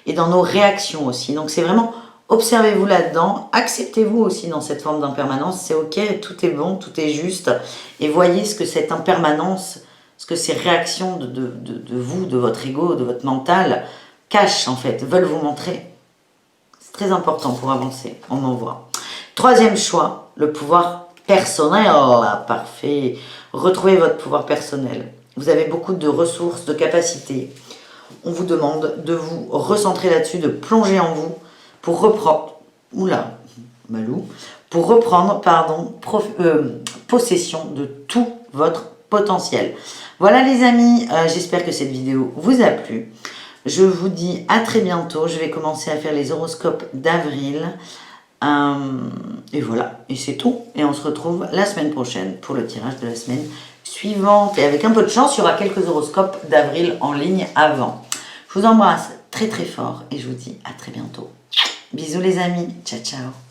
et dans nos réactions aussi. Donc c'est vraiment, observez-vous là-dedans, acceptez-vous aussi dans cette forme d'impermanence. C'est ok, tout est bon, tout est juste. Et voyez ce que cette impermanence, ce que ces réactions de vous, de votre ego, de votre mental, cachent en fait, veulent vous montrer. Très important pour avancer, on en voit. Troisième choix, le pouvoir personnel. Parfait. Retrouvez votre pouvoir personnel. Vous avez beaucoup de ressources, de capacités. On vous demande de vous recentrer là-dessus, de plonger en vous pour reprendre, possession de tout votre potentiel. Voilà les amis, j'espère que cette vidéo vous a plu. Je vous dis à très bientôt. Je vais commencer à faire les horoscopes d'avril. Et voilà, et c'est tout. Et on se retrouve la semaine prochaine pour le tirage de la semaine suivante. Et avec un peu de chance, il y aura quelques horoscopes d'avril en ligne avant. Je vous embrasse très très fort et je vous dis à très bientôt. Bisous les amis. Ciao ciao.